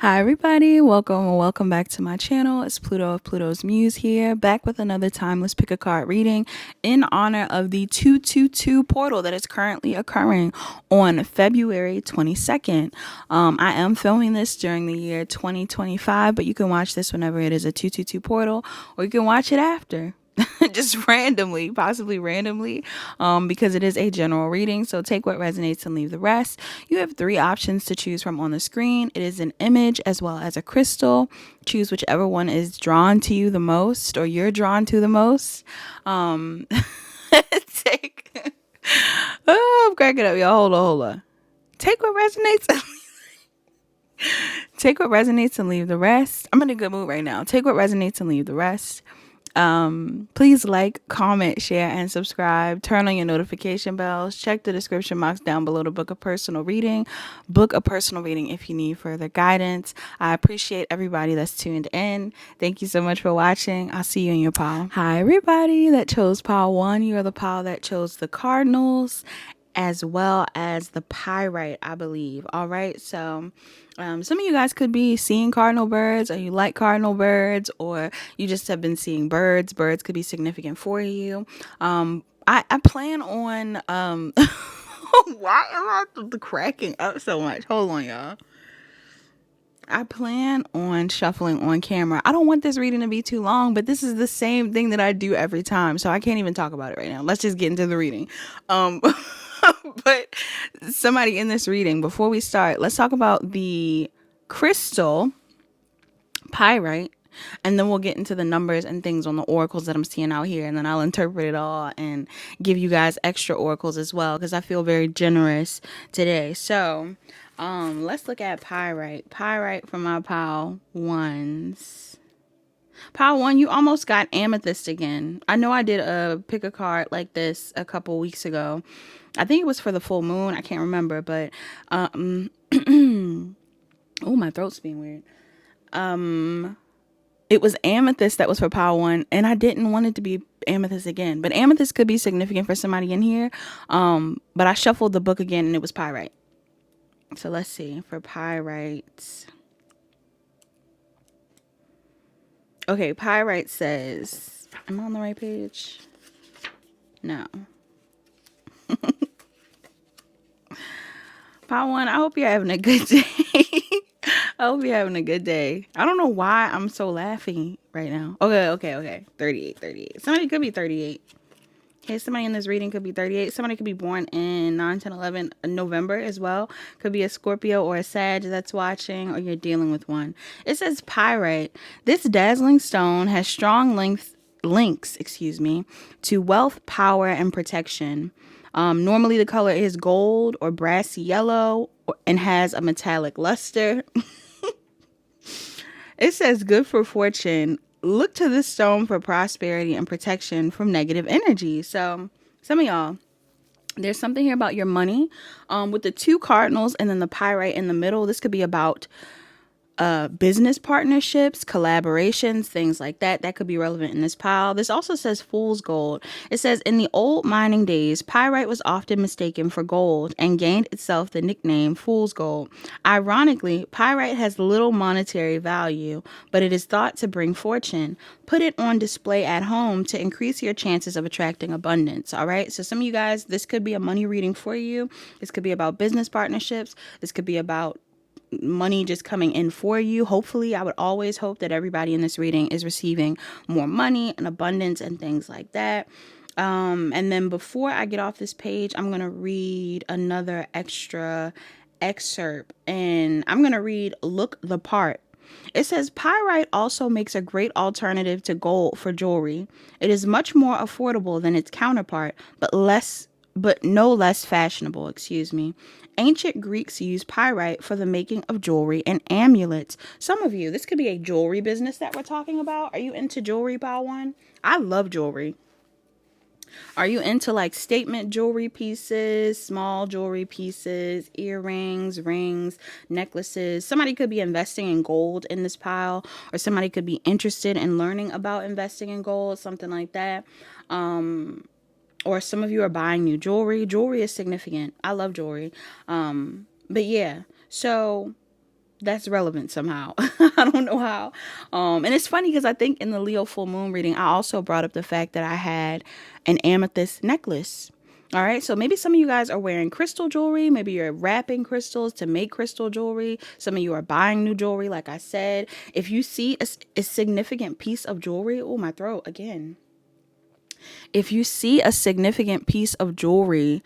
Hi everybody, welcome back to my channel. It's Pluto of Pluto's Muse here, back with another timeless pick a card reading in honor of the 222 portal that is currently occurring on February 22nd. I am filming this during the year 2025, but you can watch this whenever it is a 222 portal, or you can watch it after. Just randomly, possibly randomly, because it is a general reading. So take what resonates and leave the rest. You have 3 options to choose from on the screen. It is an image as well as a crystal. Choose whichever one is drawn to you the most, or you're drawn to the most. Take. Oh, I'm cracking up, y'all. Hold on. Take what resonates. Take what resonates and leave the rest. I'm in a good mood right now. Take what resonates and leave the rest. Please like, comment, share, and subscribe. Turn on your notification bells. Check the description box down below to book a personal reading. Book a personal reading if you need further guidance. I appreciate everybody that's tuned in. Thank you so much for watching. I'll see you in your pile. Hi, everybody that chose pile 1. You are the pile that chose the Cardinals, as well as the Pyrite, I believe. All right, so some of you guys could be seeing cardinal birds, or you like cardinal birds, or you just have been seeing birds. Birds could be significant for you. I plan on why am I cracking up so much? Hold on, y'all. I plan on shuffling on camera. I don't want this reading to be too long, but this is the same thing that I do every time, so I can't even talk about it right now. Let's just get into the reading. But somebody in this reading, before we start, let's talk about the crystal pyrite, and then we'll get into the numbers and things on the oracles that I'm seeing out here, and then I'll interpret it all and give you guys extra oracles as well, because I feel very generous today. So let's look at pyrite. Pyrite from my pile 1s. Pile 1, you almost got amethyst again. I know I did a pick a card like this a couple weeks ago. I think it was for the full moon. I can't remember, but oh, my throat's being weird. It was amethyst that was for pile 1, and I didn't want it to be amethyst again. But amethyst could be significant for somebody in here. But I shuffled the book again, and it was pyrite. So let's see for pyrite. Okay, pyrite says, am I on the right page? No. Pile 1, I hope you're having a good day. I hope you're having a good day. I don't know why I'm so laughing right now. Okay. 38. Somebody could be 38. Okay, somebody in this reading could be 38. Somebody could be born in 9, 10, 11 November as well. Could be a Scorpio or a Sag that's watching, or you're dealing with one. It says pyrite. This dazzling stone has strong links to wealth, power, and protection. Normally the color is gold or brassy yellow and has a metallic luster. It says good for fortune. Look to this stone for prosperity and protection from negative energy. So some of y'all, there's something here about your money. With the 2 cardinals and then the pyrite in the middle, this could be about business partnerships, collaborations, things like that. That could be relevant in this pile. This also says fool's gold. It says in the old mining days, pyrite was often mistaken for gold and gained itself the nickname fool's gold. Ironically, pyrite has little monetary value, but it is thought to bring fortune. Put it on display at home to increase your chances of attracting abundance. All right. So some of you guys, this could be a money reading for you. This could be about business partnerships. This could be about money just coming in for you. Hopefully, I would always hope that everybody in this reading is receiving more money and abundance and things like that. And then before I get off this page, I'm going to read another extra excerpt, and I'm going to read Look the Part. It says pyrite also makes a great alternative to gold for jewelry. It is much more affordable than its counterpart, but no less fashionable, Ancient Greeks used pyrite for the making of jewelry and amulets. Some of you, this could be a jewelry business that we're talking about. Are you into jewelry, pile 1? I love jewelry. Are you into like statement jewelry pieces, small jewelry pieces, earrings, rings, necklaces? Somebody could be investing in gold in this pile, or somebody could be interested in learning about investing in gold, something like that. Or some of you are buying new jewelry. Jewelry is significant. I love jewelry. But yeah, so that's relevant somehow. I don't know how. And it's funny because I think in the Leo full moon reading, I also brought up the fact that I had an amethyst necklace. All right, so maybe some of you guys are wearing crystal jewelry. Maybe you're wrapping crystals to make crystal jewelry. Some of you are buying new jewelry, like I said. If you see a significant piece of jewelry, oh, my throat again. If you see a significant piece of jewelry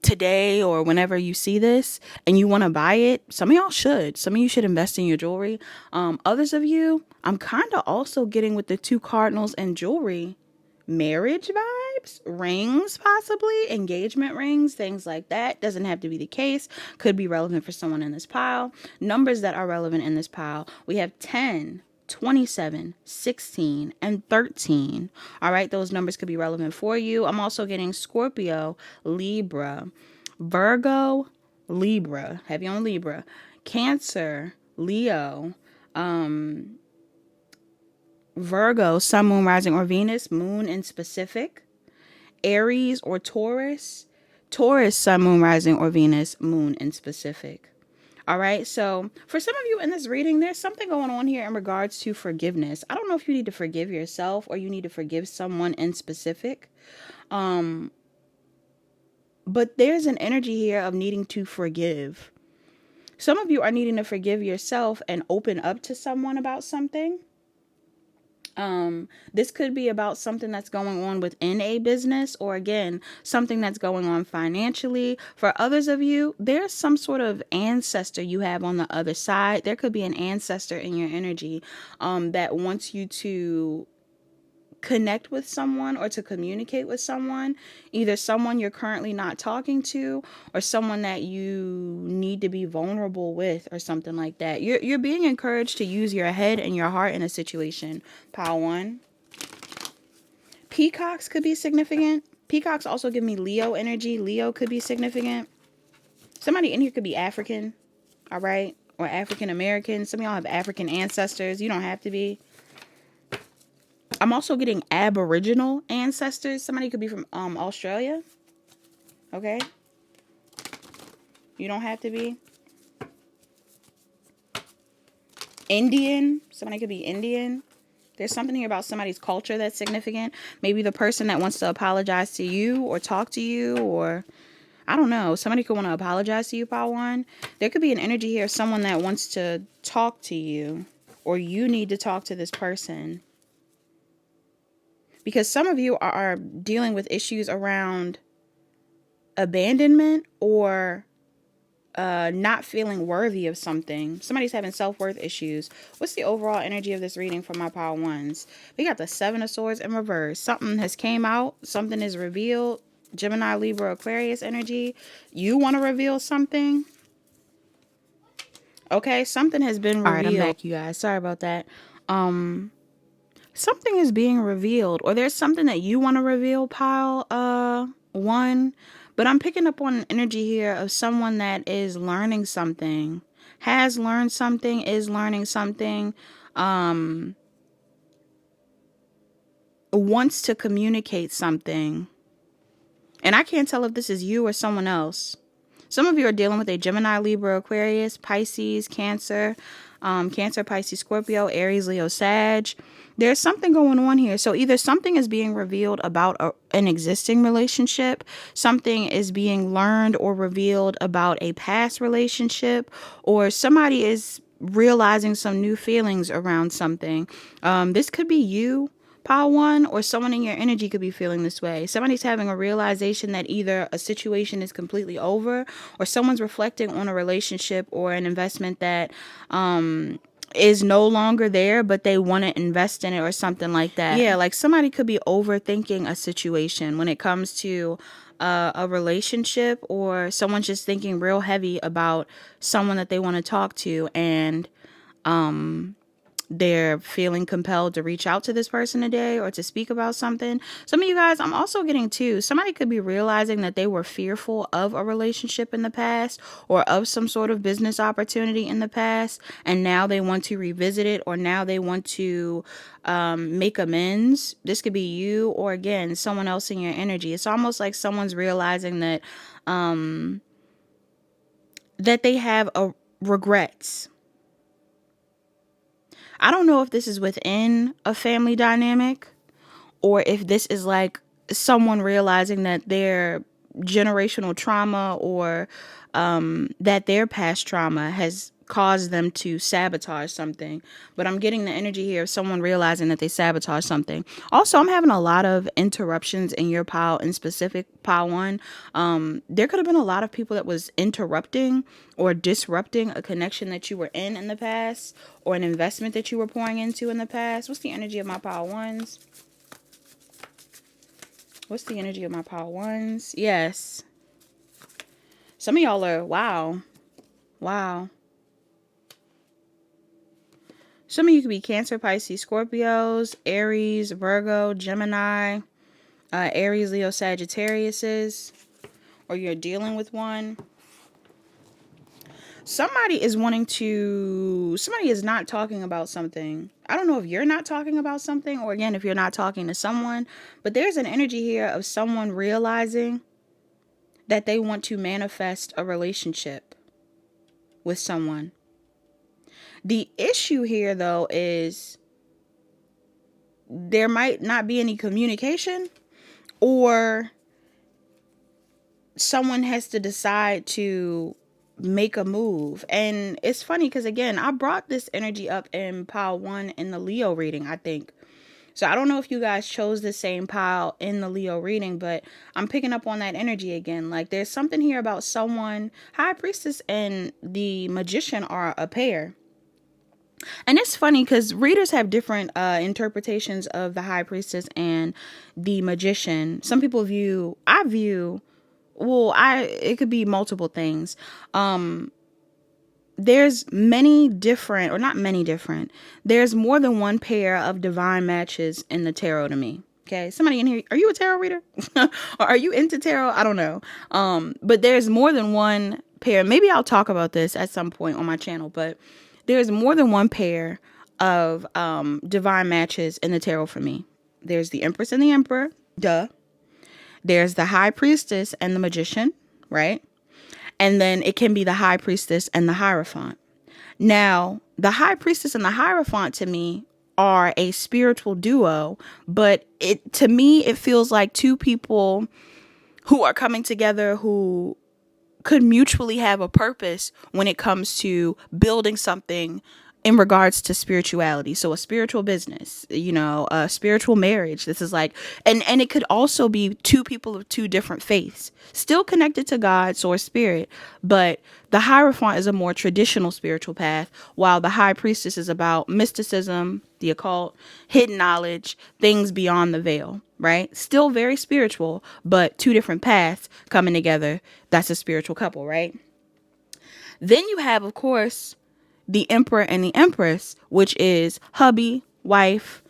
today or whenever you see this and you want to buy it, some of y'all should. Some of you should invest in your jewelry. Others of you, I'm kind of also getting with the 2 cardinals and jewelry. Marriage vibes, rings, possibly engagement rings, things like that. Doesn't have to be the case. Could be relevant for someone in this pile. Numbers that are relevant in this pile. We have 10, 27, 16, and 13. All right, those numbers could be relevant for you. I'm also getting Scorpio, Libra, Virgo, Libra, heavy on Libra, Cancer, Leo, Virgo, Sun, Moon, Rising, or Venus, Moon in specific, Aries or Taurus, Taurus, Sun, Moon, Rising, or Venus, Moon in specific. All right, so for some of you in this reading, there's something going on here in regards to forgiveness. I don't know if you need to forgive yourself or you need to forgive someone in specific. But there's an energy here of needing to forgive. Some of you are needing to forgive yourself and open up to someone about something. This could be about something that's going on within a business, or again, something that's going on financially. For others of you, there's some sort of ancestor you have on the other side. There could be an ancestor in your energy, that wants you to connect with someone or to communicate with someone, either someone you're currently not talking to or someone that you need to be vulnerable with or something like that. You're being encouraged to use your head and your heart in a situation. Pile 1. Peacocks could be significant. Peacocks also give me Leo energy. Leo could be significant. Somebody in here could be African, all right, or African American. Some of y'all have African ancestors. You don't have to be. I'm also getting Aboriginal ancestors. Somebody could be from Australia. Okay. You don't have to be. Indian. Somebody could be Indian. There's something here about somebody's culture that's significant. Maybe the person that wants to apologize to you or talk to you, or I don't know. Somebody could want to apologize to you, Pile 1. There could be an energy here of someone that wants to talk to you, or you need to talk to this person. Because some of you are dealing with issues around abandonment or not feeling worthy of something. Somebody's having self-worth issues. What's the overall energy of this reading for my Pile 1s? We got the 7 of Swords in reverse. Something has came out. Something is revealed. Gemini, Libra, Aquarius energy. You want to reveal something? Okay, something has been revealed. All right, I'm back, you guys. Sorry about that. Something is being revealed, or there's something that you want to reveal, Pile 1. But I'm picking up on an energy here of someone that is learning something, has learned something, is learning something, wants to communicate something. And I can't tell if this is you or someone else. Some of you are dealing with a Gemini, Libra, Aquarius, Pisces, Cancer, Cancer, Pisces, Scorpio, Aries, Leo, Sag. There's something going on here. So either something is being revealed about an existing relationship, something is being learned or revealed about a past relationship, or somebody is realizing some new feelings around something. This could be you, Pile 1, or someone in your energy could be feeling this way. Somebody's having a realization that either a situation is completely over, or someone's reflecting on a relationship or an investment that is no longer there, but they want to invest in it or something like that. Yeah, like somebody could be overthinking a situation when it comes to a relationship, or someone's just thinking real heavy about someone that they want to talk to, and they're feeling compelled to reach out to this person today or to speak about something. Some of you guys, I'm also getting too, somebody could be realizing that they were fearful of a relationship in the past or of some sort of business opportunity in the past, and now they want to revisit it, or now they want to make amends. This could be you, or again, someone else in your energy. It's almost like someone's realizing that that they have regrets. I don't know if this is within a family dynamic or if this is like someone realizing that their generational trauma or that their past trauma has caused them to sabotage something. But I'm getting the energy here of someone realizing that they sabotage something. Also, I'm having a lot of interruptions in your pile, in specific pile one. There could have been a lot of people that was interrupting or disrupting a connection that you were in the past, or an investment that you were pouring into in the past. What's the energy of my pile ones? What's the energy of my pile ones? Yes. Some of y'all are, wow. Wow. Some of you could be Cancer, Pisces, Scorpios, Aries, Virgo, Gemini, Aries, Leo, Sagittariuses, or you're dealing with one. Somebody is not talking about something. I don't know if you're not talking about something, or again, if you're not talking to someone, but there's an energy here of someone realizing that they want to manifest a relationship with someone. The issue here, though, is there might not be any communication, or someone has to decide to make a move. And it's funny because, again, I brought this energy up in pile one in the Leo reading, I think. So I don't know if you guys chose the same pile in the Leo reading, but I'm picking up on that energy again. Like, there's something here about someone. High Priestess and the Magician are a pair. And it's funny because readers have different interpretations of the High Priestess and the Magician. Some people it could be multiple things. There's there's more than one pair of divine matches in the tarot to me. Okay, somebody in here, are you a tarot reader? Or are you into tarot? I don't know. But there's more than one pair. Maybe I'll talk about this at some point on my channel, but there's more than one pair of divine matches in the tarot for me. There's the Empress and the Emperor. Duh. There's the High Priestess and the Magician, right? And then it can be the High Priestess and the Hierophant. Now, the High Priestess and the Hierophant to me are a spiritual duo, but to me it feels like two people who are coming together who could mutually have a purpose when it comes to building something in regards to spirituality. So a spiritual business, a spiritual marriage. This is like, and it could also be two people of two different faiths, still connected to God, source, spirit. But the Hierophant is a more traditional spiritual path, while the High Priestess is about mysticism, the occult, hidden knowledge, things beyond the veil, right? Still very spiritual, but two different paths coming together. That's a spiritual couple, right? Then you have, of course, the Emperor and the Empress, which is hubby, wife,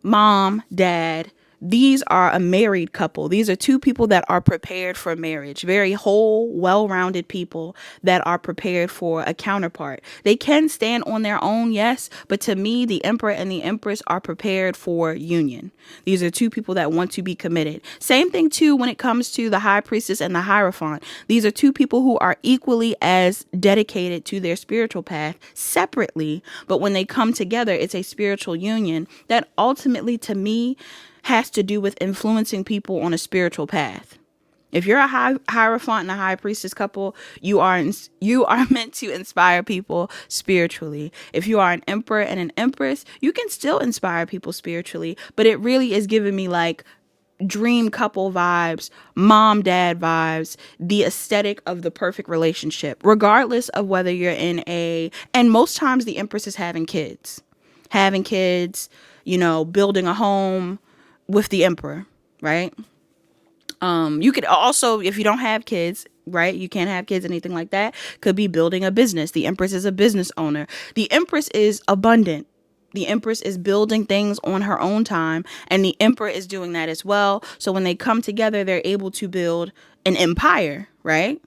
mom, dad. These are a married couple. These are two people that are prepared for marriage. Very whole, well-rounded people that are prepared for a counterpart. They can stand on their own, yes, but to me, the Emperor and the Empress are prepared for union. These are two people that want to be committed. Same thing, too, when it comes to the High Priestess and the Hierophant. These are two people who are equally as dedicated to their spiritual path separately, but when they come together, it's a spiritual union that ultimately, to me, has to do with influencing people on a spiritual path. If you're a Hierophant and a High Priestess couple, you are meant to inspire people spiritually. If you are an Emperor and an Empress, you can still inspire people spiritually, but it really is giving me like dream couple vibes, mom, dad vibes, the aesthetic of the perfect relationship, regardless of whether you're and most times the Empress is having kids, building a home with the Emperor, right? You could also, if you don't have kids, right? You can't have kids, anything like that. Could be building a business. The Empress is a business owner. The Empress is abundant. The Empress is building things on her own time, and the Emperor is doing that as well. So when they come together, they're able to build an empire, right?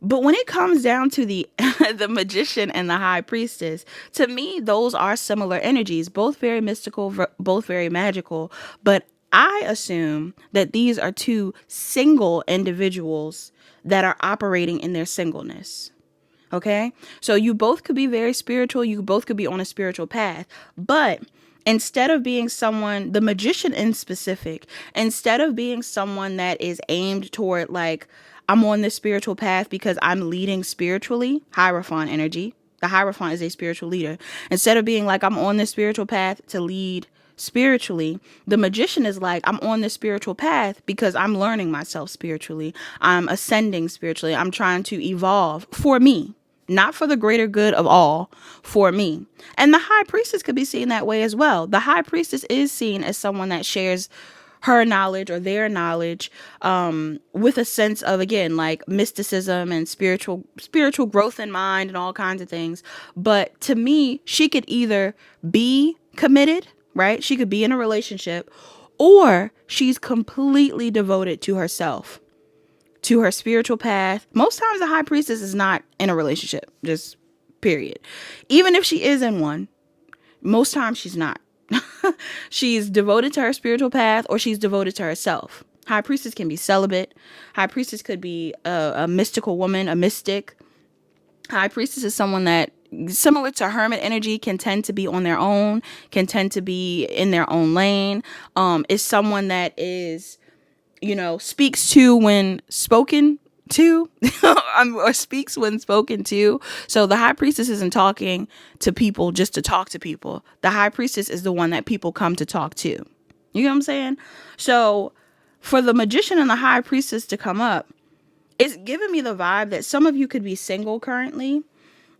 But when it comes down to the the Magician and the High Priestess, to me, those are similar energies, both very mystical, both very magical. But I assume that these are two single individuals that are operating in their singleness. Okay? So you both could be very spiritual. You both could be on a spiritual path. But instead of being someone, the magician in specific, instead of being someone that is aimed toward like, I'm on this spiritual path because I'm leading spiritually, Hierophant energy. The Hierophant is a spiritual leader. Instead of being like, I'm on this spiritual path to lead spiritually, the magician is like, I'm on this spiritual path because I'm learning myself spiritually. I'm ascending spiritually. I'm trying to evolve for me, not for the greater good of all, for me. And the high priestess could be seen that way as well. The high priestess is seen as someone that shares her knowledge or their knowledge with a sense of, again, like mysticism and spiritual growth in mind and all kinds of things. But to me, she could either be committed, right? She could be in a relationship, or she's completely devoted to herself, to her spiritual path. Most times the high priestess is not in a relationship, just period. Even if she is in one, most times she's not. She's devoted to her spiritual path, or she's devoted to herself. High priestess can be celibate. High priestess could be a mystical woman, a mystic. High priestess is someone that, similar to hermit energy, can tend to be on their own, can tend to be in their own lane, is someone that is, speaks to when spoken to, or speaks when spoken to. So the high priestess isn't talking to people just to talk to people. The high priestess is the one that people come to talk to. You know what I'm saying? So for the magician and the high priestess to come up, it's giving me the vibe that some of you could be single currently,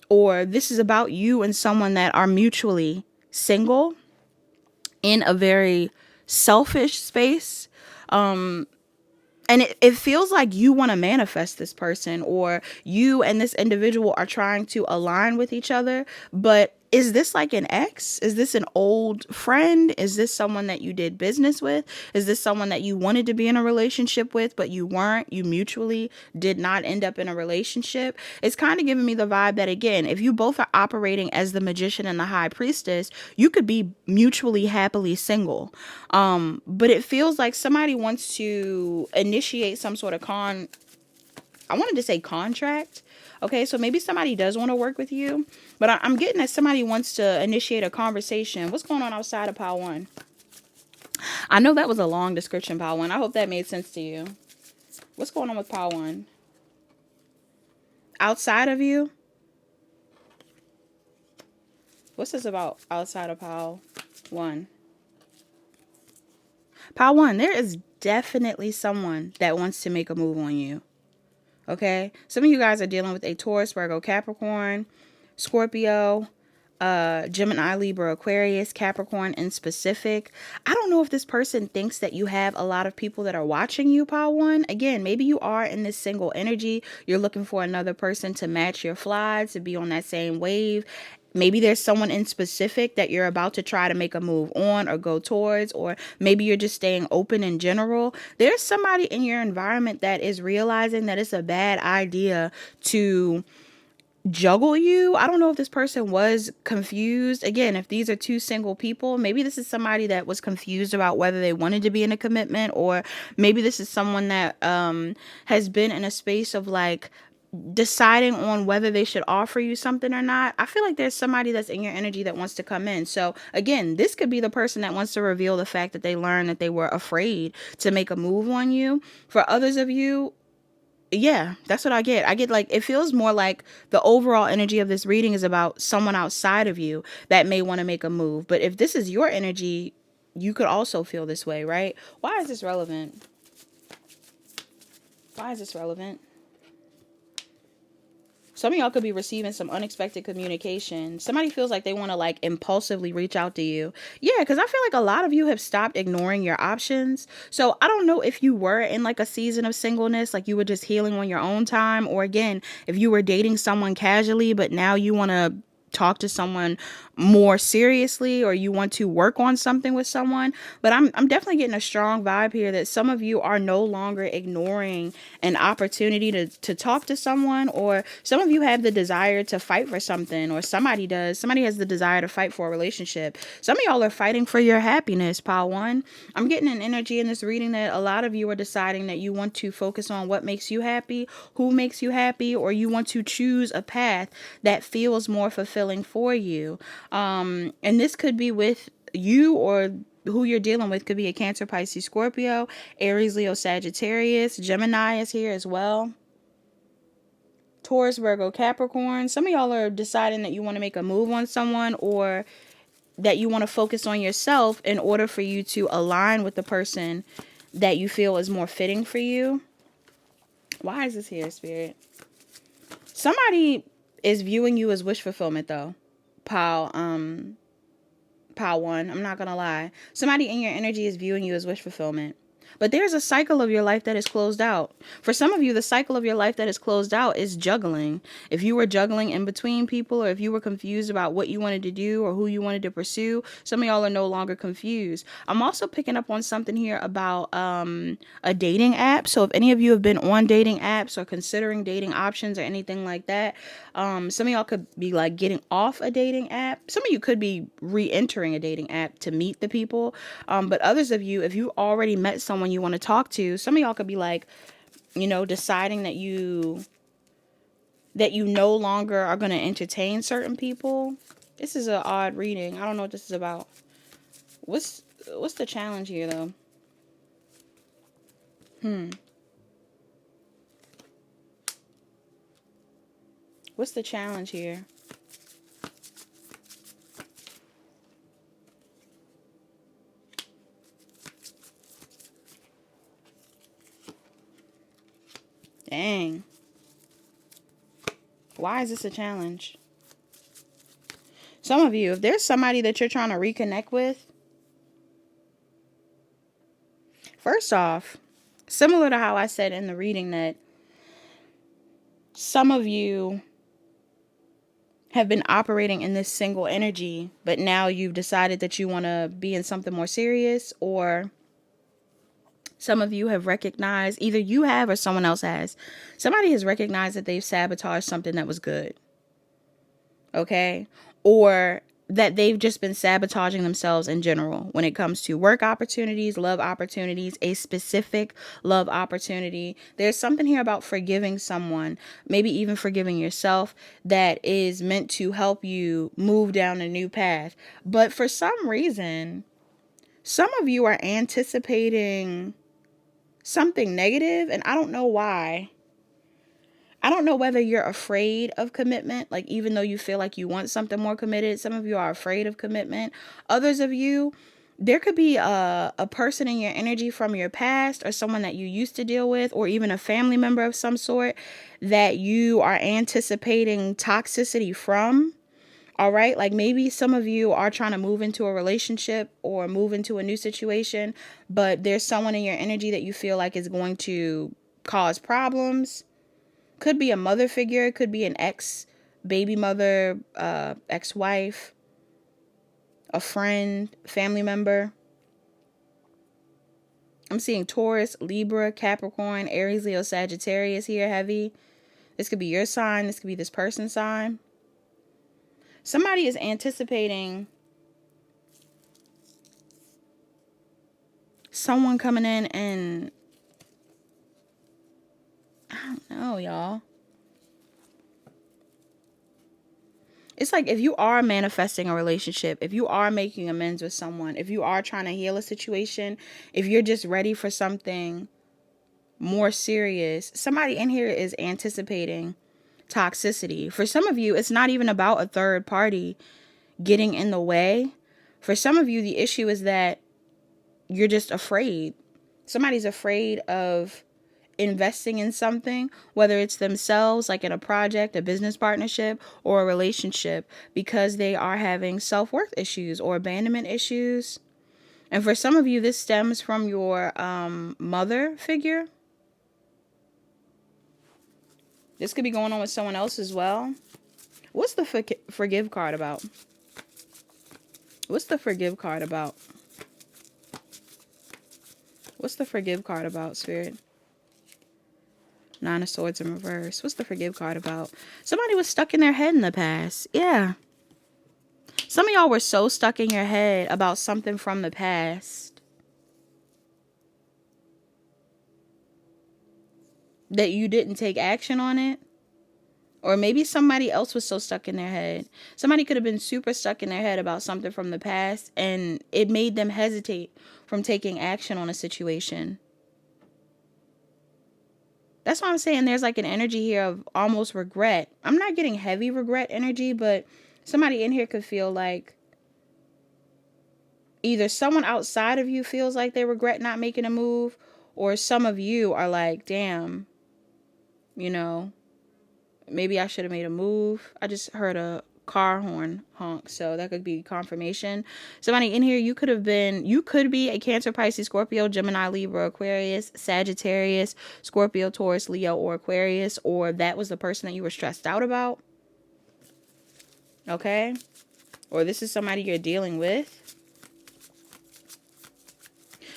or this is about you and someone that are mutually single in a very selfish space. And it feels like you want to manifest this person, or you and this individual are trying to align with each other. But is this like an ex? Is this an old friend? Is this someone that you did business with? Is this someone that you wanted to be in a relationship with, but you weren't? You mutually did not end up in a relationship. It's kind of giving me the vibe that, again, if you both are operating as the magician and the high priestess, you could be mutually happily single. But it feels like somebody wants to initiate some sort of I wanted to say contract. Okay, so maybe somebody does want to work with you, but I'm getting that somebody wants to initiate a conversation. What's going on outside of Pile 1? I know that was a long description, Pile 1. I hope that made sense to you. What's going on with Pile 1? Outside of you? What's this about outside of Pile 1? Pile 1, there is definitely someone that wants to make a move on you. Okay, some of you guys are dealing with a Taurus, Virgo, Capricorn, Scorpio, Gemini, Libra, Aquarius, Capricorn in specific. I don't know if this person thinks that you have a lot of people that are watching you, Pile 1. Again, maybe you are in this single energy. You're looking for another person to match your fly, to be on that same wave. Maybe there's someone in specific that you're about to try to make a move on or go towards, or maybe you're just staying open in general. There's somebody in your environment that is realizing that it's a bad idea to juggle you. I don't know if this person was confused. Again, if these are two single people, maybe this is somebody that was confused about whether they wanted to be in a commitment, or maybe this is someone that has been in a space of like deciding on whether they should offer you something or not. I feel like there's somebody that's in your energy that wants to come in. So again, this could be the person that wants to reveal the fact that they learned that they were afraid to make a move on you. For others of you, yeah, that's what I get. I get like, it feels more like the overall energy of this reading is about someone outside of you that may want to make a move. But if this is your energy, you could also feel this way, right? Why is this relevant? Why is this relevant? Some of y'all could be receiving some unexpected communication. Somebody feels like they want to like impulsively reach out to you. Yeah, because I feel like a lot of you have stopped ignoring your options. So I don't know if you were in like a season of singleness, like you were just healing on your own time. Or again, if you were dating someone casually, but now you want to talk to someone more seriously, or you want to work on something with someone. But I'm definitely getting a strong vibe here that some of you are no longer ignoring an opportunity to talk to someone, or some of you have the desire to fight for something, or somebody does. Somebody has the desire to fight for a relationship. Some of y'all are fighting for your happiness, pile one. I'm getting an energy in this reading that a lot of you are deciding that you want to focus on what makes you happy, who makes you happy, or you want to choose a path that feels more fulfilling for you. And this could be with you, or who you're dealing with could be a Cancer, Pisces, Scorpio, Aries, Leo, Sagittarius. Gemini is here as well. Taurus, Virgo, Capricorn. Some of y'all are deciding that you want to make a move on someone, or that you want to focus on yourself in order for you to align with the person that you feel is more fitting for you. Why is this here, Spirit? Somebody is viewing you as wish fulfillment, though. Pile one. I'm not going to lie. Somebody in your energy is viewing you as wish fulfillment. But there's a cycle of your life that is closed out. For some of you, the cycle of your life that is closed out is juggling. If you were juggling in between people, or if you were confused about what you wanted to do or who you wanted to pursue, some of y'all are no longer confused. I'm also picking up on something here about a dating app. So if any of you have been on dating apps or considering dating options or anything like that, some of y'all could be like getting off a dating app. Some of you could be re-entering a dating app to meet the people. But others of you, if you already met someone you want to talk to, some of y'all could be like, deciding that you no longer are going to entertain certain people. This is an odd reading. I don't know what this is about. What's the challenge here, though? What's the challenge here? Dang. Why is this a challenge? Some of you, if there's somebody that you're trying to reconnect with, first off, similar to how I said in the reading that some of you have been operating in this single energy, but now you've decided that you want to be in something more serious, or some of you have recognized, either you have or someone else has, somebody has recognized that they've sabotaged something that was good. Okay? Or that they've just been sabotaging themselves in general when it comes to work opportunities, love opportunities, a specific love opportunity. There's something here about forgiving someone, maybe even forgiving yourself, that is meant to help you move down a new path. But for some reason, some of you are anticipating something negative, and I don't know why. I don't know whether you're afraid of commitment, like even though you feel like you want something more committed, some of you are afraid of commitment. Others of you, there could be a person in your energy from your past, or someone that you used to deal with, or even a family member of some sort that you are anticipating toxicity from. All right, like maybe some of you are trying to move into a relationship or move into a new situation, but there's someone in your energy that you feel like is going to cause problems. Could be a mother figure, could be an baby mother, ex-wife, a friend, family member. I'm seeing Taurus, Libra, Capricorn, Aries, Leo, Sagittarius here heavy. This could be your sign. This could be this person's sign. Somebody is anticipating someone coming in and I don't know, y'all. It's like if you are manifesting a relationship, if you are making amends with someone, if you are trying to heal a situation, if you're just ready for something more serious, somebody in here is anticipating toxicity. For some of you, it's not even about a third party getting in the way. For some of you, the issue is that you're just afraid. Somebody's afraid of investing in something, whether it's themselves, like in a project, a business partnership, or a relationship, because they are having self-worth issues or abandonment issues. And for some of you, this stems from your mother figure. This could be going on with someone else as well. What's the forgive card about? What's the forgive card about? What's the forgive card about, Spirit? Nine of Swords in reverse. What's the forgive card about? Somebody was stuck in their head in the past. Yeah. Some of y'all were so stuck in your head about something from the past that you didn't take action on it. Or maybe somebody else was so stuck in their head. Somebody could have been super stuck in their head about something from the past, and it made them hesitate from taking action on a situation. That's what I'm saying. There's like an energy here of almost regret. I'm not getting heavy regret energy, but somebody in here could feel like either someone outside of you feels like they regret not making a move, or some of you are like, damn, you know, maybe I should have made a move. I just heard a car horn honk, so that could be confirmation. Somebody in here, you could be a Cancer, Pisces, Scorpio, Gemini, Libra, Aquarius, Sagittarius, Scorpio, Taurus, Leo, or Aquarius, or that was the person that you were stressed out about. Okay? Or this is somebody you're dealing with.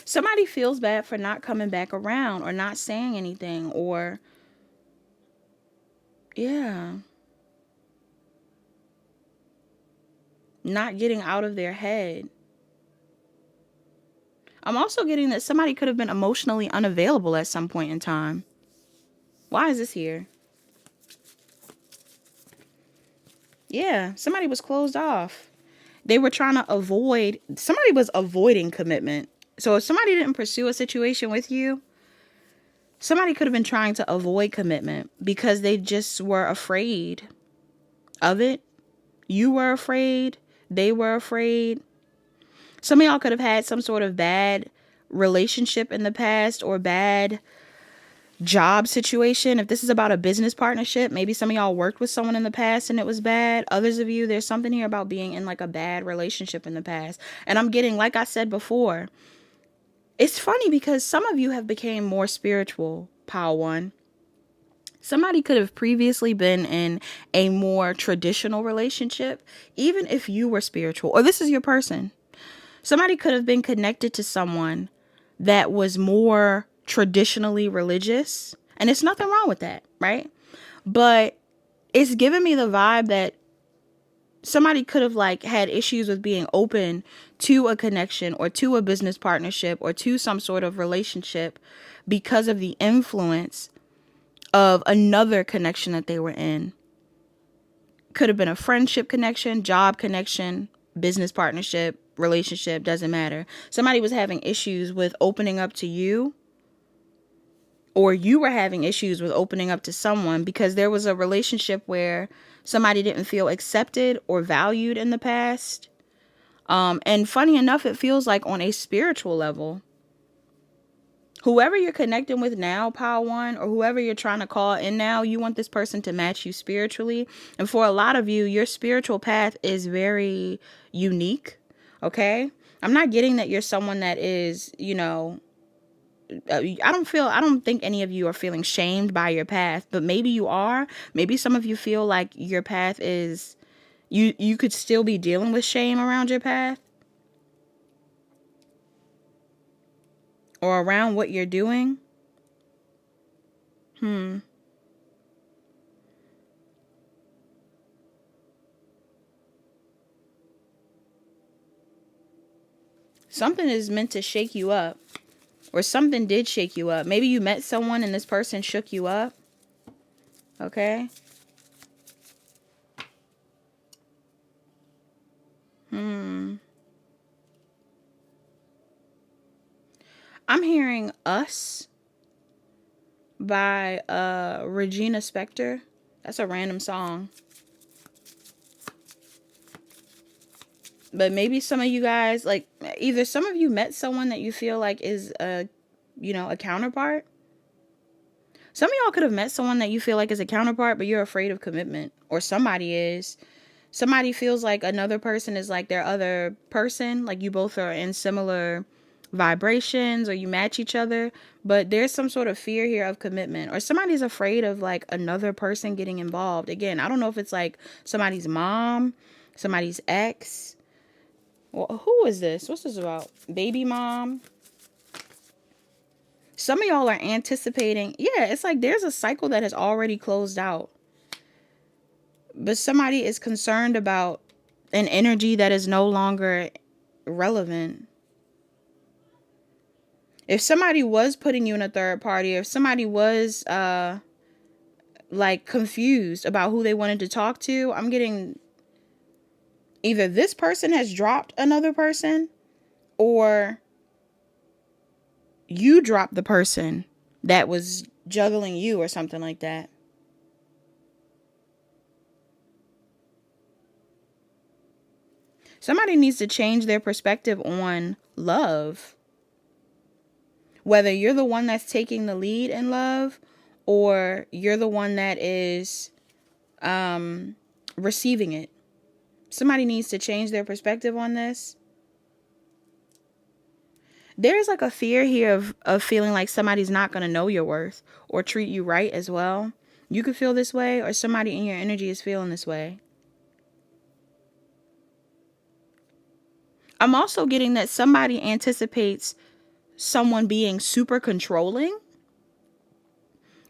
Somebody feels bad for not coming back around or not saying anything, or yeah, not getting out of their head. I'm also getting that somebody could have been emotionally unavailable at some point in time. Why is this here? Yeah, somebody was closed off. They were trying to somebody was avoiding commitment. So if somebody didn't pursue a situation with you, somebody could have been trying to avoid commitment because they just were afraid of it. You were afraid. They were afraid. Some of y'all could have had some sort of bad relationship in the past or bad job situation. If this is about a business partnership, maybe some of y'all worked with someone in the past and it was bad. Others of you, there's something here about being in like a bad relationship in the past. And I'm getting, like I said before, it's funny because some of you have become more spiritual, Pile 1. Somebody could have previously been in a more traditional relationship, even if you were spiritual, or this is your person. Somebody could have been connected to someone that was more traditionally religious, and it's nothing wrong with that, right? But it's giving me the vibe that somebody could have like had issues with being open to a connection or to a business partnership or to some sort of relationship because of the influence of another connection that they were in. Could have been a friendship connection, job connection, business partnership, relationship, doesn't matter. Somebody was having issues with opening up to you, or you were having issues with opening up to someone because there was a relationship where somebody didn't feel accepted or valued in the past. And funny enough, it feels like on a spiritual level, whoever you're connecting with now, Pile 1, or whoever you're trying to call in now, you want this person to match you spiritually. And for a lot of you, your spiritual path is very unique. Okay? I'm not getting that you're someone that is, you know, I don't think any of you are feeling shamed by your path, but maybe you are. Maybe some of you feel like your path is, you could still be dealing with shame around your path or around what you're doing. Something is meant to shake you up, or something did shake you up. Maybe you met someone and this person shook you up. Okay. I'm hearing Us by Regina Spektor. That's a random song. But maybe some of you guys, like, either some of you met someone that you feel like is a counterpart. Some of y'all could have met someone that you feel like is a counterpart, but you're afraid of commitment. Or somebody is. Somebody feels like another person is like their other person. Like you both are in similar vibrations or you match each other, but there's some sort of fear here of commitment, or somebody's afraid of like another person getting involved. Again, I don't know if it's like somebody's mom, somebody's ex. Well, who is this? What's this about? Baby mom. Some of y'all are anticipating. Yeah, it's like there's a cycle that has already closed out, but somebody is concerned about an energy that is no longer relevant. If somebody was putting you in a third party, if somebody was like confused about who they wanted to talk to, I'm getting either this person has dropped another person, or you dropped the person that was juggling you, or something like that. Somebody needs to change their perspective on love. Whether you're the one that's taking the lead in love, or you're the one that is receiving it. Somebody needs to change their perspective on this. There's like a fear here of feeling like somebody's not going to know your worth or treat you right as well. You could feel this way, or somebody in your energy is feeling this way. I'm also getting that somebody anticipates someone being super controlling,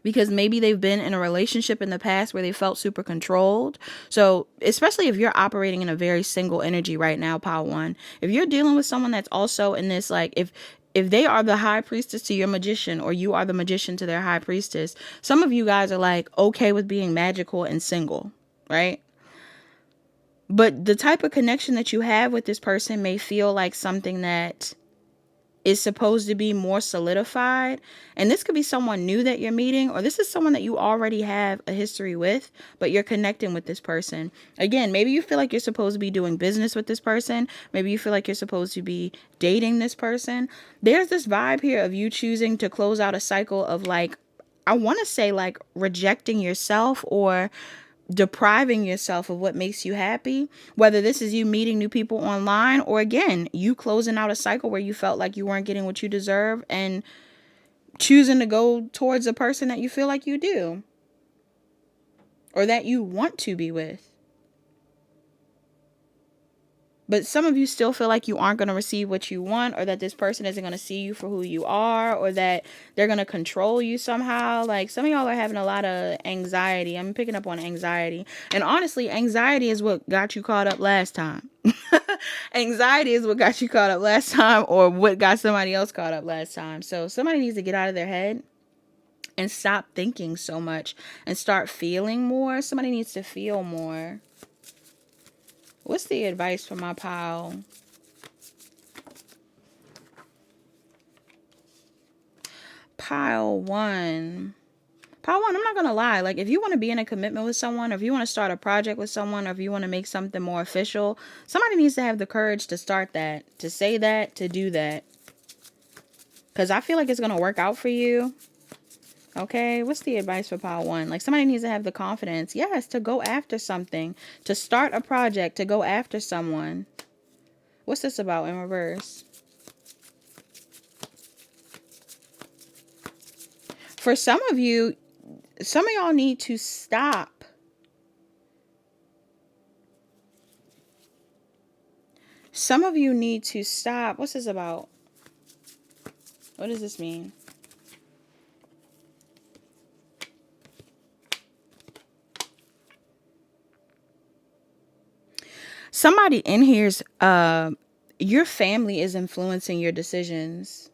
because maybe they've been in a relationship in the past where they felt super controlled. So especially if you're operating in a very single energy right now, Power One, if you're dealing with someone that's also in this, like if they are the high priestess to your magician, or you are the magician to their high priestess, some of you guys are like okay with being magical and single, right? But the type of connection that you have with this person may feel like something that is supposed to be more solidified. And this could be someone new that you're meeting, or this is someone that you already have a history with, but you're connecting with this person. Again, maybe you feel like you're supposed to be doing business with this person. Maybe you feel like you're supposed to be dating this person. There's this vibe here of you choosing to close out a cycle of, like, I want to say like rejecting yourself or depriving yourself of what makes you happy, whether this is you meeting new people online, or again, you closing out a cycle where you felt like you weren't getting what you deserve and choosing to go towards a person that you feel like you do, or that you want to be with. But some of you still feel like you aren't going to receive what you want, or that this person isn't going to see you for who you are, or that they're going to control you somehow. Like, some of y'all are having a lot of anxiety. I'm picking up on anxiety. And honestly, anxiety is what got you caught up last time. Anxiety is what got you caught up last time, or what got somebody else caught up last time. So somebody needs to get out of their head and stop thinking so much and start feeling more. Somebody needs to feel more. What's the advice for my pile? Pile one. Pile one, I'm not going to lie. Like, if you want to be in a commitment with someone, or if you want to start a project with someone, or if you want to make something more official, somebody needs to have the courage to start that, to say that, to do that. Because I feel like it's going to work out for you. Okay, what's the advice for pile one? Like, somebody needs to have the confidence, yes, to go after something, to start a project, to go after someone. What's this about in reverse? For some of you, some of y'all need to stop. Some of you need to stop. What's this about? What does this mean? Somebody in here's your family is influencing your decisions.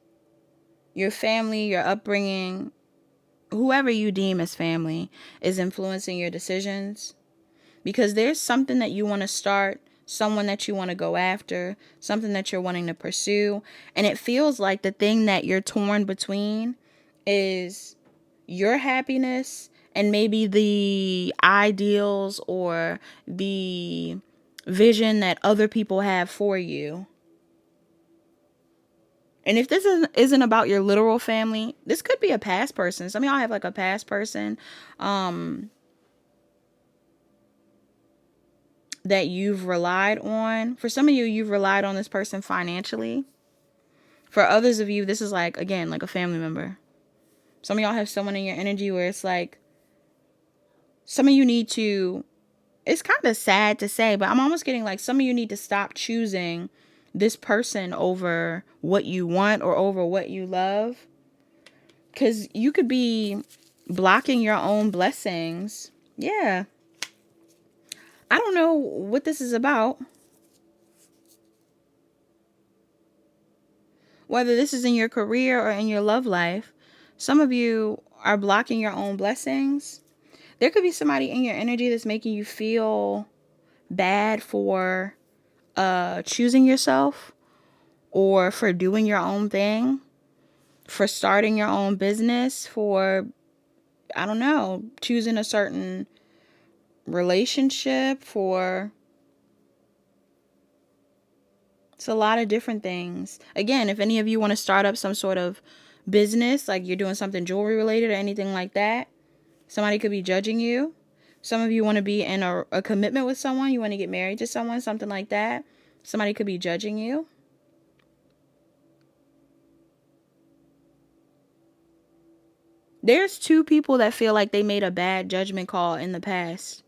Your family, your upbringing, whoever you deem as family is influencing your decisions, because there's something that you want to start, someone that you want to go after, something that you're wanting to pursue, and it feels like the thing that you're torn between is your happiness and maybe the ideals or the vision that other people have for you. And if this isn't about your literal family, this could be a past person. Some of y'all have like a past person that you've relied on. For some of you, you've relied on this person financially. For others of you, this is like, again, like a family member. Some of y'all have someone in your energy where it's like, some of you need to, it's kind of sad to say, but I'm almost getting like some of you need to stop choosing this person over what you want or over what you love. Because you could be blocking your own blessings. Yeah. I don't know what this is about. Whether this is in your career or in your love life, some of you are blocking your own blessings. There could be somebody in your energy that's making you feel bad for choosing yourself or for doing your own thing, for starting your own business, for, I don't know, choosing a certain relationship, for, it's a lot of different things. Again, if any of you want to start up some sort of business, like you're doing something jewelry related or anything like that, somebody could be judging you. Some of you want to be in a commitment with someone. You want to get married to someone, something like that. Somebody could be judging you. There's two people that feel like they made a bad judgment call in the past.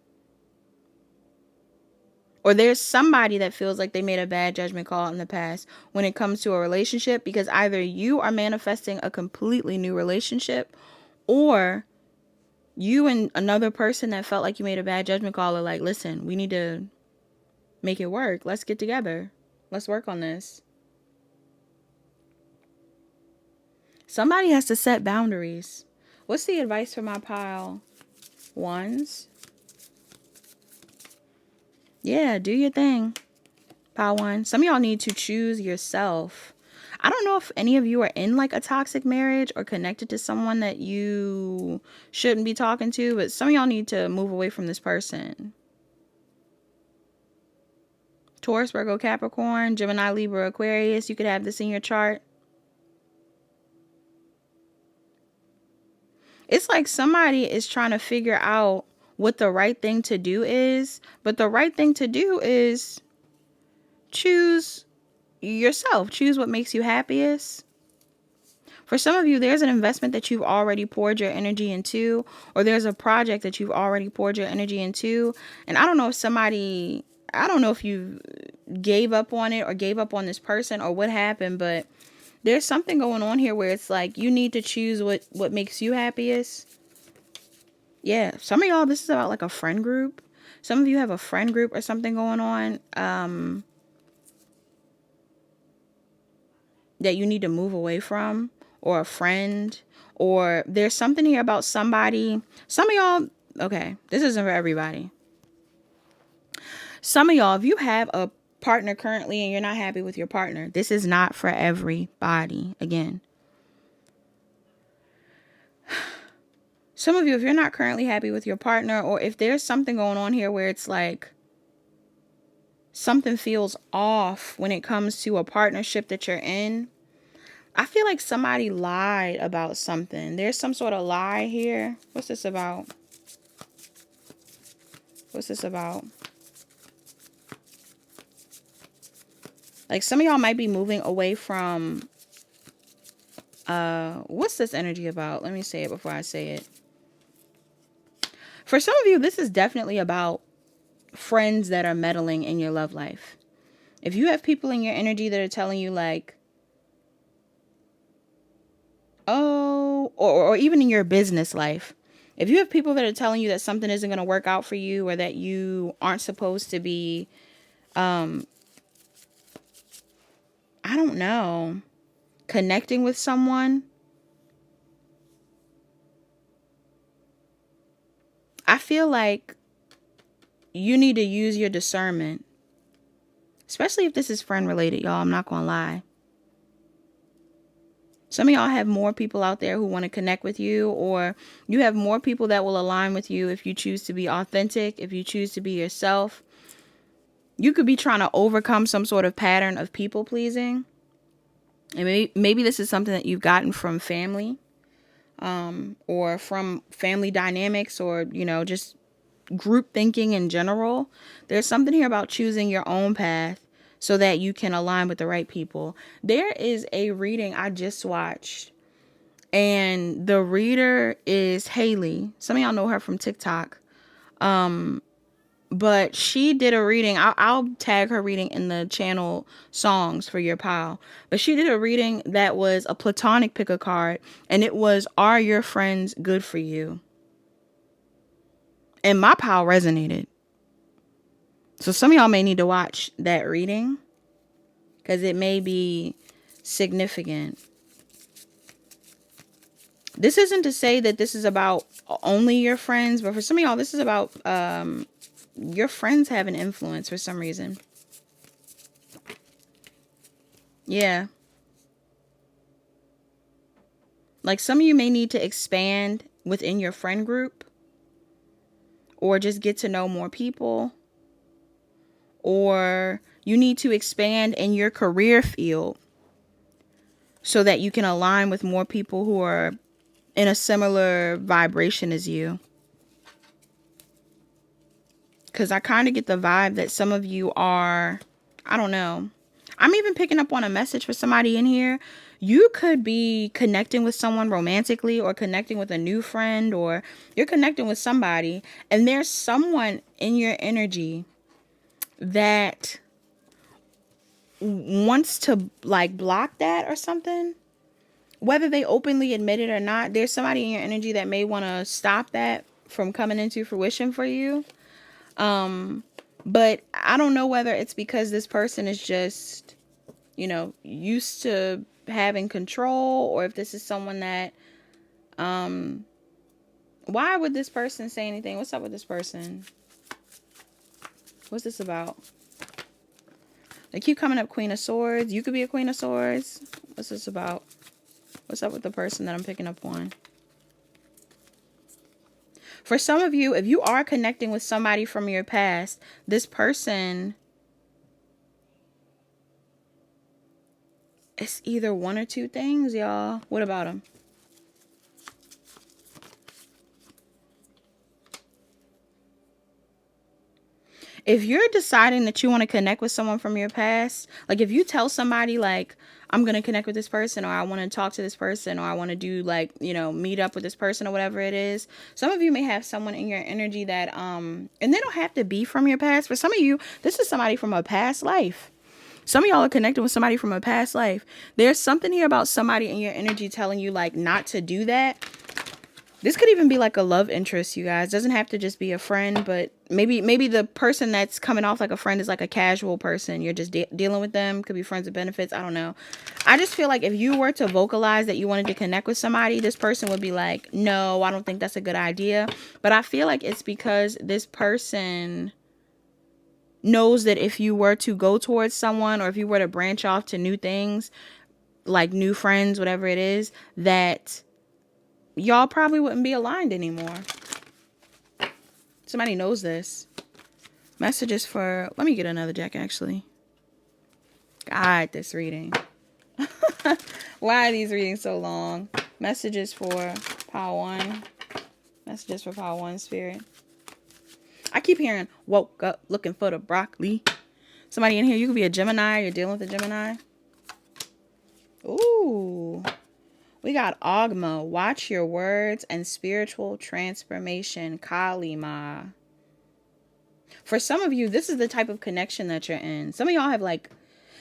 Or there's somebody that feels like they made a bad judgment call in the past when it comes to a relationship, because either you are manifesting a completely new relationship, or you and another person that felt like you made a bad judgment call are like, listen, we need to make it work. Let's get together. Let's work on this. Somebody has to set boundaries. What's the advice for my pile ones? Yeah, do your thing, pile one. Some of y'all need to choose yourself. I don't know if any of you are in like a toxic marriage or connected to someone that you shouldn't be talking to, but some of y'all need to move away from this person. Taurus, Virgo, Capricorn, Gemini, Libra, Aquarius. You could have this in your chart. It's like somebody is trying to figure out what the right thing to do is, but the right thing to do is choose yourself. Choose what makes you happiest. For some of you, there's an investment that you've already poured your energy into, or there's a project that you've already poured your energy into. And I don't know if you gave up on it or gave up on this person or what happened, but there's something going on here where it's like you need to choose what makes you happiest. Yeah, some of y'all, this is about like a friend group. Some of you have a friend group or something going on that you need to move away from, or a friend, or there's something here about somebody. Some of y'all, okay, this isn't for everybody. Some of y'all, if you have a partner currently and you're not happy with your partner, this is not for everybody. Again, some of you, if you're not currently happy with your partner, or if there's something going on here where it's like something feels off when it comes to a partnership that you're in, I feel like somebody lied about something. There's some sort of lie here. What's this about? What's this about? Like some of y'all might be moving away from, what's this energy about? Let me say it before I say it. For some of you, this is definitely about friends that are meddling in your love life. If you have people in your energy that are telling you like, oh, or even in your business life, if you have people that are telling you that something isn't going to work out for you, or that you aren't supposed to be, I don't know, connecting with someone, I feel like you need to use your discernment, especially if this is friend related, y'all. I'm not going to lie. Some of y'all have more people out there who want to connect with you, or you have more people that will align with you if you choose to be authentic, if you choose to be yourself. You could be trying to overcome some sort of pattern of people pleasing. And maybe this is something that you've gotten from family, or from family dynamics, or, just group thinking in general. There's something here about choosing your own path, so that you can align with the right people. There is a reading I just watched, and the reader is Haley. Some of y'all know her from TikTok. But she did a reading. I'll tag her reading in the channel songs for your pile. But she did a reading that was a platonic pick a card, and it was, are your friends good for you? And my pile resonated. So some of y'all may need to watch that reading, because it may be significant. This isn't to say that this is about only your friends, but for some of y'all, this is about your friends have an influence for some reason. Yeah. Like, some of you may need to expand within your friend group, or just get to know more people, or you need to expand in your career field so that you can align with more people who are in a similar vibration as you. Because I kind of get the vibe that some of you are, I don't know. I'm even picking up on a message for somebody in here. You could be connecting with someone romantically, or connecting with a new friend, or you're connecting with somebody, and there's someone in your energy that wants to like block that or something. Whether they openly admit it or not, there's somebody in your energy that may want to stop that from coming into fruition for you. But I don't know whether it's because this person is just, used to having control, or if this is someone that, why would this person say anything? What's up with this person? What's this about? They keep coming up Queen of Swords. You could be a Queen of Swords. What's this about? What's up with the person that I'm picking up on? For some of you, if you are connecting with somebody from your past, this person, it's either one or two things, y'all. What about them? If you're deciding that you want to connect with someone from your past, like if you tell somebody like, I'm going to connect with this person, or I want to talk to this person, or I want to do like, meet up with this person, or whatever it is. Some of you may have someone in your energy that, and they don't have to be from your past. For some of you, this is somebody from a past life. Some of y'all are connected with somebody from a past life. There's something here about somebody in your energy telling you like not to do that. This could even be like a love interest, you guys. Doesn't have to just be a friend, but maybe the person that's coming off like a friend is like a casual person. You're just dealing with them. Could be friends with benefits. I don't know. I just feel like if you were to vocalize that you wanted to connect with somebody, this person would be like, no, I don't think that's a good idea. But I feel like it's because this person knows that if you were to go towards someone, or if you were to branch off to new things, like new friends, whatever it is, that y'all probably wouldn't be aligned anymore. Somebody knows this. Messages for, let me get another deck actually. God, this reading. Why are these readings so long? Messages for Pile 1. Messages for Pile 1, Spirit. I keep hearing, woke up looking for the broccoli. Somebody in here, you could be a Gemini. You're dealing with a Gemini. Ooh. We got Agma, watch your words, and spiritual transformation, Kalima. For some of you, this is the type of connection that you're in. Some of y'all have like,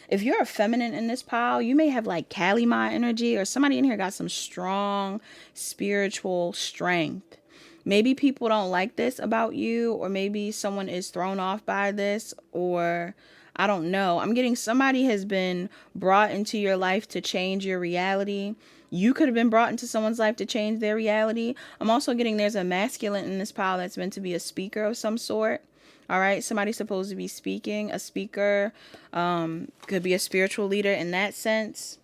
if you're a feminine in this pile, you may have like Kalima energy, or somebody in here got some strong spiritual strength. Maybe people don't like this about you, or maybe someone is thrown off by this, or I don't know. I'm getting somebody has been brought into your life to change your reality. You could have been brought into someone's life to change their reality. I'm also getting there's a masculine in this pile that's meant to be a speaker of some sort. All right. Somebody's supposed to be speaking, a speaker, could be a spiritual leader in that sense.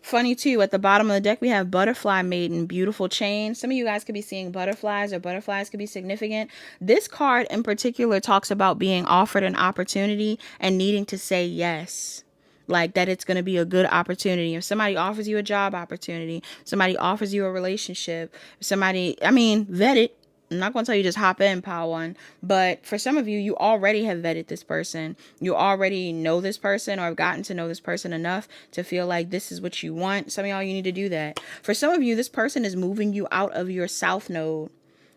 Funny too, at the bottom of the deck, we have Butterfly Maiden, beautiful chain. Some of you guys could be seeing butterflies, or butterflies could be significant. This card in particular talks about being offered an opportunity and needing to say yes. Like that it's going to be a good opportunity. If somebody offers you a job opportunity, somebody offers you a relationship, vet it. I'm not going to tell you just hop in, pile one, but for some of you, you already have vetted this person. You already know this person or have gotten to know this person enough to feel like this is what you want. Some of y'all, you need to do that. For some of you, this person is moving you out of your south node.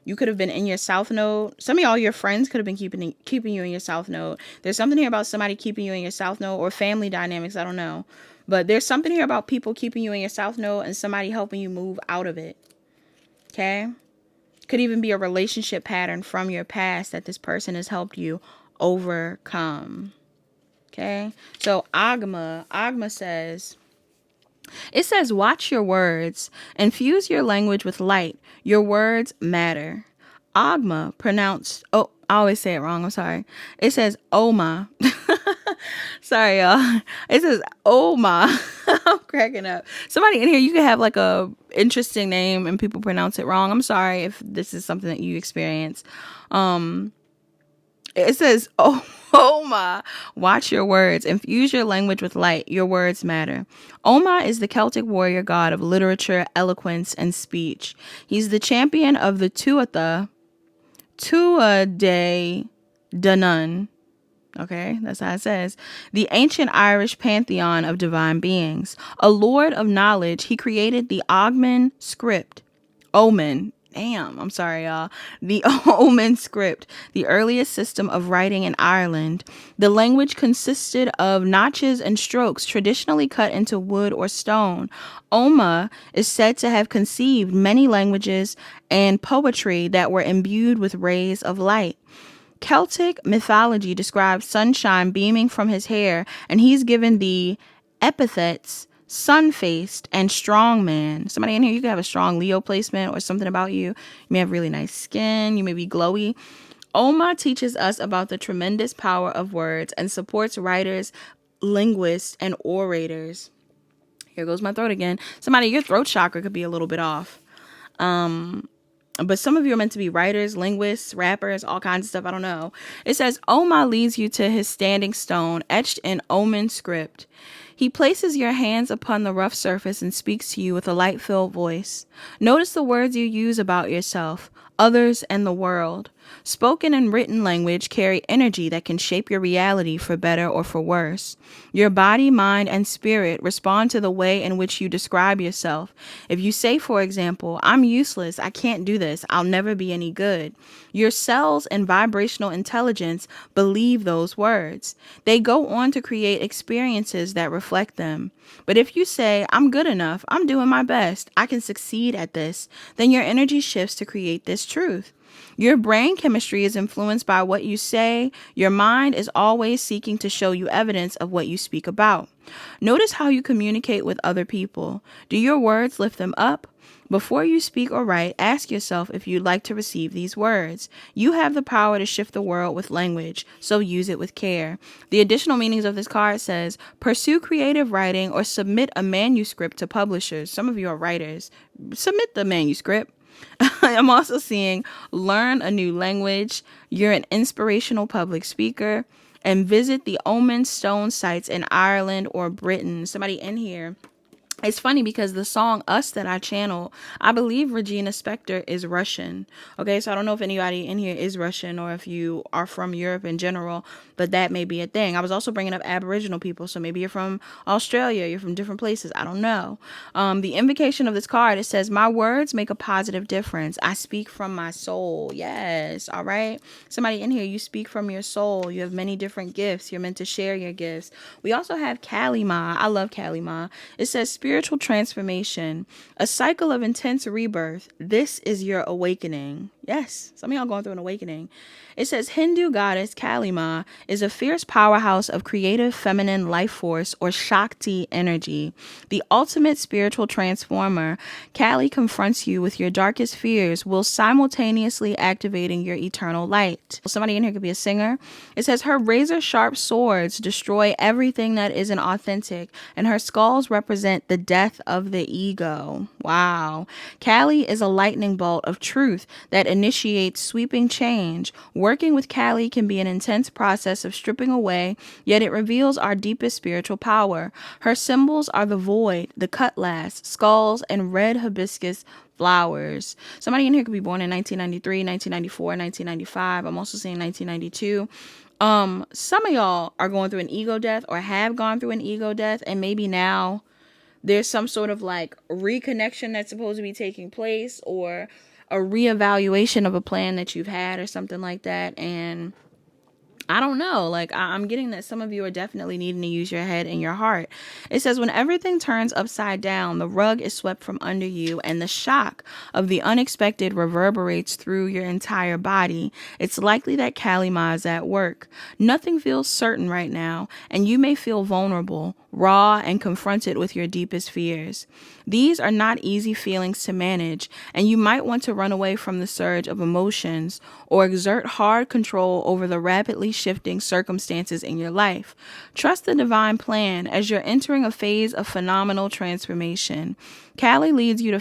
You could have been in your south node. Some of y'all, your friends could have been keeping you in your south node. There's something here about somebody keeping you in your south node, or family dynamics. I don't know. But there's something here about people keeping you in your south node and somebody helping you move out of it. Okay? Could even be a relationship pattern from your past that this person has helped you overcome. Okay? So Agma says, it says, watch your words. Infuse your language with light. Your words matter. Agma, pronounced, oh, I always say it wrong. I'm sorry. It says Oma. Sorry, y'all. It says Oma. I'm cracking up. Somebody in here, you could have like a interesting name and people pronounce it wrong. I'm sorry if this is something that you experience. It says, Oma, watch your words. Infuse your language with light. Your words matter. Oma is the Celtic warrior god of literature, eloquence, and speech. He's the champion of the Tuatha De Danann. Okay, that's how it says. The ancient Irish pantheon of divine beings. A lord of knowledge, he created the Omen script. Omen. Damn, I'm sorry, y'all. The Omen script, the earliest system of writing in Ireland. The language consisted of notches and strokes traditionally cut into wood or stone. Oma is said to have conceived many languages and poetry that were imbued with rays of light. Celtic mythology describes sunshine beaming from his hair, and he's given the epithets sun-faced and strong man. Somebody in here, you could have a strong Leo placement or something about you. You may have really nice skin. You may be glowy. Oma teaches us about the tremendous power of words and supports writers, linguists, and orators. Here goes my throat again. Somebody, your throat chakra could be a little bit off. But some of you are meant to be writers, linguists, rappers, all kinds of stuff. I don't know. It says, Oma leads you to his standing stone, etched in Omen script. He places your hands upon the rough surface and speaks to you with a light-filled voice. Notice the words you use about yourself, others, and the world. Spoken and written language carry energy that can shape your reality for better or for worse. Your body, mind, and spirit respond to the way in which you describe yourself. If you say, for example, I'm useless, I can't do this, I'll never be any good, your cells and vibrational intelligence believe those words. They go on to create experiences that reflect them. But if you say, I'm good enough, I'm doing my best, I can succeed at this, then your energy shifts to create this truth. Your brain chemistry is influenced by what you say. Your mind is always seeking to show you evidence of what you speak about. Notice how you communicate with other people. Do your words lift them up? Before you speak or write, ask yourself if you'd like to receive these words. You have the power to shift the world with language, so use it with care. The additional meanings of this card says, pursue creative writing or submit a manuscript to publishers. Some of you are writers. Submit the manuscript. I'm also seeing learn a new language. You're an inspirational public speaker, and visit the Omen stone sites in Ireland or Britain. Somebody in here. It's funny because the song Us that I channel, I believe Regina Spektor is Russian. Okay, so I don't know if anybody in here is Russian or if you are from Europe in general, but that may be a thing. I was also bringing up Aboriginal people, so maybe you're from Australia, you're from different places. I don't know. The invocation of this card, it says, my words make a positive difference. I speak from my soul. Yes, all right. Somebody in here, you speak from your soul. You have many different gifts. You're meant to share your gifts. We also have Kalima. I love Kalima. It says, spiritual transformation, a cycle of intense rebirth. This is your awakening. Yes, some of y'all going through an awakening. It says Hindu goddess Kalima is a fierce powerhouse of creative feminine life force or Shakti energy. The ultimate spiritual transformer, Kali confronts you with your darkest fears while simultaneously activating your eternal light. Somebody in here could be a singer. It says her razor sharp swords destroy everything that isn't authentic, and her skulls represent the death of the ego. Wow. Kali is a lightning bolt of truth that initiates sweeping change. Working with Kali can be an intense process of stripping away, yet it reveals our deepest spiritual power. Her symbols are the void, the cutlass, skulls, and red hibiscus flowers. Somebody in here could be born in 1993, 1994, 1995. I'm also seeing 1992. Some of y'all are going through an ego death or have gone through an ego death, and maybe now there's some sort of like reconnection that's supposed to be taking place, or a reevaluation of a plan that you've had or something like that. And I don't know. Like, I'm getting that some of you are definitely needing to use your head and your heart. It says, when everything turns upside down, the rug is swept from under you, and the shock of the unexpected reverberates through your entire body. It's likely that Kali Ma is at work. Nothing feels certain right now, and you may feel vulnerable, raw, and confronted with your deepest fears. These are not easy feelings to manage, and you might want to run away from the surge of emotions or exert hard control over the rapidly shifting circumstances in your life. Trust the divine plan as you're entering a phase of phenomenal transformation. Kali leads you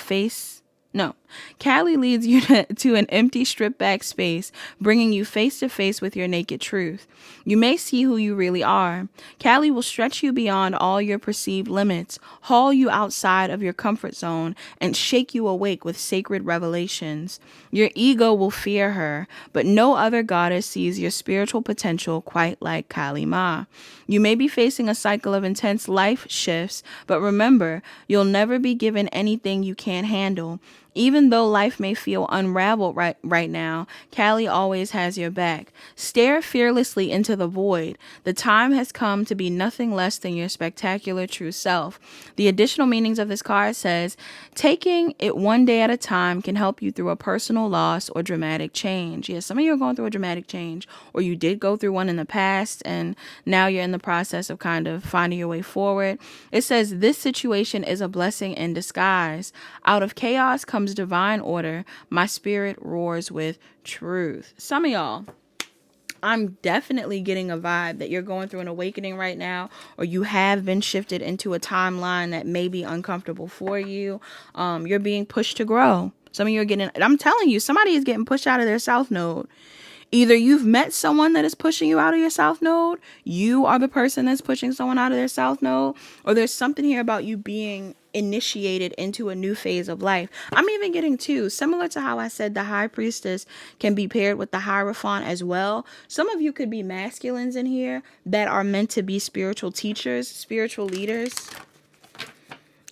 to an empty, stripped back space, bringing you face to face with your naked truth. You may see who you really are. Kali will stretch you beyond all your perceived limits, haul you outside of your comfort zone, and shake you awake with sacred revelations. Your ego will fear her, but no other goddess sees your spiritual potential quite like Kali Ma. You may be facing a cycle of intense life shifts, but remember, you'll never be given anything you can't handle. Even though life may feel unraveled right now, Kali always has your back. Stare fearlessly into the void. The time has come to be nothing less than your spectacular true self. The additional meanings of this card says, taking it one day at a time can help you through a personal loss or dramatic change. Yes, some of you are going through a dramatic change, or you did go through one in the past, and now you're in the process of kind of finding your way forward. It says, this situation is a blessing in disguise. Out of chaos comes divine order. My spirit roars with truth. Some of y'all, I'm definitely getting a vibe that you're going through an awakening right now, or you have been shifted into a timeline that may be uncomfortable for you. You're being pushed to grow. Some of you are getting, I'm telling you, somebody is getting pushed out of their south node. Either you've met someone that is pushing you out of your south node, you are the person that's pushing someone out of their south node, or there's something here about you being initiated into a new phase of life. I'm even getting too, similar to how I said the high priestess can be paired with the hierophant as well. Some of you could be masculines in here that are meant to be spiritual teachers, spiritual leaders.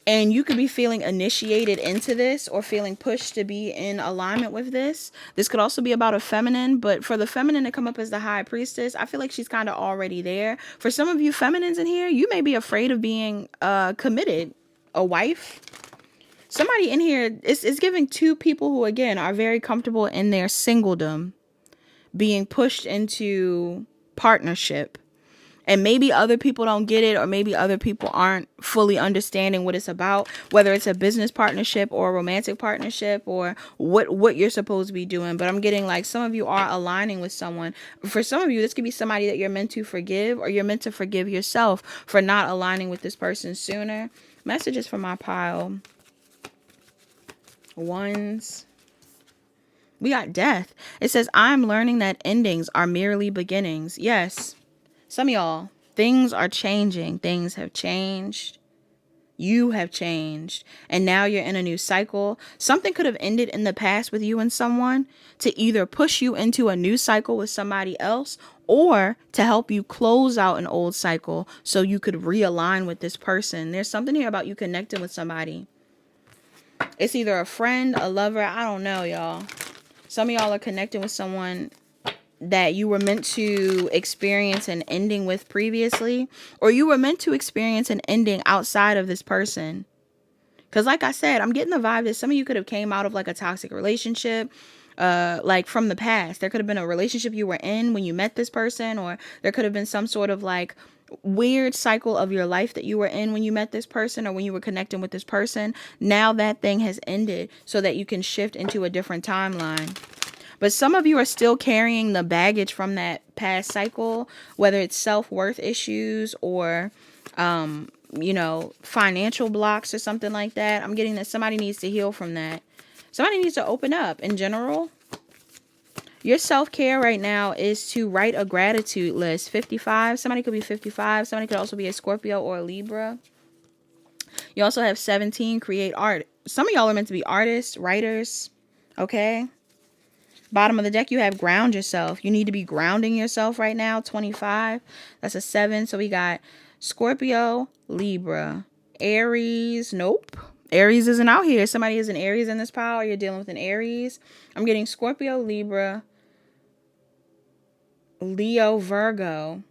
And you could be feeling initiated into this or feeling pushed to be in alignment with this. This could also be about a feminine, but for the feminine to come up as the high priestess, I feel like she's kind of already there. For some of you feminines in here, you may be afraid of being committed, a wife. Somebody in here is giving two people who, again, are very comfortable in their singledom being pushed into partnership. And maybe other people don't get it, or maybe other people aren't fully understanding what it's about, whether it's a business partnership or a romantic partnership, or what you're supposed to be doing. But I'm getting like some of you are aligning with someone. For some of you, this could be somebody that you're meant to forgive, or you're meant to forgive yourself for not aligning with this person sooner. Messages from my pile. Ones. We got death. It says, I'm learning that endings are merely beginnings. Yes. Some of y'all, things are changing. Things have changed. You have changed. And now you're in a new cycle. Something could have ended in the past with you and someone to either push you into a new cycle with somebody else, or to help you close out an old cycle so you could realign with this person. There's something here about you connecting with somebody. It's either a friend, a lover. I don't know, y'all. Some of y'all are connecting with someone that you were meant to experience an ending with previously, or you were meant to experience an ending outside of this person. Because like I said, I'm getting the vibe that some of you could have came out of like a toxic relationship, like from the past. There could have been a relationship you were in when you met this person, or there could have been some sort of like weird cycle of your life that you were in when you met this person, or when you were connecting with this person. Now that thing has ended so that you can shift into a different timeline. But some of you are still carrying the baggage from that past cycle, whether it's self-worth issues or, financial blocks or something like that. I'm getting that somebody needs to heal from that. Somebody needs to open up in general. Your self-care right now is to write a gratitude list. 55. Somebody could be 55. Somebody could also be a Scorpio or a Libra. You also have 17. Create art. Some of y'all are meant to be artists, writers. Okay. Bottom of the deck, you have ground yourself. You need to be grounding yourself right now. 25. That's a 7. So we got Scorpio, Libra, Aries. Nope. Aries isn't out here. Somebody is an Aries in this pile. Or you're dealing with an Aries. I'm getting Scorpio, Libra, Leo, Virgo,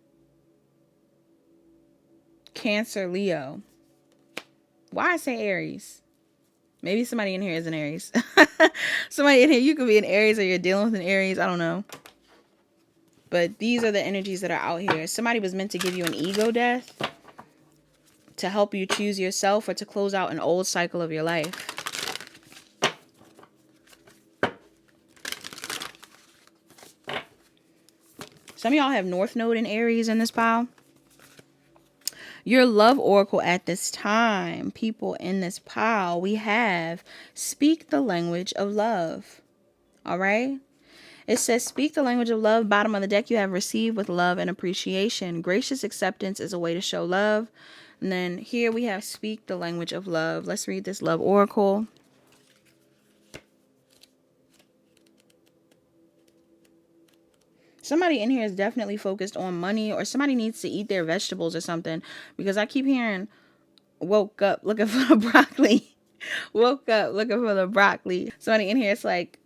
Cancer, Leo. Why I say Aries? Maybe somebody in here is an Aries. Somebody in here, you could be an Aries or you're dealing with an Aries. I don't know. But these are the energies that are out here. Somebody was meant to give you an ego death to help you choose yourself or to close out an old cycle of your life. Some of y'all have North Node in Aries in this pile. Your love oracle at this time, people in this pile, we have speak the language of love. All right. It says speak the language of love. Bottom of the deck, you have receive with love and appreciation. Gracious acceptance is a way to show love. And then here we have speak the language of love. Let's read this love oracle. Somebody in here is definitely focused on money, or somebody needs to eat their vegetables or something, because I keep hearing woke up looking for the broccoli. Woke up looking for the broccoli. Somebody in here is like,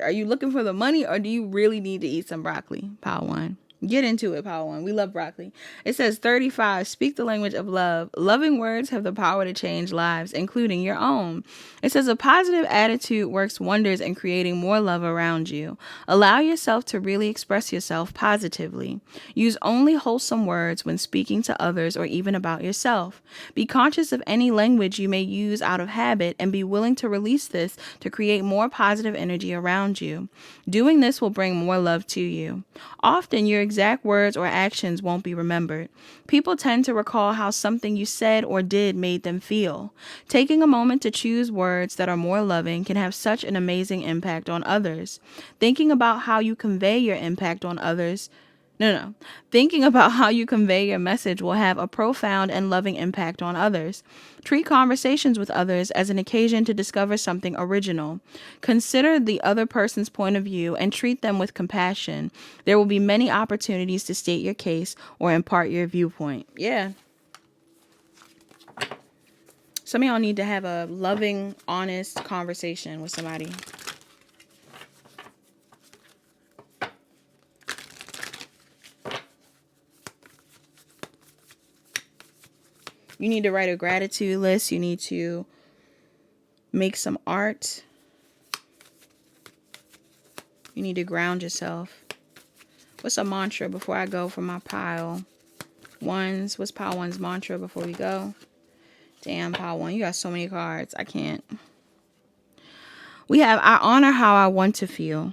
are you looking for the money or do you really need to eat some broccoli? Pile 1. Get into it, Pile 1. We love broccoli. It says 35. Speak the language of love. Loving words have the power to change lives, including your own. It says a positive attitude works wonders in creating more love around you. Allow yourself to really express yourself positively. Use only wholesome words when speaking to others or even about yourself. Be conscious of any language you may use out of habit and be willing to release this to create more positive energy around you. Doing this will bring more love to you. Often, your exact words or actions won't be remembered. People tend to recall how something you said or did made them feel. Taking a moment to choose words that are more loving can have such an amazing impact on others. Thinking about how you convey your impact on others Thinking about how you convey your message will have a profound and loving impact on others. Treat conversations with others as an occasion to discover something original. Consider the other person's point of view and treat them with compassion. There will be many opportunities to state your case or impart your viewpoint. Yeah. Some of y'all need to have a loving, honest conversation with somebody. You need to write a gratitude list. You need to make some art. You need to ground yourself. What's a mantra before I go for my pile? Ones. What's pile 1's mantra before we go? Damn, pile 1. You got so many cards. I can't. We have, I honor how I want to feel.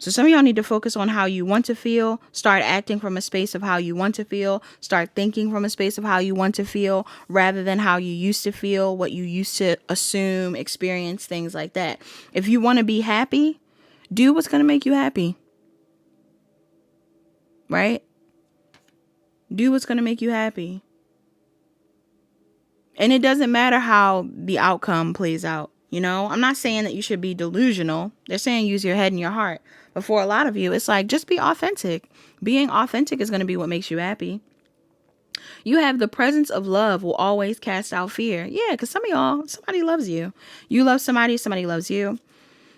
So some of y'all need to focus on how you want to feel. Start acting from a space of how you want to feel. Start thinking from a space of how you want to feel rather than how you used to feel, what you used to assume, experience, things like that. If you want to be happy, do what's going to make you happy. Right? Do what's going to make you happy. And it doesn't matter how the outcome plays out. You know, I'm not saying that you should be delusional. They're saying use your head and your heart. But for a lot of you, it's like, just be authentic. Being authentic is going to be what makes you happy. You have the presence of love will always cast out fear. Yeah, because some of y'all, somebody loves you. You love somebody, somebody loves you.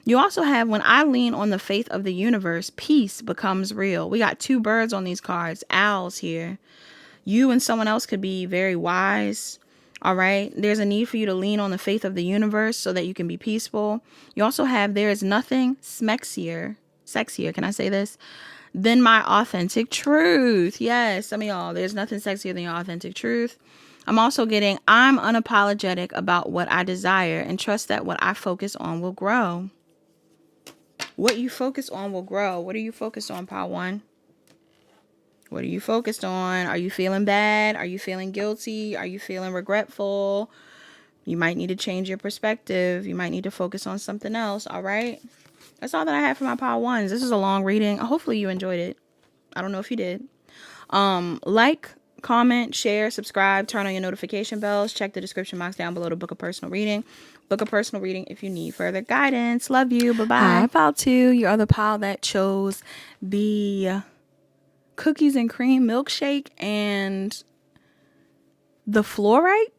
You also have, when I lean on the faith of the universe, peace becomes real. We got 2 birds on these cards, owls here. You and someone else could be very wise. All right. There's a need for you to lean on the faith of the universe so that you can be peaceful. You also have, there is nothing sexier, can I say this, than my authentic truth. Yes, some of y'all, there's nothing sexier than your authentic truth. I'm also getting, I'm unapologetic about what I desire and trust that what I focus on will grow. What you focus on will grow. What are you focused on, pile 1? What are you focused on? Are you feeling bad? Are you feeling guilty? Are you feeling regretful? You might need to change your perspective. You might need to focus on something else. All right. That's all that I have for my pile 1s. This is a long reading. Hopefully you enjoyed it. I don't know if you did. Like, comment, share, subscribe, turn on your notification bells. Check the description box down below to book a personal reading. Book a personal reading if you need further guidance. Love you. Bye-bye. Hi, pile 2, your other pile that chose the cookies and cream milkshake and the fluorite.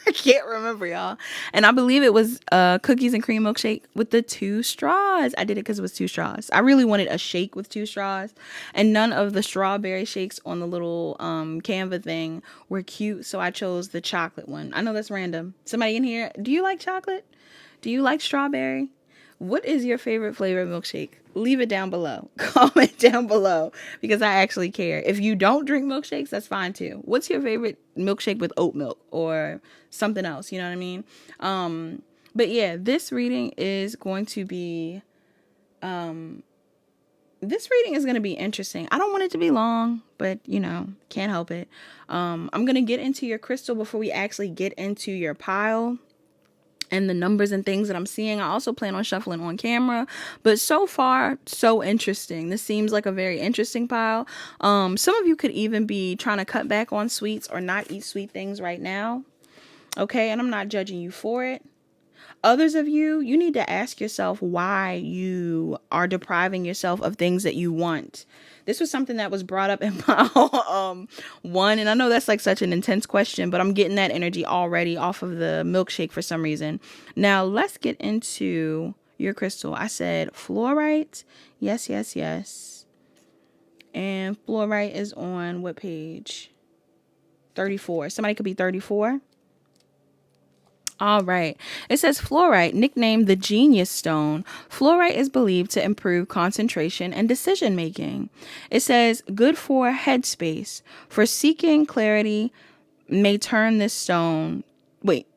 I can't remember, y'all. And I believe it was cookies and cream milkshake with the 2 straws. I did it because it was 2 straws. I really wanted a shake with 2 straws. And none of the strawberry shakes on the little Canva thing were cute. So I chose the chocolate one. I know that's random. Somebody in here, do you like chocolate? Do you like strawberry? What is your favorite flavor of milkshake? Leave it down below. Comment down below because I actually care. If you don't drink milkshakes, that's fine too. What's your favorite milkshake with oat milk or something else? You know what I mean? But yeah, this reading is going to be interesting. I don't want it to be long, but you know, can't help it. I'm going to get into your crystal before we actually get into your pile and the numbers and things that I'm seeing. I also plan on shuffling on camera, but so far, so interesting. This seems like a very interesting pile. Some of you could even be trying to cut back on sweets or not eat sweet things right now. Okay, and I'm not judging you for it. Others of you, you need to ask yourself why you are depriving yourself of things that you want. This was something that was brought up in my one, and I know that's like such an intense question, but I'm getting that energy already off of the milkshake for some reason. Now, let's get into your crystal. I said fluorite. Yes, yes, yes. And fluorite is on what page? 34. Somebody could be 34. All right. It says fluorite, nicknamed the genius stone. Fluorite is believed to improve concentration and decision making. It says good for headspace. For seeking clarity, may turn this stone. Wait.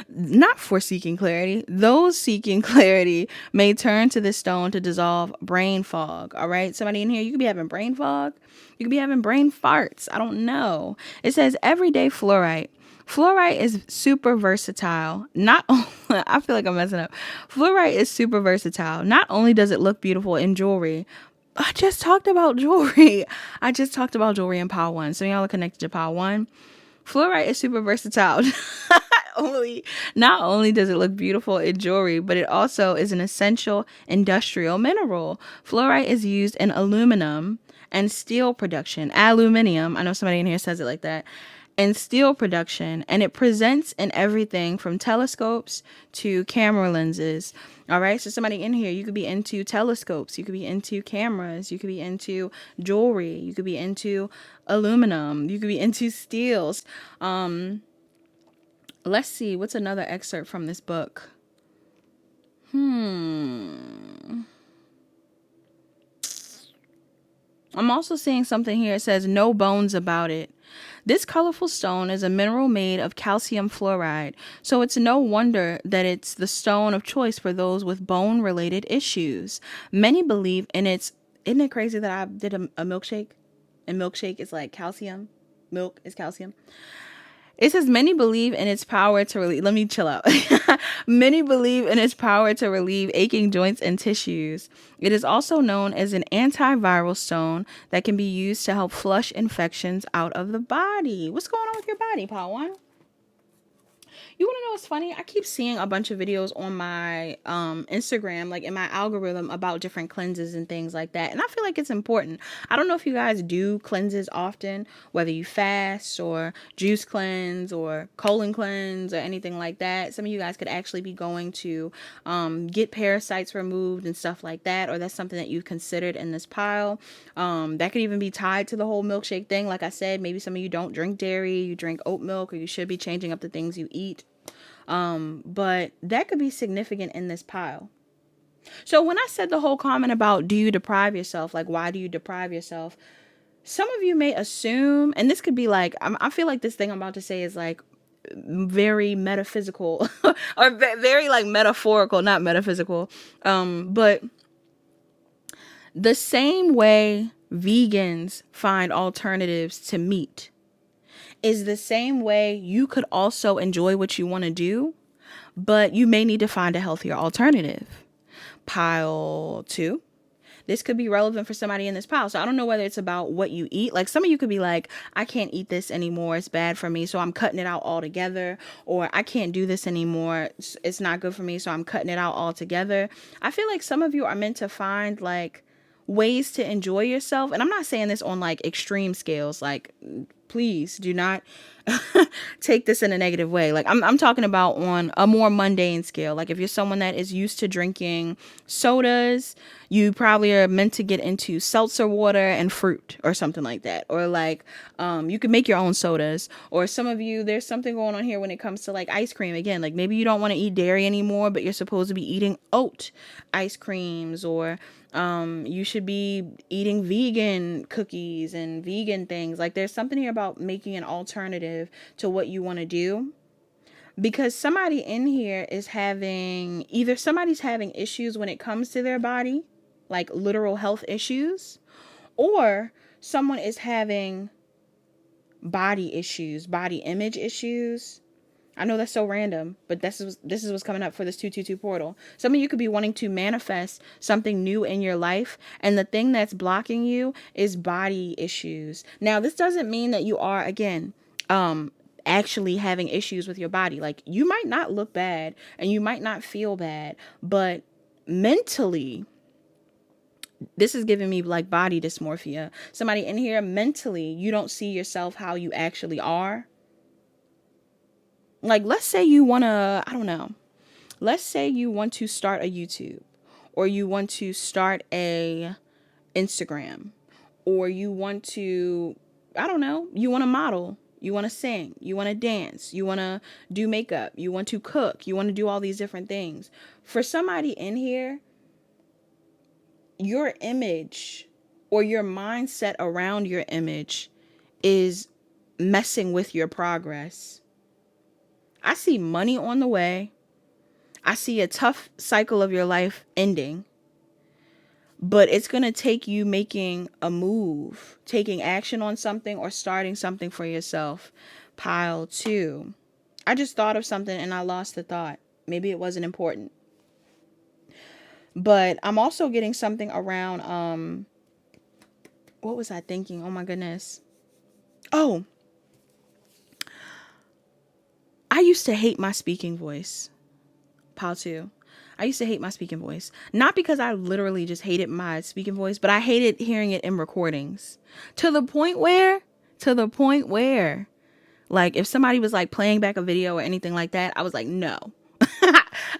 Not for seeking clarity. Those seeking clarity may turn to this stone to dissolve brain fog. All right. Somebody in here, you could be having brain fog. You could be having brain farts. I don't know. It says everyday fluorite. Fluorite is super versatile. I feel like I'm messing up. Fluorite is super versatile. Not only does it look beautiful in jewelry, I just talked about jewelry. I just talked about jewelry in pile 1. So y'all are connected to pile 1. Fluorite is super versatile. Not only does it look beautiful in jewelry, but it also is an essential industrial mineral. Fluorite is used in aluminum and steel production. Aluminium. I know somebody in here says it like that. And steel production, and it presents in everything from telescopes to camera lenses. All right, so somebody in here, you could be into telescopes, you could be into cameras, you could be into jewelry, you could be into aluminum, you could be into steels. Let's see, what's another excerpt from this book? I'm also seeing something here. It says no bones about it. This colorful stone is a mineral made of calcium fluoride, so it's no wonder that it's the stone of choice for those with bone-related issues. Many believe in its... Isn't it crazy that I did a milkshake? And milkshake is like calcium. Milk is calcium. It says many believe in its power to relieve... Let me chill out. Many believe in its power to relieve aching joints and tissues. It is also known as an antiviral stone that can be used to help flush infections out of the body. What's going on with your body, Pile 1? You want to know what's funny? I keep seeing a bunch of videos on my Instagram, like in my algorithm, about different cleanses and things like that. And I feel like it's important. I don't know if you guys do cleanses often, whether you fast or juice cleanse or colon cleanse or anything like that. Some of you guys could actually be going to get parasites removed and stuff like that. Or that's something that you've considered in this pile. That could even be tied to the whole milkshake thing. Like I said, maybe some of you don't drink dairy, you drink oat milk, or you should be changing up the things you eat. But that could be significant in this pile. So when I said the whole comment about, do you deprive yourself? Like, why do you deprive yourself? Some of you may assume, and this could be like, I feel like this thing I'm about to say is like very metaphysical or very like metaphorical, not metaphysical. But the same way vegans find alternatives to meat is the same way you could also enjoy what you want to do, but you may need to find a healthier alternative. Pile 2. This could be relevant for somebody in this pile. So I don't know whether it's about what you eat. Like some of you could be like, I can't eat this anymore. It's bad for me. So I'm cutting it out altogether. Or I can't do this anymore. It's not good for me. So I'm cutting it out altogether. I feel like some of you are meant to find like ways to enjoy yourself. And I'm not saying this on like extreme scales. Like, please do not take this in a negative way. Like I'm talking about on a more mundane scale. Like if you're someone that is used to drinking sodas, you probably are meant to get into seltzer water and fruit or something like that. Or like you can make your own sodas. Or some of you, there's something going on here when it comes to like ice cream. Again, like maybe you don't want to eat dairy anymore, but you're supposed to be eating oat ice creams, or you should be eating vegan cookies and vegan things. Like there's something here about making an alternative to what you want to do. Because somebody in here is having, either somebody's having issues when it comes to their body, like literal health issues, or someone is having body issues, body image issues. I know that's so random, but this is what's coming up for this 222 portal. Some of you could be wanting to manifest something new in your life, and the thing that's blocking you is body issues. Now, this doesn't mean that you are, again, actually having issues with your body. Like, you might not look bad and you might not feel bad, but mentally, this is giving me like body dysmorphia. Somebody in here, mentally, you don't see yourself how you actually are. Like, let's say you want to, I don't know. Let's say you want to start a YouTube, or you want to start a Instagram, or you want to, I don't know, you want to model, you want to sing, you want to dance, you want to do makeup, you want to cook, you want to do all these different things. For somebody in here, your image or your mindset around your image is messing with your progress. I see money on the way. I see a tough cycle of your life ending. But it's going to take you making a move, taking action on something, or starting something for yourself. Pile 2. I just thought of something and I lost the thought. Maybe it wasn't important. But I'm also getting something around, what was I thinking? Oh my goodness. Oh, I used to hate my speaking voice. Pile 2. I used to hate my speaking voice. Not because I literally just hated my speaking voice, but I hated hearing it in recordings. To the point where, like, if somebody was like playing back a video or anything like that, I was like, no.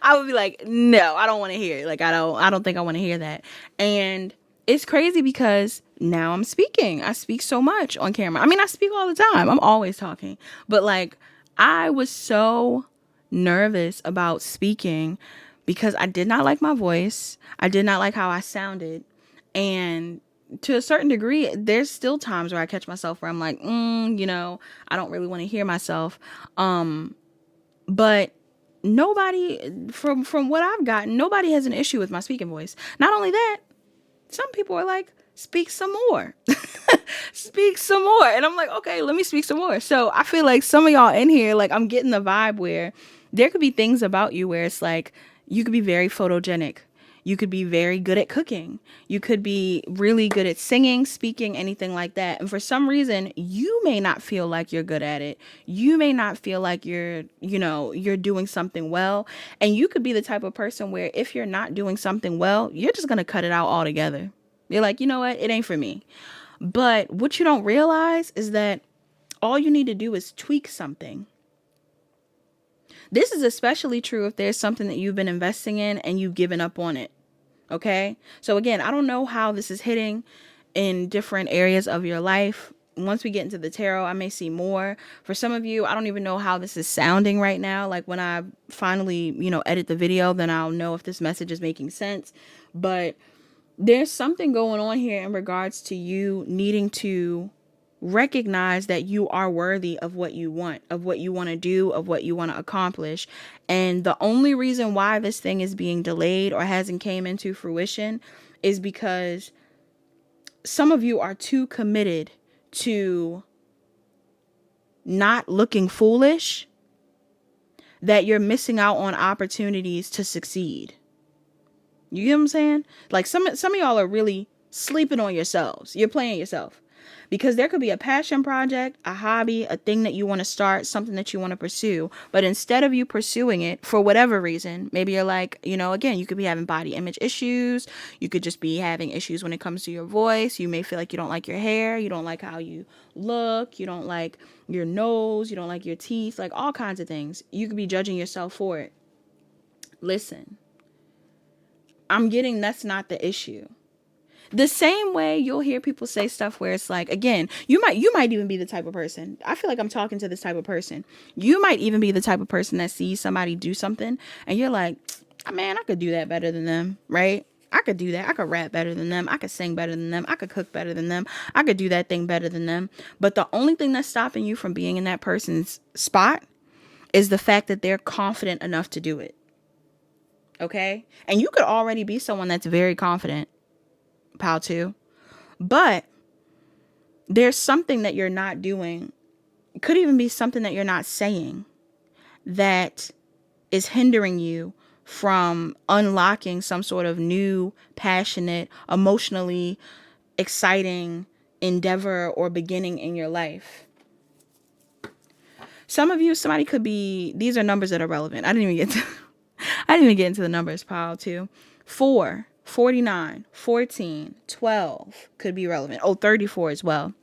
I would be like, no, I don't want to hear it. Like, I don't think I want to hear that. And it's crazy because now I'm speaking. I speak so much on camera. I mean, I speak all the time. I'm always talking. But like, I was so nervous about speaking because I did not like my voice. I did not like how I sounded. And to a certain degree, there's still times where I catch myself where I'm like, I don't really want to hear myself. But nobody, from what I've gotten, nobody has an issue with my speaking voice. Not only that, some people are like, speak some more. Speak some more. And I'm like, okay, let me speak some more. So I feel like some of y'all in here, like, I'm getting the vibe where there could be things about you where it's like, you could be very photogenic. You could be very good at cooking. You could be really good at singing, speaking, anything like that. And for some reason, you may not feel like you're good at it. You may not feel like you're doing something well. And you could be the type of person where if you're not doing something well, you're just going to cut it out altogether. You're like, you know what? It ain't for me. But what you don't realize is that all you need to do is tweak something. This is especially true if there's something that you've been investing in and you've given up on it. Okay? So again, I don't know how this is hitting in different areas of your life. Once we get into the tarot, I may see more. For some of you, I don't even know how this is sounding right now. Like when I finally, edit the video, then I'll know if this message is making sense. But there's something going on here in regards to you needing to recognize that you are worthy of what you want, of what you want to do, of what you want to accomplish. And the only reason why this thing is being delayed or hasn't came into fruition is because some of you are too committed to not looking foolish that you're missing out on opportunities to succeed. You get what I'm saying? Like some of y'all are really sleeping on yourselves. You're playing yourself. Because there could be a passion project, a hobby, a thing that you want to start, something that you want to pursue. But instead of you pursuing it for whatever reason, maybe you're like, again, you could be having body image issues. You could just be having issues when it comes to your voice. You may feel like you don't like your hair. You don't like how you look. You don't like your nose. You don't like your teeth, like all kinds of things. You could be judging yourself for it. Listen, I'm getting that's not the issue. The same way you'll hear people say stuff where it's like, again, you might even be the type of person. I feel like I'm talking to this type of person. You might even be the type of person that sees somebody do something and you're like, oh, man, I could do that better than them, right? I could do that. I could rap better than them. I could sing better than them. I could cook better than them. I could do that thing better than them. But the only thing that's stopping you from being in that person's spot is the fact that they're confident enough to do it. Okay? And you could already be someone that's very confident. Pal too. But there's something that you're not doing. It could even be something that you're not saying that is hindering you from unlocking some sort of new, passionate, emotionally exciting endeavor or beginning in your life. Some of you, somebody could be, these are numbers that are relevant. I didn't even get into the numbers, pal too. 4, 49, 14, 12 could be relevant. 34 as well.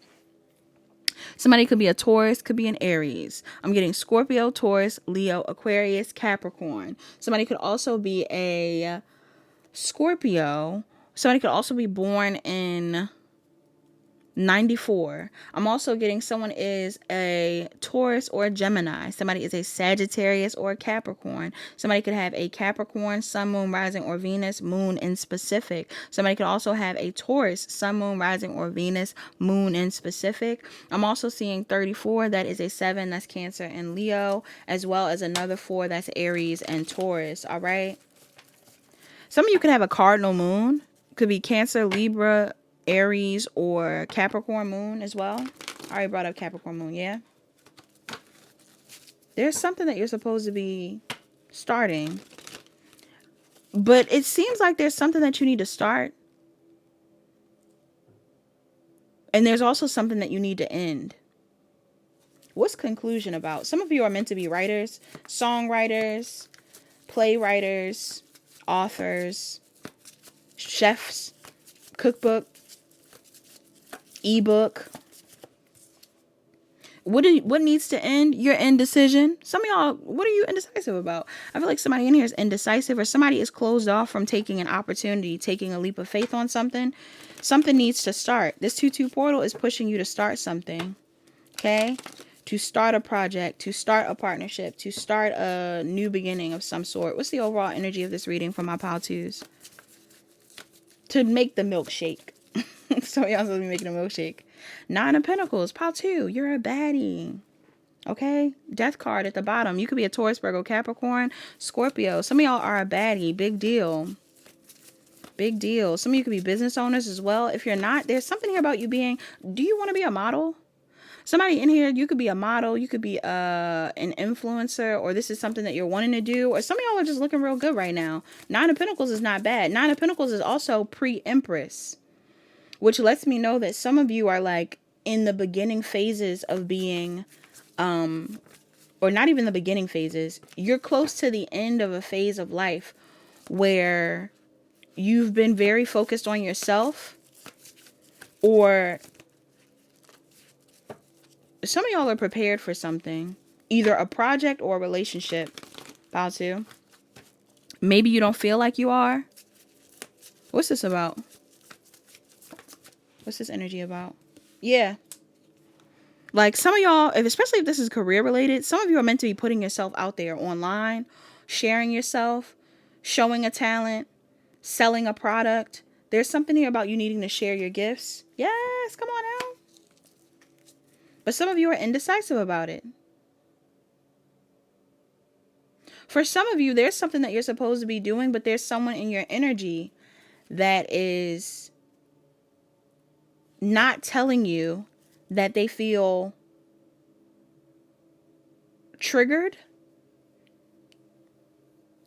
Somebody could be a Taurus, could be an Aries. I'm getting Scorpio, Taurus, Leo, Aquarius, Capricorn. Somebody could also be a Scorpio. Somebody could also be born in 94. I'm also getting someone is a Taurus or a Gemini. Somebody is a Sagittarius or a Capricorn. Somebody could have a Capricorn, Sun, Moon, Rising, or Venus, Moon in specific. Somebody could also have a Taurus, Sun, Moon, Rising, or Venus, Moon in specific. I'm also seeing 34. That is a 7. That's Cancer and Leo, as well as another 4. That's Aries and Taurus. All right. Some of you could have a cardinal moon. Could be Cancer, Libra, Aries, or Capricorn moon as well. I already brought up Capricorn moon, yeah? There's something that you're supposed to be starting. But it seems like there's something that you need to start. And there's also something that you need to end. What's conclusion about? Some of you are meant to be writers, songwriters, playwriters, authors, chefs, cookbook, ebook. What needs to end? Your indecision. Some of y'all, what are you indecisive about? I feel like somebody in here is indecisive, or somebody is closed off from taking an opportunity, taking a leap of faith on something. Something needs to start. This 2-2 portal is pushing you to start something. Okay? To start a project, to start a partnership, to start a new beginning of some sort. What's the overall energy of this reading for my pal twos? To make the milkshake. So y'all supposed to be making a milkshake. 9 of Pentacles, pile 2. You're a baddie. Okay? Death card at the bottom. You could be a Taurus, Virgo, Capricorn, Scorpio. Some of y'all are a baddie. Big deal. Big deal. Some of you could be business owners as well. If you're not, there's something here about you being, do you want to be a model? Somebody in here, you could be a model. You could be an influencer, or this is something that you're wanting to do. Or some of y'all are just looking real good right now. 9 of Pentacles is not bad. 9 of Pentacles is also pre-Empress, which lets me know that some of you are like in the beginning phases of being, or not even the beginning phases. You're close to the end of a phase of life where you've been very focused on yourself, or some of y'all are prepared for something, either a project or a relationship. About to. Maybe you don't feel like you are. What's this about? What's this energy about? Yeah. Like some of y'all, especially if this is career related, some of you are meant to be putting yourself out there online, sharing yourself, showing a talent, selling a product. There's something here about you needing to share your gifts. Yes, come on out. But some of you are indecisive about it. For some of you, there's something that you're supposed to be doing, but there's someone in your energy that is not telling you that they feel triggered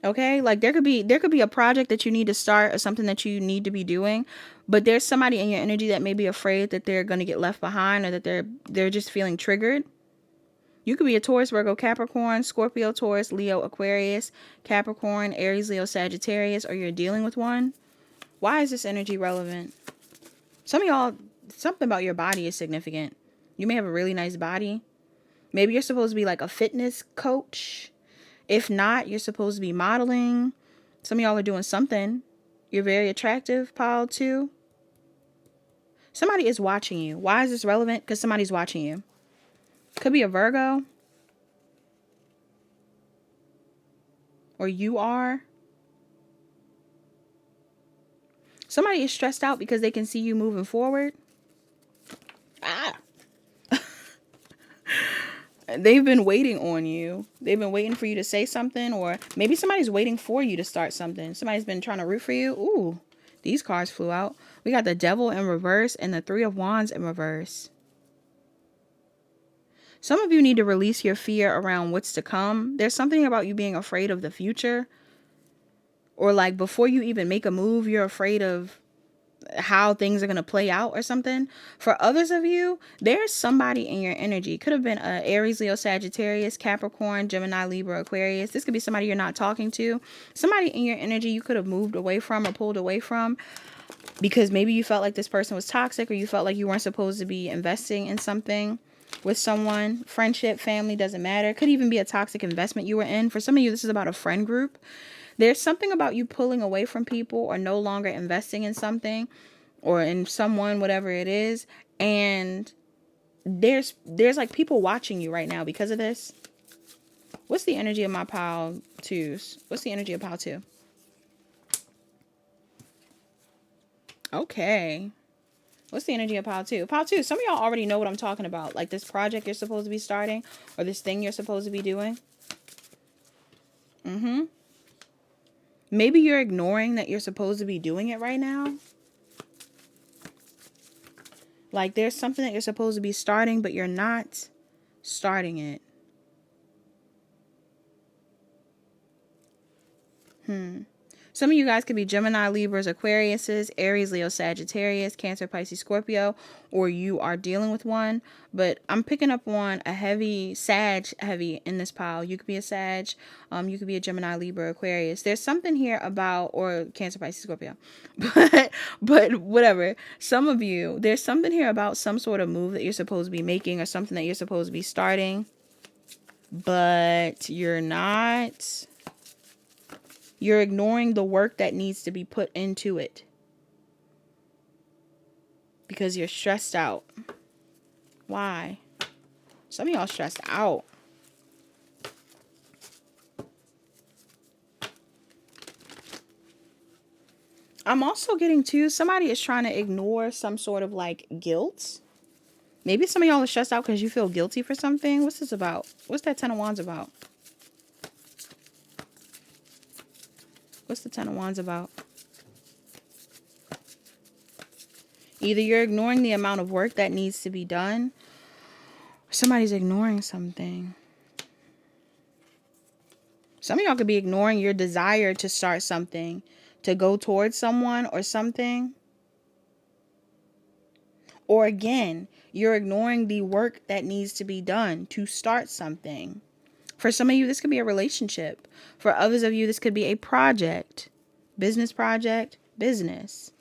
Okay, like there could be a project that you need to start or something that you need to be doing, but there's somebody in your energy that may be afraid that they're going to get left behind, or that they're just feeling triggered. You could be a Taurus, Virgo, Capricorn, Scorpio, Taurus, Leo, Aquarius, Capricorn, Aries, Leo, Sagittarius, or you're dealing with one. Why is this energy relevant? Some of y'all, something about your body is significant. You may have a really nice body. Maybe you're supposed to be like a fitness coach. If not, you're supposed to be modeling. Some of y'all are doing something. You're very attractive, pile 2. Somebody is watching you. Why is this relevant? Because somebody's watching you. Could be a Virgo. Or you are. Somebody is stressed out because they can see you moving forward. They've been waiting on you. They've been waiting for you to say something, or maybe somebody's waiting for you to start something. Somebody's been trying to root for you. Ooh, these cards flew out. We got the Devil in reverse and the Three of Wands in reverse. Some of you need to release your fear around what's to come. There's something about you being afraid of the future. Or like before you even make a move, you're afraid of how things are going to play out or something. For others of you, there's somebody in your energy. Could have been a Aries, Leo, Sagittarius, Capricorn, Gemini, Libra, Aquarius. This could be somebody you're not talking to. Somebody in your energy you could have moved away from or pulled away from because maybe you felt like this person was toxic, or you felt like you weren't supposed to be investing in something with someone. Friendship, family, doesn't matter. Could even be a toxic investment you were in. For some of you, this is about a friend group. There's something about you pulling away from people or no longer investing in something or in someone, whatever it is. And there's like people watching you right now because of this. What's the energy of my pile 2s? What's the energy of pile 2? Okay. What's the energy of pile 2? Pile 2, some of y'all already know what I'm talking about. Like this project you're supposed to be starting, or this thing you're supposed to be doing. Maybe you're ignoring that you're supposed to be doing it right now. Like there's something that you're supposed to be starting, but you're not starting it. Some of you guys could be Gemini, Libras, Aquariuses, Aries, Leo, Sagittarius, Cancer, Pisces, Scorpio, or you are dealing with one. But I'm picking up on a heavy Sag heavy in this pile. You could be a Sag. You could be a Gemini, Libra, Aquarius. There's something here about, or Cancer, Pisces, Scorpio. But whatever. Some of you, there's something here about some sort of move that you're supposed to be making or something that you're supposed to be starting. But you're not. You're ignoring the work that needs to be put into it because you're stressed out. Why? Some of y'all stressed out. I'm also getting too, somebody is trying to ignore some sort of like guilt. Maybe some of y'all are stressed out because you feel guilty for something. What's this about? What's that Ten of Wands about? What's the Ten of Wands about? Either you're ignoring the amount of work that needs to be done, or somebody's ignoring something. Some of y'all could be ignoring your desire to start something, to go towards someone or something. Or again, you're ignoring the work that needs to be done to start something. For some of you, this could be a relationship. For others of you, this could be a project. Business project, business.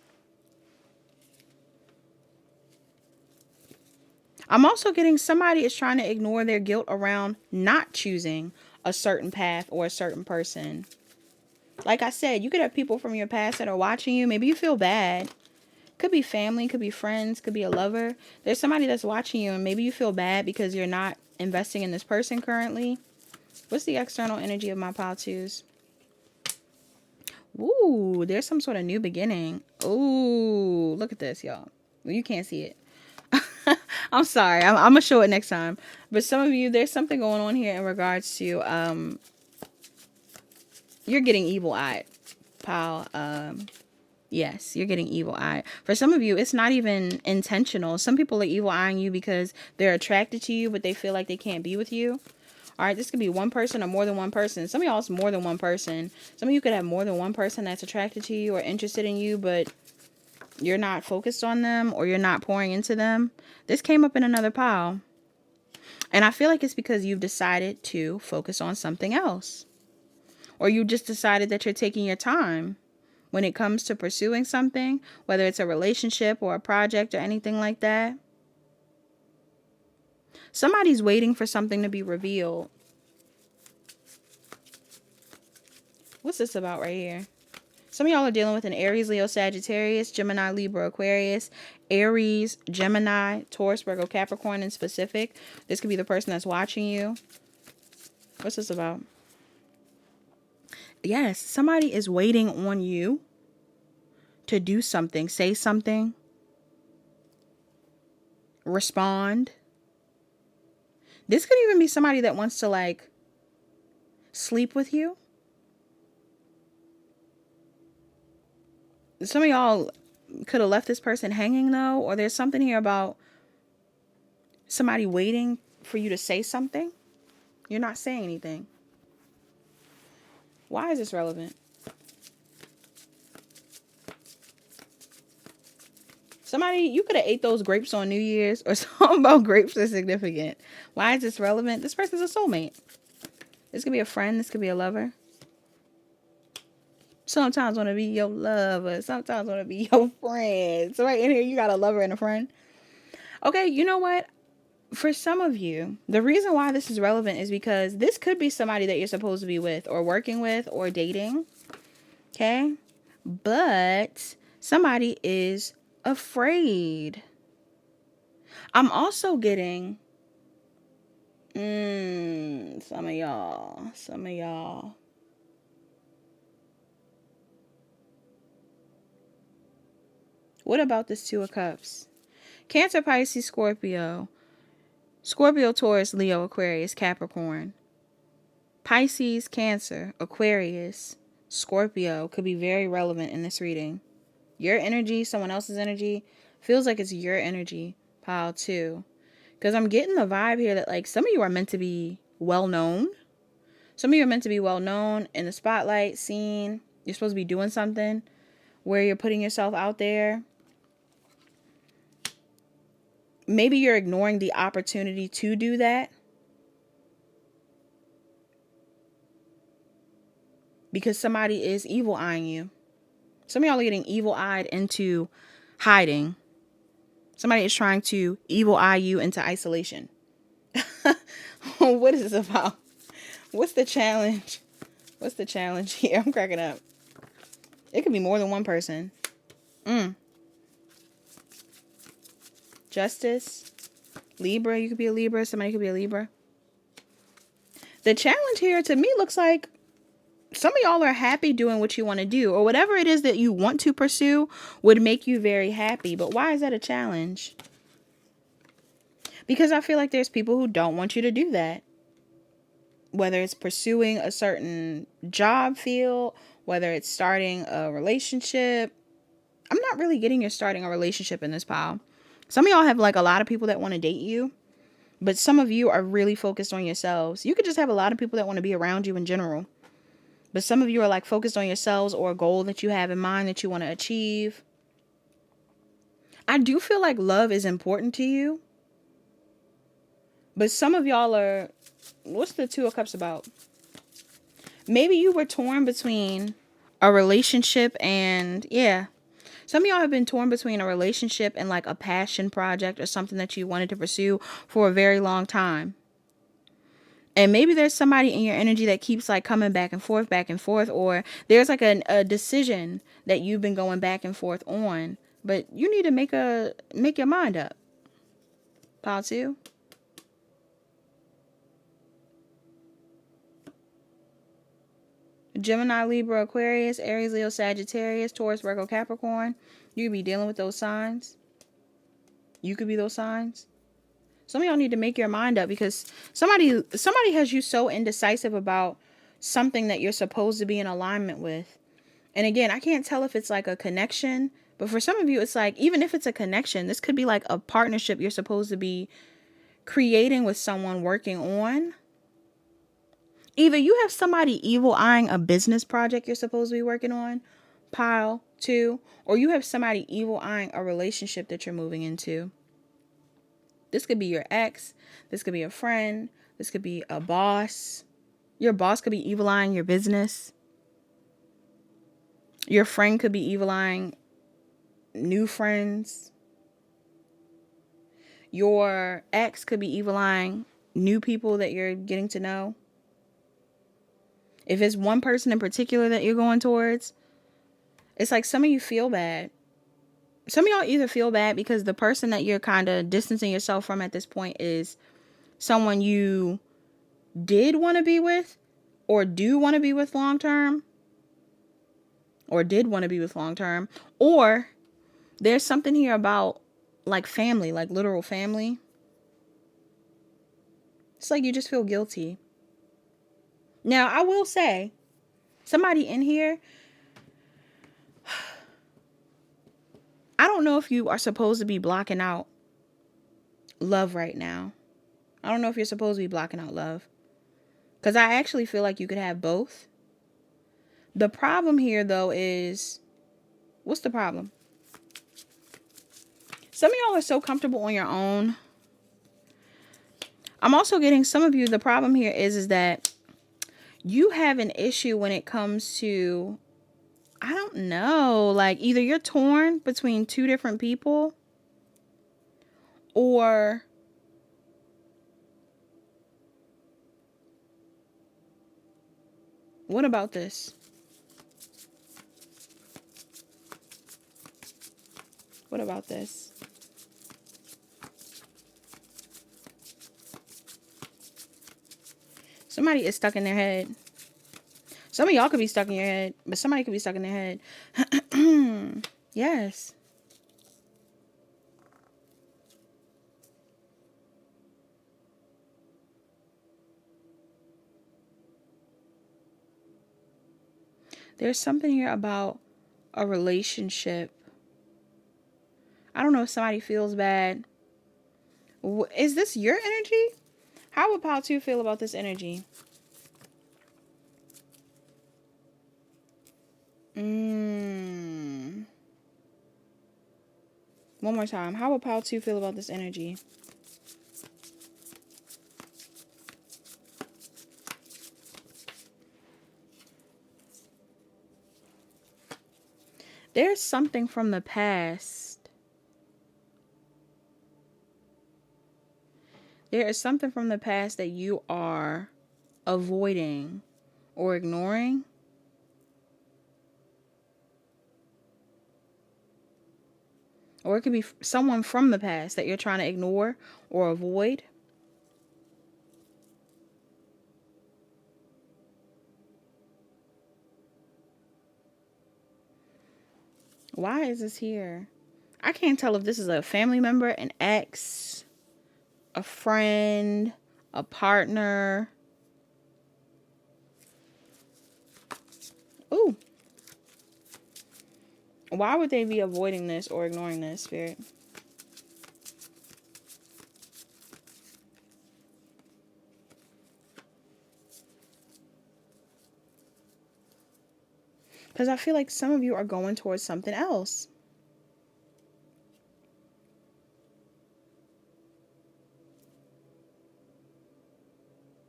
I'm also getting somebody is trying to ignore their guilt around not choosing a certain path or a certain person. Like I said, you could have people from your past that are watching you. Maybe you feel bad. Could be family, could be friends, could be a lover. There's somebody that's watching you and maybe you feel bad because you're not investing in this person currently. What's the external energy of my pile 2s? Ooh, there's some sort of new beginning. Ooh, look at this, y'all. Well, you can't see it. I'm sorry. I'm going to show it next time. But some of you, there's something going on here in regards to, you're getting evil-eyed, pal. Yes, you're getting evil-eyed. For some of you, it's not even intentional. Some people are evil-eyeing you because they're attracted to you, but they feel like they can't be with you. All right, this could be one person or more than one person. Some of y'all it's more than one person. Some of you could have more than one person that's attracted to you or interested in you, but you're not focused on them or you're not pouring into them. This came up in another pile. And I feel like it's because you've decided to focus on something else. Or you just decided that you're taking your time when it comes to pursuing something, whether it's a relationship or a project or anything like that. Somebody's waiting for something to be revealed. What's this about right here? Some of y'all are dealing with an Aries, Leo, Sagittarius, Gemini, Libra, Aquarius, Aries, Gemini, Taurus, Virgo, Capricorn in specific. This could be the person that's watching you. What's this about? Yes, somebody is waiting on you to do something, say something, respond. This could even be somebody that wants to like sleep with you. Some of y'all could have left this person hanging though, or there's something here about somebody waiting for you to say something. You're not saying anything. Why is this relevant? Somebody, you could have ate those grapes on New Year's, or something about grapes is significant. Why is this relevant? This person's a soulmate. This could be a friend. This could be a lover. Sometimes want to be your lover. Sometimes want to be your friend. So right in here, you got a lover and a friend. Okay, you know what? For some of you, the reason why this is relevant is because this could be somebody that you're supposed to be with or working with or dating. Okay? But somebody is afraid. I'm also getting some of y'all. What about this Two of Cups? Cancer, Pisces, Scorpio, Taurus, Leo, Aquarius, Capricorn. Pisces, Cancer, Aquarius, Scorpio could be very relevant in this reading. Your energy, someone else's energy, feels like it's your energy, pile 2. Because I'm getting the vibe here that like some of you are meant to be well known. Some of you are meant to be well known in the spotlight, seen. You're supposed to be doing something where you're putting yourself out there. Maybe you're ignoring the opportunity to do that because somebody is evil eyeing you. Some of y'all are getting evil eyed into hiding. Somebody is trying to evil eye you into isolation. What is this about? What's the challenge? What's the challenge here? I'm cracking up. It could be more than one person. Justice. Libra. You could be a Libra. Somebody could be a Libra. The challenge here to me looks like some of y'all are happy doing what you want to do, or whatever it is that you want to pursue would make you very happy. But why is that a challenge? Because I feel like there's people who don't want you to do that. Whether it's pursuing a certain job field, whether it's starting a relationship. I'm not really getting you're starting a relationship in this pile. Some of y'all have like a lot of people that want to date you, but some of you are really focused on yourselves. You could just have a lot of people that want to be around you in general. But some of you are like focused on yourselves or a goal that you have in mind that you want to achieve. I do feel like love is important to you. But some of y'all are, what's the Two of Cups about? Maybe you were torn between a relationship and, some of y'all have been torn between a relationship and like a passion project or something that you wanted to pursue for a very long time. And maybe there's somebody in your energy that keeps like coming back and forth, or there's like a decision that you've been going back and forth on, but you need to make your mind up. Pile 2. Gemini, Libra, Aquarius, Aries, Leo, Sagittarius, Taurus, Virgo, Capricorn. You could be dealing with those signs. You could be those signs. Some of y'all need to make your mind up because somebody has you so indecisive about something that you're supposed to be in alignment with. And again, I can't tell if it's like a connection, but for some of you, it's like, even if it's a connection, this could be like a partnership you're supposed to be creating with someone, working on. Either you have somebody evil eyeing a business project you're supposed to be working on, pile 2, or you have somebody evil eyeing a relationship that you're moving into. This could be your ex. This could be a friend. This could be a boss. Your boss could be evil eyeing your business. Your friend could be evil eyeing new friends. Your ex could be evil eyeing new people that you're getting to know. If it's one person in particular that you're going towards, it's like some of you feel bad. Some of y'all either feel bad because the person that you're kind of distancing yourself from at this point is someone you did want to be with or do want to be with long term, or did want to be with long term, or there's something here about like family, like literal family. It's like you just feel guilty. Now, I will say, somebody in here, I don't know if you are supposed to be blocking out love right now. I don't know if you're supposed to be blocking out love. Because I actually feel like you could have both. The problem here, though, is... What's the problem? Some of y'all are so comfortable on your own. I'm also getting some of you, the problem here is that you have an issue when it comes to... I don't know. Like, either you're torn between 2 different people, or... What about this? What about this? Somebody is stuck in their head. Some of y'all could be stuck in your head, but somebody could be stuck in their head. Yes. There's something here about a relationship. I don't know if somebody feels bad. Is this your energy? How would Pile 2 feel about this energy? One more time. How would Pile 2 feel about this energy? There's something from the past. There is something from the past that you are avoiding or ignoring. Or it could be someone from the past that you're trying to ignore or avoid. Why is this here? I can't tell if this is a family member, an ex, a friend, a partner. Ooh. Why would they be avoiding this or ignoring this, Spirit? Because I feel like some of you are going towards something else.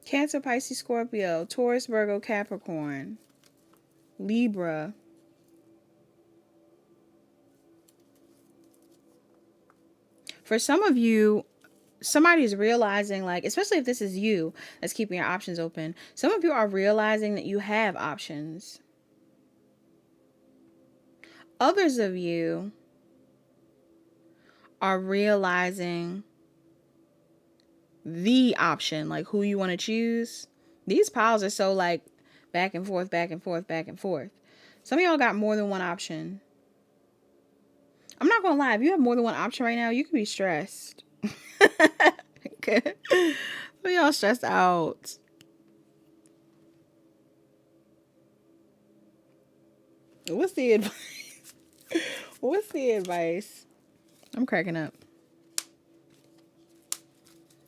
Cancer, Pisces, Scorpio, Taurus, Virgo, Capricorn, Libra. For some of you, somebody's realizing, like, especially if this is you that's keeping your options open, some of you are realizing that you have options. Others of you are realizing the option, like who you want to choose. These piles are so like back and forth, back and forth, back and forth. Some of y'all got more than one option. I'm not gonna lie, if you have more than one option right now, you could be stressed. Okay. Some y'all stressed out. What's the advice? What's the advice? I'm cracking up.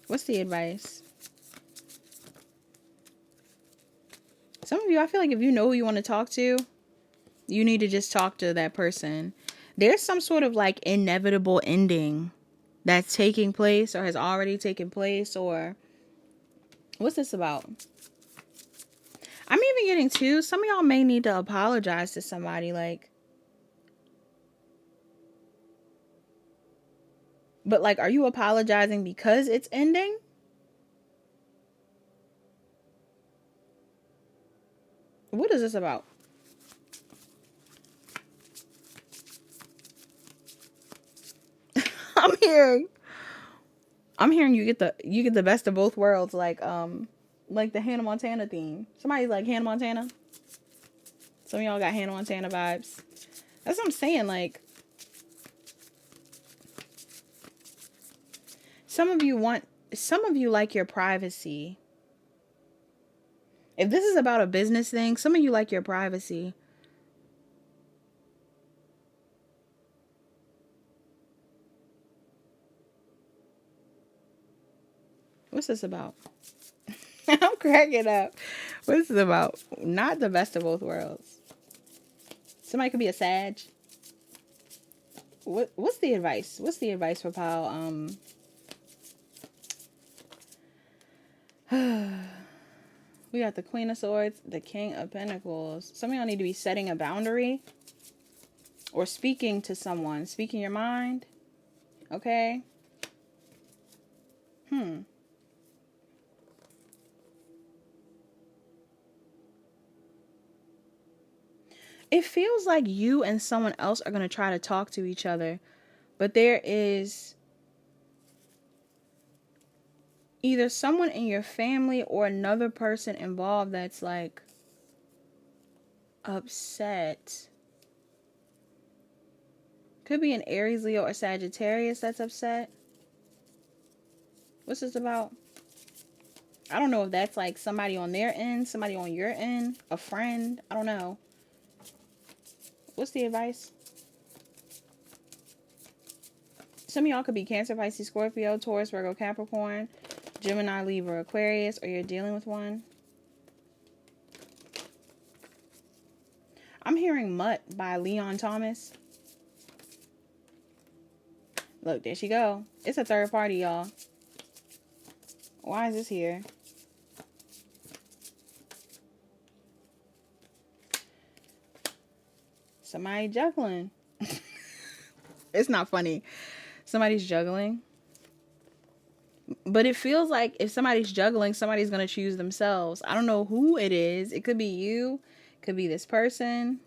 What's the advice? Some of you, I feel like if you know who you want to talk to, you need to just talk to that person. There's some sort of like inevitable ending that's taking place or has already taken place, or what's this about? I'm even getting too, some of y'all may need to apologize to somebody, like, but like, are you apologizing because it's ending? What is this about? I'm hearing you get the best of both worlds, like the Hannah Montana theme. Somebody's like Hannah Montana. Some of y'all got Hannah Montana vibes. That's what I'm saying. Like, some of you like your privacy. If this is about a business thing, some of you like your privacy. What's this about? I'm cracking up. What's this about? Not the best of both worlds. Somebody could be a Sag. What's the advice? What's the advice for Paul? We got the Queen of Swords, the King of Pentacles. Some of y'all need to be setting a boundary or speaking to someone. Speaking your mind. Okay? It feels like you and someone else are going to try to talk to each other. But there is either someone in your family or another person involved that's like upset. Could be an Aries, Leo, or Sagittarius that's upset. What's this about? I don't know if that's like somebody on their end, somebody on your end, a friend. I don't know. What's the advice? Some of y'all could be Cancer, Pisces, Scorpio, Taurus, Virgo, Capricorn, Gemini, Libra, Aquarius, or you're dealing with one. I'm hearing Mutt by Leon Thomas. Look, there she go. It's a third party, y'all. Why is this here? Somebody juggling. It's not funny. Somebody's juggling. But it feels like if somebody's juggling, somebody's going to choose themselves. I don't know who it is. It could be you. It could be this person.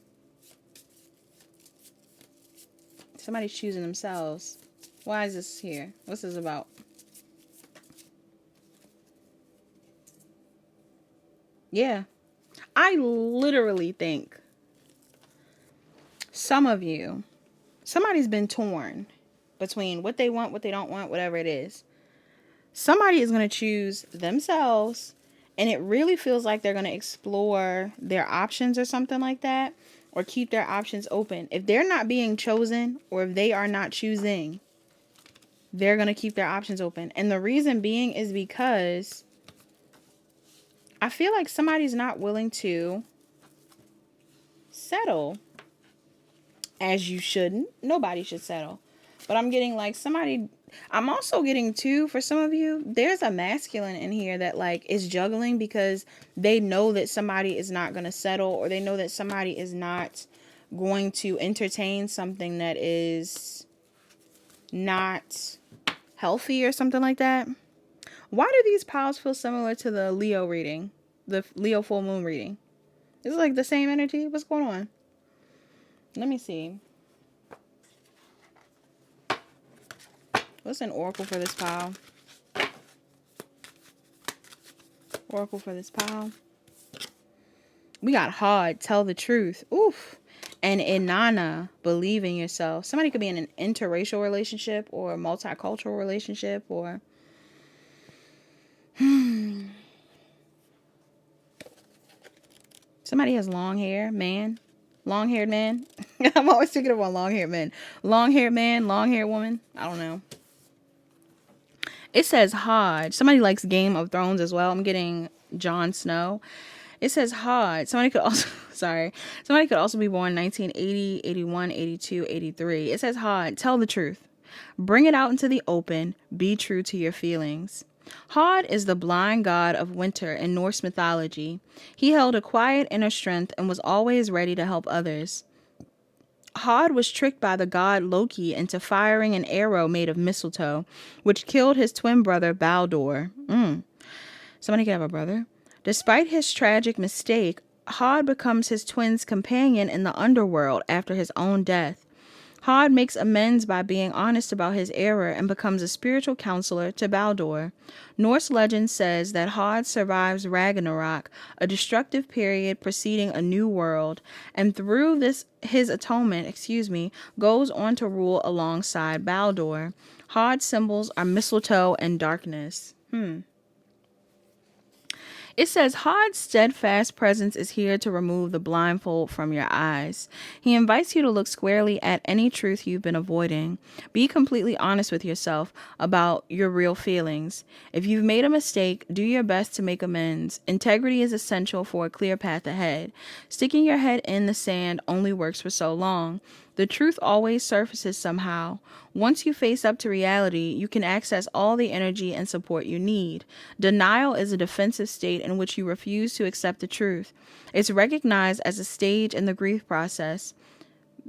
Somebody's choosing themselves. Why is this here? What's this about? Yeah. I literally think some of you, somebody's been torn between what they want, what they don't want, whatever it is. Somebody is going to choose themselves, and it really feels like they're going to explore their options or something like that, or keep their options open. If they're not being chosen, or if they are not choosing, they're going to keep their options open. And the reason being is because I feel like somebody's not willing to settle. As you shouldn't. Nobody should settle. But I'm getting like somebody, I'm also getting too, for some of you, there's a masculine in here that like is juggling because they know that somebody is not going to settle, or they know that somebody is not going to entertain something that is not healthy or something like that. Why do these piles feel similar to the Leo reading? The Leo full moon reading? Is it like the same energy? What's going on? Let me see. What's an oracle for this pile? Oracle for this pile. We got hard, tell the truth. Oof. And Inanna, believe in yourself. Somebody could be in an interracial relationship or a multicultural relationship, or somebody has long hair, man. Long-haired man. I'm always thinking of long-haired men. Long-haired man, long-haired woman. I don't know. It says Hodge. Somebody likes Game of Thrones as well. I'm getting Jon Snow. It says hard. Somebody could also, sorry, somebody could also be born 1980, 81, 82, 83. It says hard. Tell the truth. Bring it out into the open. Be true to your feelings. Hod is the blind god of winter in Norse mythology. He held a quiet inner strength and was always ready to help others. Hod was tricked by the god Loki into firing an arrow made of mistletoe, which killed his twin brother Baldur. Somebody could have a brother. Despite his tragic mistake, Hod becomes his twin's companion in the underworld after his own death. Hod makes amends by being honest about his error and becomes a spiritual counselor to Baldur. Norse legend says that Hod survives Ragnarok, a destructive period preceding a new world, and through his atonement, goes on to rule alongside Baldur. Hod's symbols are mistletoe and darkness. It says, Hod's steadfast presence is here to remove the blindfold from your eyes. He invites you to look squarely at any truth you've been avoiding. Be completely honest with yourself about your real feelings. If you've made a mistake, do your best to make amends. Integrity is essential for a clear path ahead. Sticking your head in the sand only works for so long. The truth always surfaces somehow. Once you face up to reality, you can access all the energy and support you need. Denial is a defensive state in which you refuse to accept the truth. It's recognized as a stage in the grief process.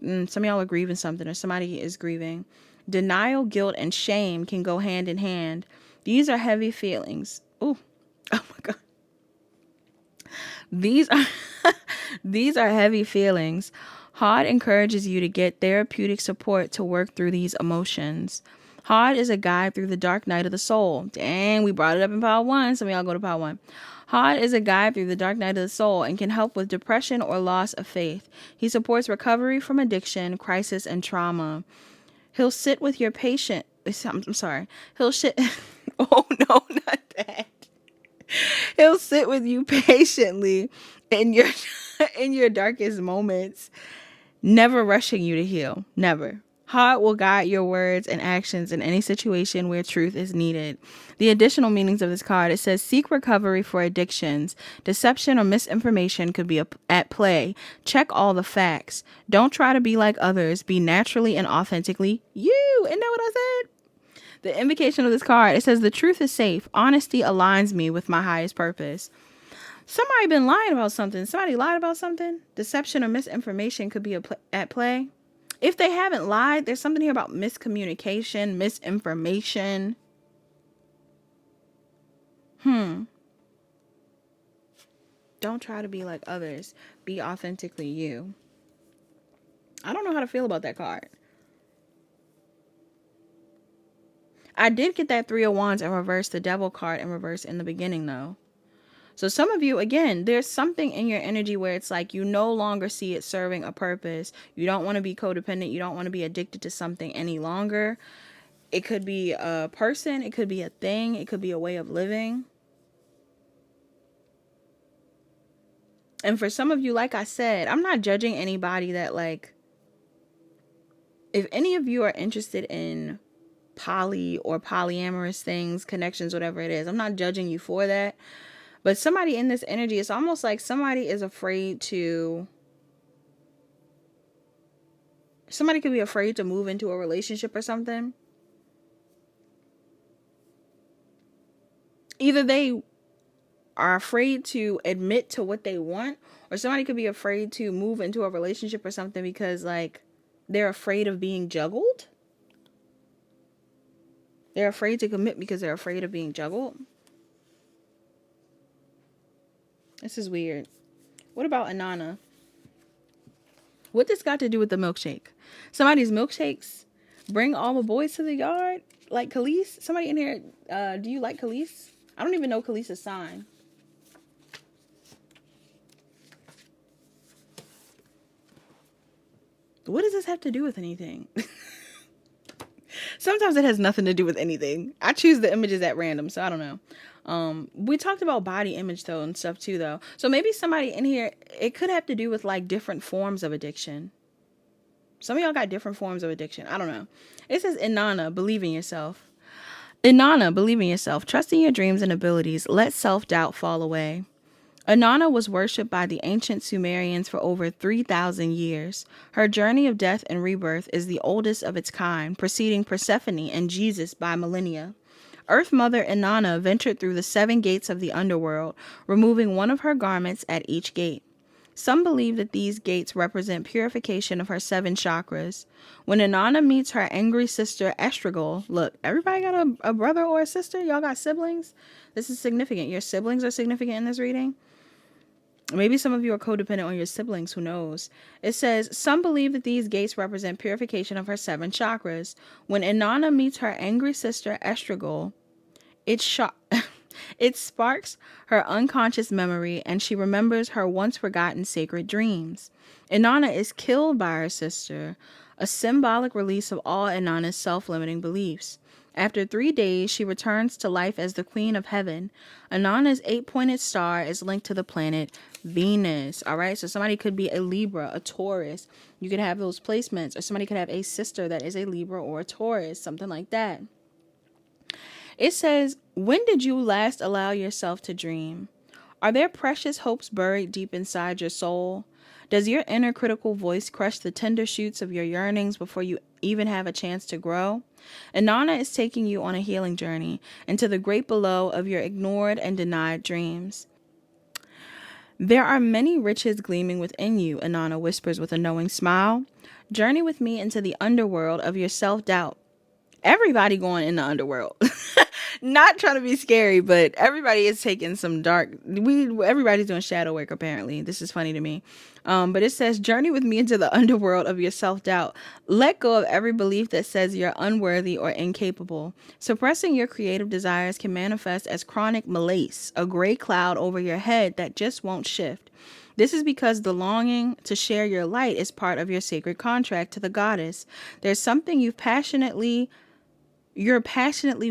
Some of y'all are grieving something, or somebody is grieving. Denial, guilt, and shame can go hand in hand. These are heavy feelings. Ooh, oh my God. These are heavy feelings. Hod encourages you to get therapeutic support to work through these emotions. Hod is a guide through the dark night of the soul. Dang, we brought it up in part 1. Some of y'all go to part 1. Hod is a guide through the dark night of the soul and can help with depression or loss of faith. He supports recovery from addiction, crisis, and trauma. He'll sit with your patient. I'm sorry. He'll sit. Oh no, not that. He'll sit with you patiently in your darkest moments, never rushing you to heal. Never. Hod will guide your words and actions in any situation where truth is needed. The additional meanings of this card, it says, seek recovery for addictions. Deception or misinformation could be at play. Check all the facts. Don't try to be like others. Be naturally and authentically you. Isn't that what I said? The invocation of this card, it says, the truth is safe. Honesty aligns me with my highest purpose. Somebody been lying about something. Somebody lied about something. Deception or misinformation could be at play. If they haven't lied, there's something here about miscommunication, misinformation. Don't try to be like others. Be authentically you. I don't know how to feel about that card. I did get that 3 of Wands in reverse, the Devil card in reverse in the beginning, though. So some of you, again, there's something in your energy where it's like you no longer see it serving a purpose. You don't want to be codependent. You don't want to be addicted to something any longer. It could be a person. It could be a thing. It could be a way of living. And for some of you, like I said, I'm not judging anybody that, like, if any of you are interested in poly or polyamorous things, connections, whatever it is, I'm not judging you for that. But somebody in this energy, it's almost like somebody is afraid to, somebody could be afraid to move into a relationship or something. Either they are afraid to admit to what they want, or somebody could be afraid to move into a relationship or something because, like, they're afraid of being juggled. They're afraid to commit because they're afraid of being juggled. This is weird. What about Inanna? What this got to do with the milkshake? Somebody's milkshakes bring all the boys to the yard? Like Khalees? Somebody in here, do you like Khalees? I don't even know Khalees' sign. What does this have to do with anything? Sometimes it has nothing to do with anything. I choose the images at random, so I don't know. We talked about body image, though, and stuff, too, though. So maybe somebody in here, it could have to do with, like, different forms of addiction. Some of y'all got different forms of addiction. I don't know. It says, Inanna, believe in yourself. Inanna, believe in yourself. Trust in your dreams and abilities. Let self-doubt fall away. Inanna was worshipped by the ancient Sumerians for over 3,000 years. Her journey of death and rebirth is the oldest of its kind, preceding Persephone and Jesus by millennia. Earth Mother Inanna ventured through the 7 gates of the underworld, removing one of her garments at each gate. Some believe that these gates represent purification of her 7 chakras. When Inanna meets her angry sister Estragol, look, everybody got a brother or a sister? Y'all got siblings? This is significant. Your siblings are significant in this reading. Maybe some of you are codependent on your siblings, who knows? It says, some believe that these gates represent purification of her 7 chakras. When Inanna meets her angry sister Estragol, it sparks her unconscious memory, and she remembers her once forgotten sacred dreams. Inanna is killed by her sister, a symbolic release of all Inanna's self-limiting beliefs. After 3 days, she returns to life as the Queen of Heaven. Inanna's 8-pointed star is linked to the planet Venus. All right, so somebody could be a Libra, a Taurus. You could have those placements, or somebody could have a sister that is a Libra or a Taurus, something like that. It says, when did you last allow yourself to dream? Are there precious hopes buried deep inside your soul? Does your inner critical voice crush the tender shoots of your yearnings before you even have a chance to grow? Inanna is taking you on a healing journey into the great below of your ignored and denied dreams. There are many riches gleaming within you, Inanna whispers with a knowing smile. Journey with me into the underworld of your self-doubt. Everybody going in the underworld. Not trying to be scary, but everybody is taking some everybody's doing shadow work, apparently. This is funny to me. But it says, journey with me into the underworld of your self-doubt. Let go of every belief that says you're unworthy or incapable. Suppressing your creative desires can manifest as chronic malaise, a gray cloud over your head that just won't shift. This is because the longing to share your light is part of your sacred contract to the goddess. There's something you're passionately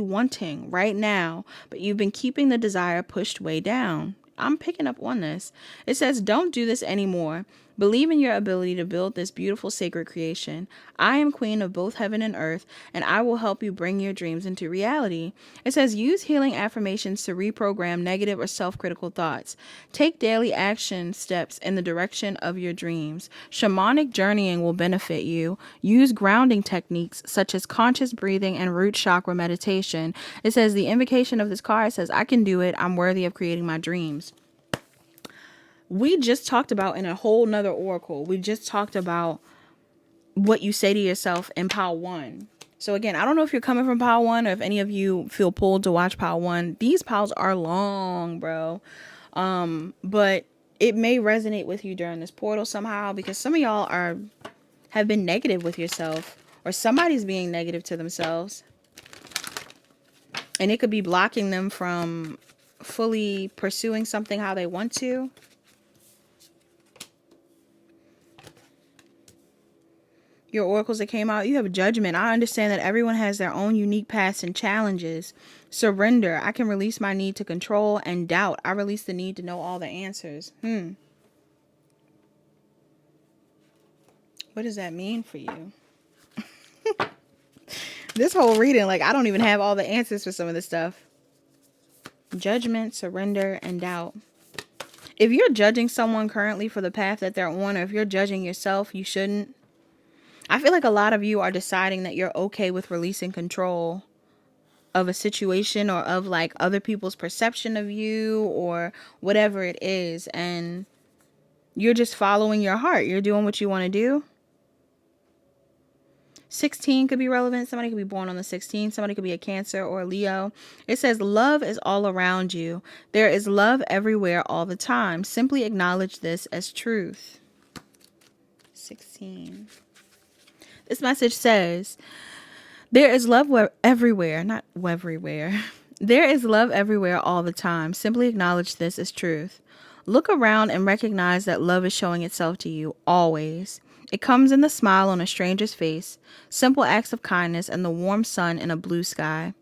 wanting right now, but you've been keeping the desire pushed way down. I'm picking up on this. It says, don't do this anymore. Believe in your ability to build this beautiful sacred creation. I am queen of both heaven and earth, and I will help you bring your dreams into reality. It says, use healing affirmations to reprogram negative or self-critical thoughts. Take daily action steps in the direction of your dreams. Shamanic journeying will benefit you. Use grounding techniques such as conscious breathing and root chakra meditation. It says, the invocation of this card says, I can do it. I'm worthy of creating my dreams. We just talked about in a whole nother oracle. We just talked about what you say to yourself in Pile 1. So again, I don't know if you're coming from Pile 1 or if any of you feel pulled to watch Pile 1. These piles are long, bro. But it may resonate with you during this portal somehow, because some of y'all have been negative with yourself, or somebody's being negative to themselves. And it could be blocking them from fully pursuing something how they want to. Your oracles that came out, you have judgment. I understand that everyone has their own unique paths and challenges. Surrender. I can release my need to control, and doubt. I release the need to know all the answers. What does that mean for you? This whole reading, like, I don't even have all the answers for some of this stuff. Judgment, surrender, and doubt. If you're judging someone currently for the path that they're on, or if you're judging yourself, you shouldn't. I feel like a lot of you are deciding that you're okay with releasing control of a situation, or of like other people's perception of you, or whatever it is. And you're just following your heart. You're doing what you want to do. 16 could be relevant. Somebody could be born on the 16th. Somebody could be a Cancer or a Leo. It says, love is all around you. There is love everywhere all the time. Simply acknowledge this as truth. 16. This message says, there is love everywhere, not everywhere. There is love everywhere all the time. Simply acknowledge this as truth. Look around and recognize that love is showing itself to you always. It comes in the smile on a stranger's face, simple acts of kindness, and the warm sun in a blue sky.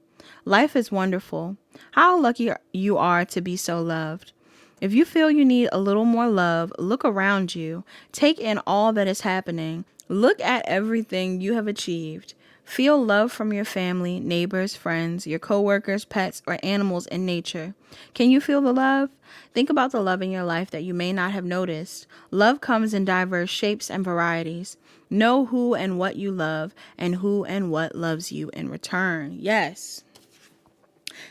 Life is wonderful. How lucky you are to be so loved. If you feel you need a little more love, look around you. Take in all that is happening. Look at everything you have achieved. Feel love from your family, neighbors, friends, your coworkers, pets, or animals in nature. Can you feel the love? Think about the love in your life that you may not have noticed. Love comes in diverse shapes and varieties. Know who and what you love, and who and what loves you in return. Yes.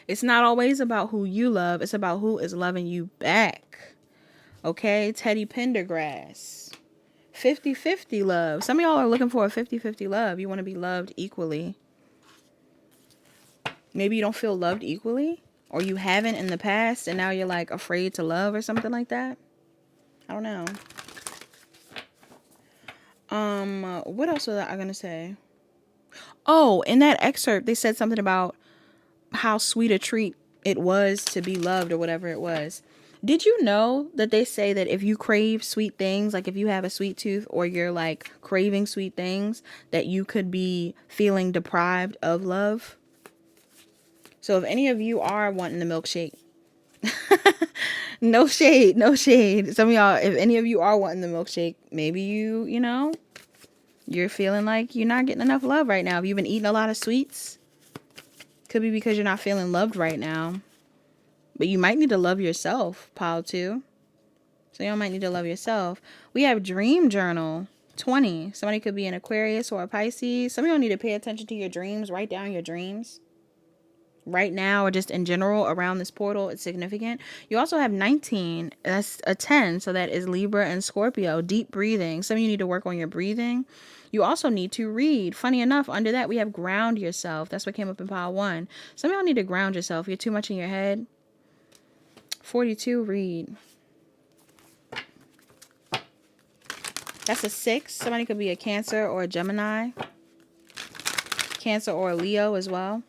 It's not always about who you love. It's about who is loving you back. Okay? Teddy Pendergrass. 50-50 love. Some of y'all are looking for a 50-50 love. You want to be loved equally. Maybe you don't feel loved equally, or you haven't in the past, and now you're like afraid to love or something like that. I don't know. What else was I gonna say? Oh, in that excerpt, they said something about how sweet a treat it was to be loved, or whatever it was. Did you know that they say that if you crave sweet things, like if you have a sweet tooth or you're like craving sweet things, that you could be feeling deprived of love? So if any of you are wanting the milkshake, no shade, no shade. Some of y'all, if any of you are wanting the milkshake, maybe you know, you're feeling like you're not getting enough love right now. Have you been eating a lot of sweets? Could be because you're not feeling loved right now. But you might need to love yourself, pile 2. So y'all might need to love yourself. We have Dream Journal 20. Somebody could be an Aquarius or a Pisces. Some of y'all need to pay attention to your dreams. Write down your dreams. Right now, or just in general around this portal, it's significant. You also have 19. That's a 10. So that is Libra and Scorpio. Deep breathing. Some of you need to work on your breathing. You also need to read. Funny enough, under that, we have ground yourself. That's what came up in pile 1. Some of y'all need to ground yourself. You're too much in your head. 42, read. That's a 6. Somebody could be a Cancer or a Gemini. Cancer or a Leo as well.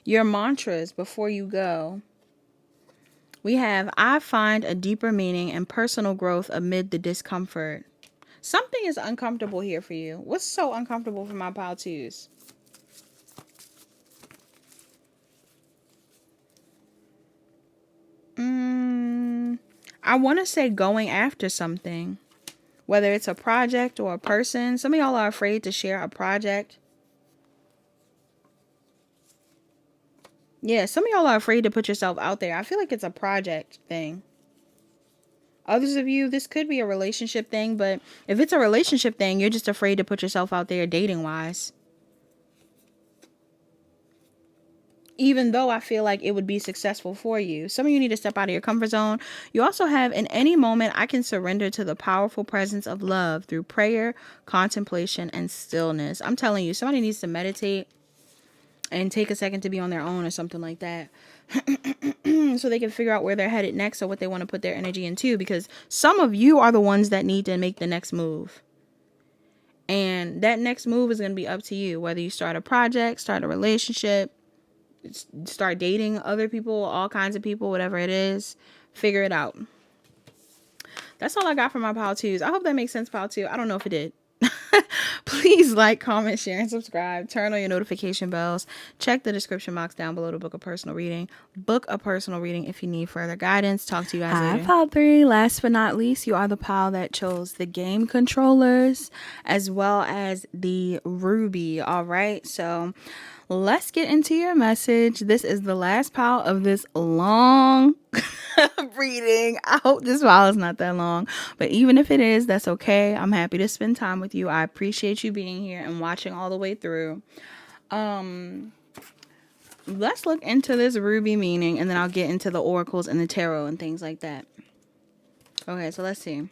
Your mantras before you go. We have, I find a deeper meaning and personal growth amid the discomfort. Something is uncomfortable here for you. What's so uncomfortable for my pile 2s? I want to say going after something. Whether it's a project or a person. Some of y'all are afraid to share a project. Yeah, some of y'all are afraid to put yourself out there. I feel like it's a project thing. Others of you, this could be a relationship thing, but if it's a relationship thing, you're just afraid to put yourself out there dating-wise. Even though I feel like it would be successful for you. Some of you need to step out of your comfort zone. You also have, in any moment, I can surrender to the powerful presence of love through prayer, contemplation, and stillness. I'm telling you, somebody needs to meditate and take a second to be on their own or something like that. So they can figure out where they're headed next or what they want to put their energy into. Because some of you are the ones that need to make the next move. And that next move is going to be up to you. Whether you start a project, start a relationship, start dating other people, all kinds of people, whatever it is, figure it out. That's all I got for my pile 2s. I hope that makes sense, pile 2. I don't know if it did. Please like, comment, share, and subscribe. Turn on your notification bells. Check the description box down below to book a personal reading. Book a personal reading if you need further guidance. Talk to you guys later. Hi, pile 3. Last but not least, you are the pile that chose the game controllers as well as the ruby. All right, so let's get into your message. This is the last pile of this long reading. I hope this pile is not that long, but even if it is, that's okay. I'm happy to spend time with you. I appreciate you being here and watching all the way through. Let's look into this ruby meaning, and then I'll get into the oracles and the tarot and things like that. Okay, so let's see.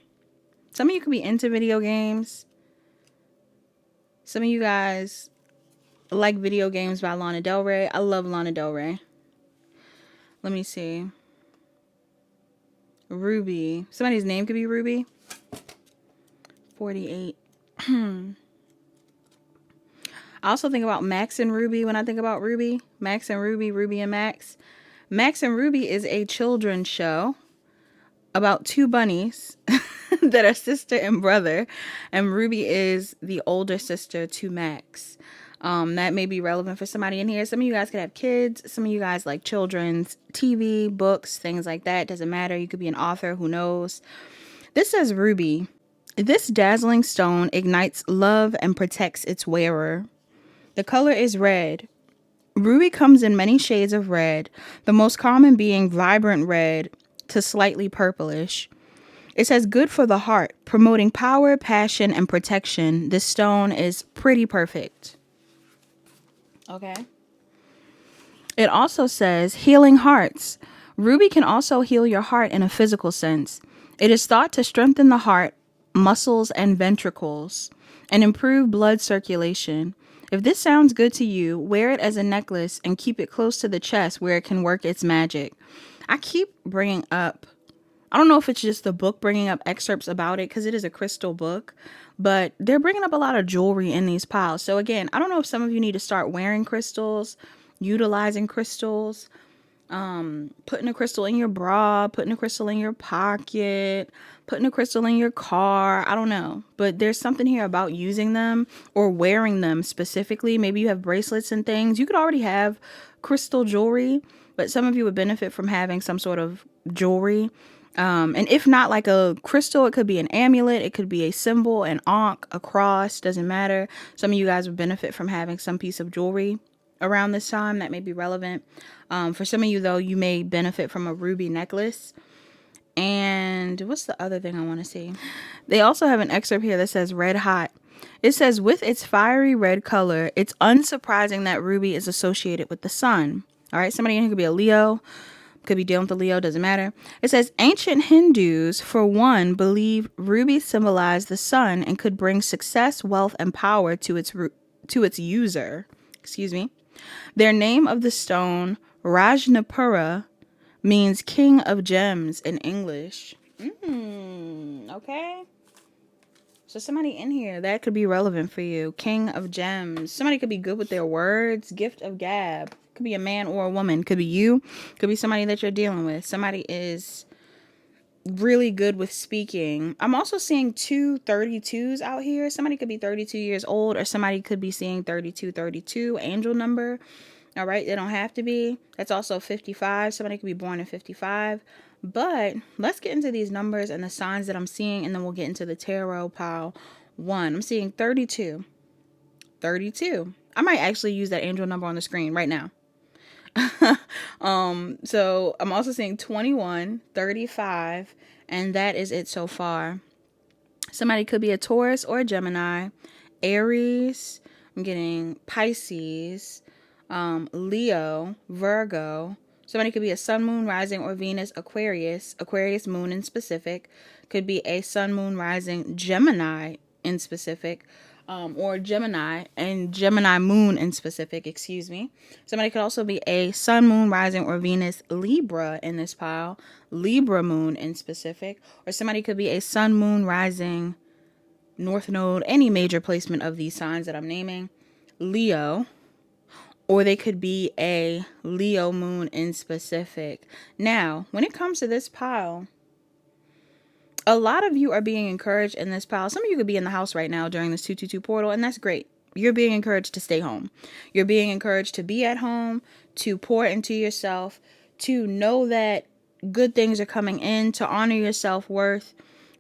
Some of you could be into video games. Some of you guys like video games by Lana Del Rey. I love Lana Del Rey. Let me see. Ruby. Somebody's name could be Ruby. 48. I also think about Max and Ruby when I think about Ruby. Max and Ruby, Ruby and Max. Max and Ruby is a children's show about 2 bunnies that are sister and brother. And Ruby is the older sister to Max. That may be relevant for somebody in here. Some of you guys could have kids. Some of you guys like children's TV, books, things like that. Doesn't matter. You could be an author. Who knows? This says ruby. This dazzling stone ignites love and protects its wearer. The color is red. Ruby comes in many shades of red, the most common being vibrant red to slightly purplish. It says good for the heart, promoting power, passion, and protection. This stone is pretty perfect. Okay. It also says healing hearts. Ruby can also heal your heart in a physical sense. It is thought to strengthen the heart, muscles, and ventricles, and improve blood circulation. If this sounds good to you, wear it as a necklace and keep it close to the chest where it can work its magic. I keep bringing up, I don't know if it's just the book bringing up excerpts about it because it is a crystal book, but they're bringing up a lot of jewelry in these piles. So again, I don't know if some of you need to start wearing crystals, utilizing crystals, putting a crystal in your bra, putting a crystal in your pocket, putting a crystal in your car. I don't know, but there's something here about using them or wearing them specifically. Maybe you have bracelets and things. You could already have crystal jewelry, but some of you would benefit from having some sort of jewelry. And if not like a crystal, it could be an amulet, it could be a symbol, an ankh, a cross, doesn't matter. Some of you guys would benefit from having some piece of jewelry around this time that may be relevant. For some of you, though, you may benefit from a ruby necklace. And what's the other thing I want to see? They also have an excerpt here that says red hot. It says, with its fiery red color, it's unsurprising that ruby is associated with the sun. All right, somebody in here could be a Leo, could be dealing with a Leo, doesn't matter. It says, ancient Hindus, for one, believe rubies symbolize the sun and could bring success, wealth, and power to its user. Excuse me. Their name of the stone, Rajnapura, means king of gems in English. Okay. So somebody in here, that could be relevant for you. King of gems. Somebody could be good with their words. Gift of gab. Could be a man or a woman. Could be you. Could be somebody that you're dealing with. Somebody is really good with speaking. I'm also seeing 232s out here. Somebody could be 32 years old, or somebody could be seeing 3232, angel number. All right, they don't have to be. That's also 55. Somebody could be born in 55. But let's get into these numbers and the signs that I'm seeing, and then we'll get into the tarot pile 1. I'm seeing 32. 32. I might actually use that angel number on the screen right now. So I'm also seeing 21, 35, and that is it so far. Somebody could be a Taurus or a Gemini, Aries. I'm getting Pisces, Leo, Virgo. Somebody could be a sun, moon, rising, or Venus, Aquarius moon in specific. Could be a sun, moon, rising, Gemini in specific. Or Gemini and Gemini moon in specific, excuse me. Somebody could also be a sun, moon, rising, or Venus, Libra in this pile, Libra moon in specific. Or somebody could be a sun, moon, rising, North Node, any major placement of these signs that I'm naming, Leo. Or they could be a Leo moon in specific. Now, when it comes to this pile, a lot of you are being encouraged in this pile. Some of you could be in the house right now during this 222 portal, and that's great. You're being encouraged to stay home. You're being encouraged to be at home, to pour into yourself, to know that good things are coming in, to honor your self-worth,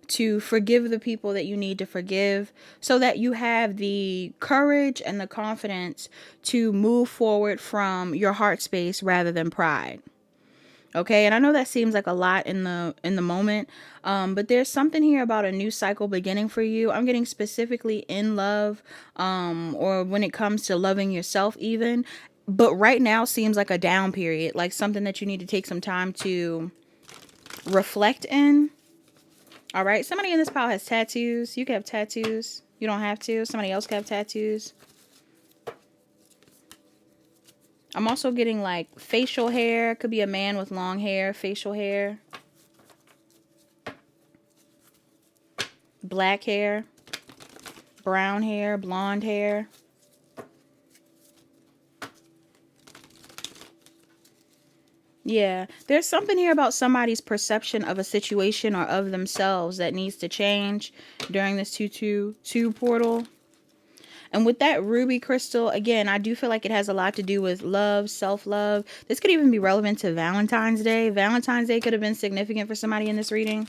to forgive the people that you need to forgive, so that you have the courage and the confidence to move forward from your heart space rather than pride. Okay, and I know that seems like a lot in the moment, but there's something here about a new cycle beginning for you. I'm getting specifically in love, or when it comes to loving yourself even. But right now seems like a down period, like something that you need to take some time to reflect in. All right, somebody in this pile has tattoos. You can have tattoos. You don't have to. Somebody else can have tattoos. I'm also getting like facial hair. Could be a man with long hair, facial hair. Black hair. Brown hair, blonde hair. Yeah, there's something here about somebody's perception of a situation or of themselves that needs to change during this 222 portal. And with that ruby crystal, again, I do feel like it has a lot to do with love, self-love. This could even be relevant to Valentine's Day. Valentine's Day could have been significant for somebody in this reading.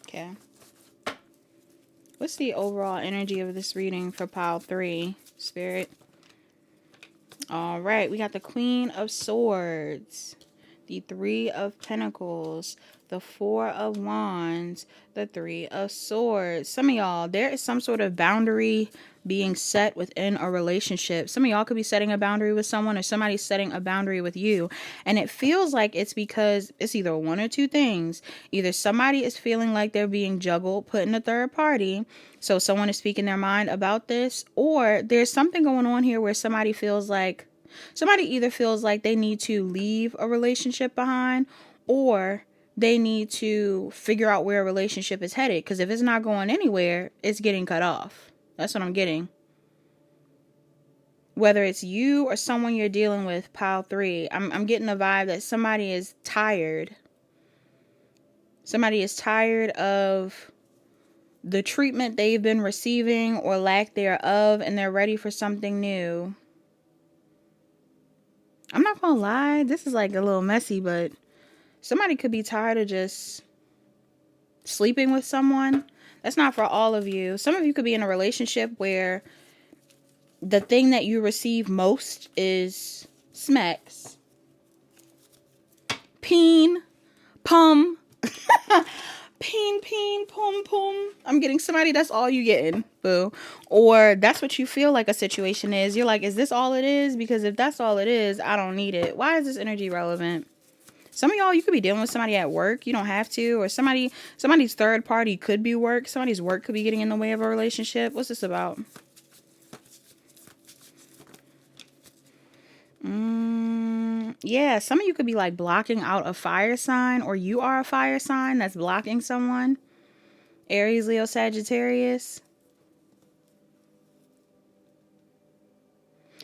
Okay. What's the overall energy of this reading for pile 3, Spirit? All right, we got the Queen of Swords, the Three of Pentacles, the Four of Wands, the Three of Swords. Some of y'all, there is some sort of boundary being set within a relationship. Some of y'all could be setting a boundary with someone, or somebody's setting a boundary with you. And it feels like it's because it's either one or two things. Either somebody is feeling like they're being juggled, put in a third party, so someone is speaking their mind about this, or there's something going on here where somebody either feels like they need to leave a relationship behind, or they need to figure out where a relationship is headed. Because if it's not going anywhere, it's getting cut off. That's what I'm getting. Whether it's you or someone you're dealing with, pile 3, I'm getting the vibe that somebody is tired. Somebody is tired of the treatment they've been receiving or lack thereof, and they're ready for something new. I'm not gonna lie, this is like a little messy, but somebody could be tired of just sleeping with someone. That's not for all of you. Some of you could be in a relationship where the thing that you receive most is smacks. Peen, pum. Peen, pum, pum. I'm getting somebody, that's all you getting, boo. Or that's what you feel like a situation is. You're like, is this all it is? Because if that's all it is, I don't need it. Why is this energy relevant? Some of y'all, you could be dealing with somebody at work. You don't have to. Or somebody's third party could be work. Somebody's work could be getting in the way of a relationship. What's this about? Yeah, some of you could be like blocking out a fire sign, or you are a fire sign that's blocking someone. Aries, Leo, Sagittarius.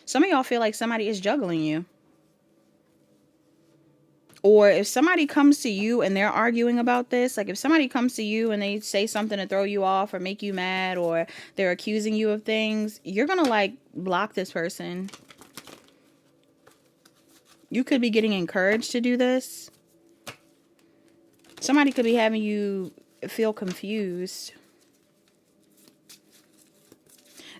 Some of y'all feel like somebody is juggling you. Or if somebody comes to you and they're arguing about this, like if somebody comes to you and they say something to throw you off or make you mad, or they're accusing you of things, you're going to like block this person. You could be getting encouraged to do this. Somebody could be having you feel confused.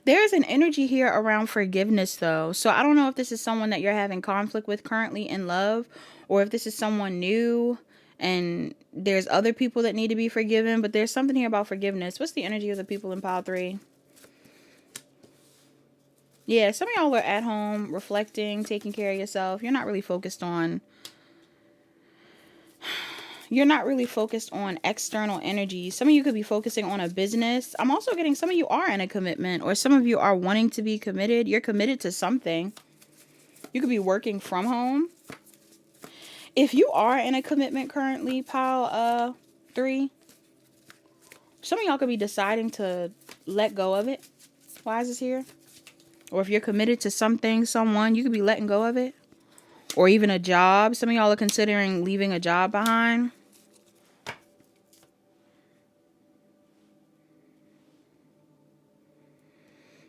There's an energy here around forgiveness, though. So I don't know if this is someone that you're having conflict with currently in love, or if this is someone new and there's other people that need to be forgiven. But there's something here about forgiveness. What's the energy of the people in pile 3? Yeah, some of y'all are at home, reflecting, taking care of yourself. You're not really focused on external energy. Some of you could be focusing on a business. I'm also getting some of you are in a commitment, or some of you are wanting to be committed. You're committed to something. You could be working from home. If you are in a commitment currently, pile 3, some of y'all could be deciding to let go of it. Why is this here? Or if you're committed to something, someone, you could be letting go of it. Or even a job. Some of y'all are considering leaving a job behind.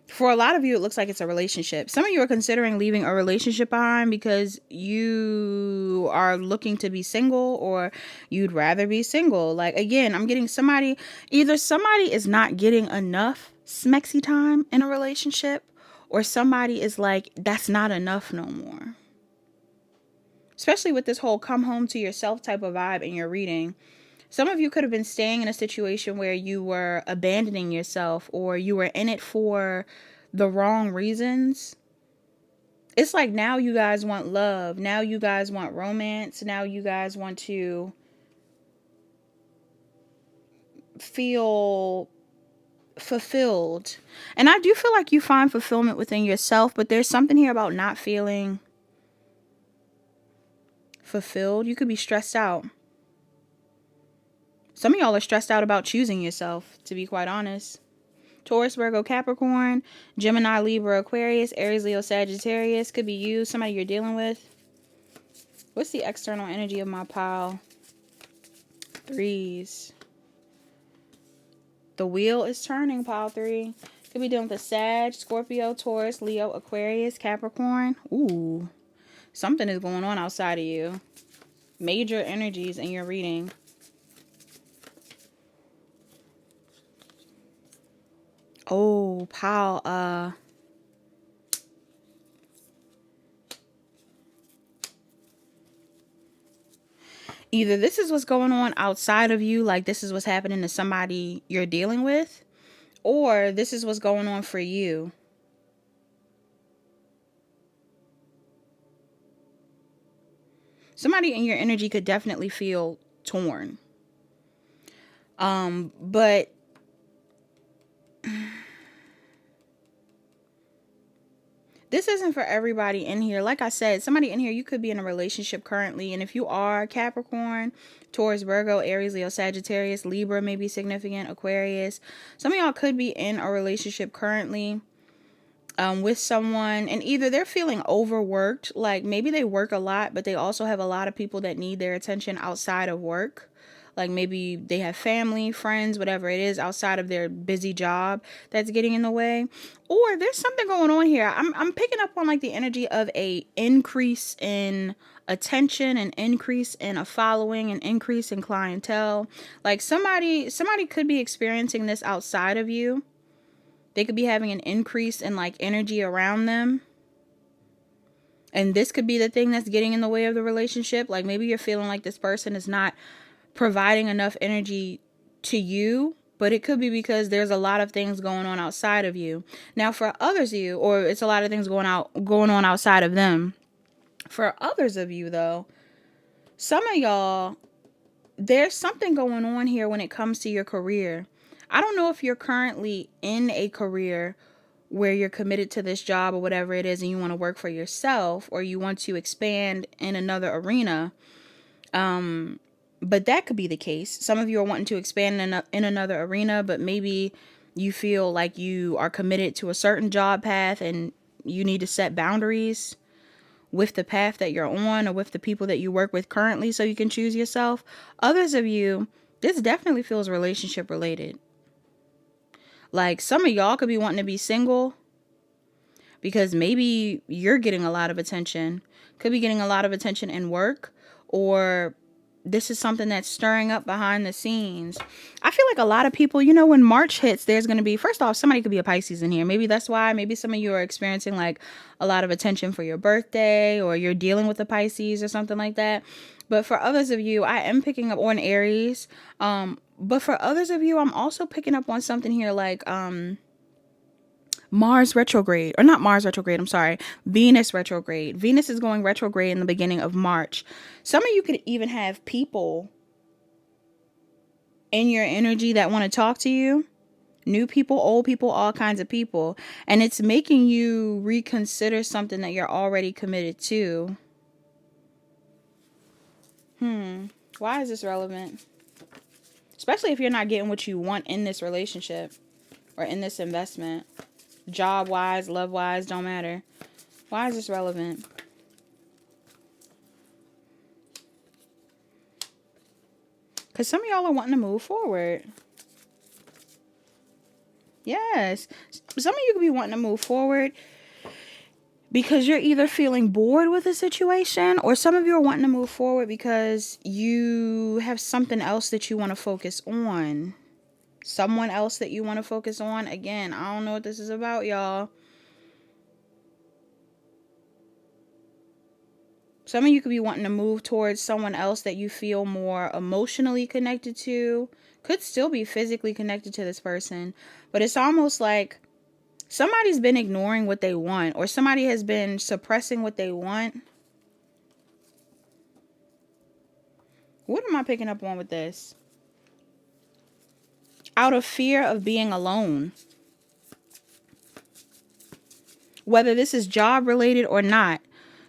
For a lot of you, it looks like it's a relationship. Some of you are considering leaving a relationship behind because you are looking to be single, or you'd rather be single. Like, again, I'm getting somebody, either somebody is not getting enough smexy time in a relationship, or somebody is like, that's not enough no more. Especially with this whole come home to yourself type of vibe in your reading. Some of you could have been staying in a situation where you were abandoning yourself, or you were in it for the wrong reasons. It's like now you guys want love. Now you guys want romance. Now you guys want to feel fulfilled. And I do feel like you find fulfillment within yourself, but there's something here about not feeling fulfilled. You could be stressed out. Some of y'all are stressed out about choosing yourself, to be quite honest. Taurus, Virgo, Capricorn, Gemini, Libra, Aquarius, Aries, Leo, Sagittarius. Could be you, somebody you're dealing with. What's the external energy of my pile 3s? The wheel is turning, pile 3. Could be dealing with a Sag, Scorpio, Taurus, Leo, Aquarius, Capricorn. Ooh, something is going on outside of you. Major energies in your reading. Oh, pal. Either this is what's going on outside of you, like this is what's happening to somebody you're dealing with, or this is what's going on for you. Somebody in your energy could definitely feel torn. But this isn't for everybody in here. Like I said, somebody in here, you could be in a relationship currently. And if you are Capricorn, Taurus, Virgo, Aries, Leo, Sagittarius, Libra may be significant, Aquarius. Some of y'all could be in a relationship currently with someone. And either they're feeling overworked. Like maybe they work a lot, but they also have a lot of people that need their attention outside of work. Like maybe they have family, friends, whatever it is outside of their busy job that's getting in the way. Or there's something going on here. I'm picking up on like the energy of a increase in attention, an increase in a following, an increase in clientele. Like somebody could be experiencing this outside of you. They could be having an increase in like energy around them. And this could be the thing that's getting in the way of the relationship. Like maybe you're feeling like this person is not providing enough energy to you, but it could be because there's a lot of things going on outside of you. Now for others of you, or it's a lot of things going on outside of them. For others of you though, some of y'all, there's something going on here when it comes to your career. I don't know if you're currently in a career where you're committed to this job or whatever it is and you want to work for yourself or you want to expand in another arena. But that could be the case. Some of you are wanting to expand in another arena, but maybe you feel like you are committed to a certain job path and you need to set boundaries with the path that you're on or with the people that you work with currently so you can choose yourself. Others of you, this definitely feels relationship related. Like some of y'all could be wanting to be single because maybe you're getting a lot of attention. Could be getting a lot of attention in work, or this is something that's stirring up behind the scenes. I feel like a lot of people, you know, when March hits, there's going to be, first off, somebody could be a Pisces in here. Maybe that's why. Maybe some of you are experiencing like a lot of attention for your birthday, or you're dealing with a Pisces or something like that. But for others of you, I am picking up on Aries. But for others of you, I'm also picking up on something here like Mars retrograde, or not Mars retrograde, I'm sorry, Venus retrograde. Venus is going retrograde in the beginning of March. Some of you could even have people in your energy that want to talk to you. New people, old people, all kinds of people. And it's making you reconsider something that you're already committed to. Why is this relevant? Especially if you're not getting what you want in this relationship or in this investment. Job-wise, love-wise, don't matter. Why is this relevant? Because some of y'all are wanting to move forward. Yes. Some of you could be wanting to move forward because you're either feeling bored with a situation, or some of you are wanting to move forward because you have something else that you want to focus on. Someone else that you want to focus on. Again, I don't know what this is about, y'all. Some of you could be wanting to move towards someone else that you feel more emotionally connected to. Could still be physically connected to this person. But it's almost like somebody's been ignoring what they want, or somebody has been suppressing what they want. What am I picking up on with this? Out of fear of being alone. Whether this is job related or not.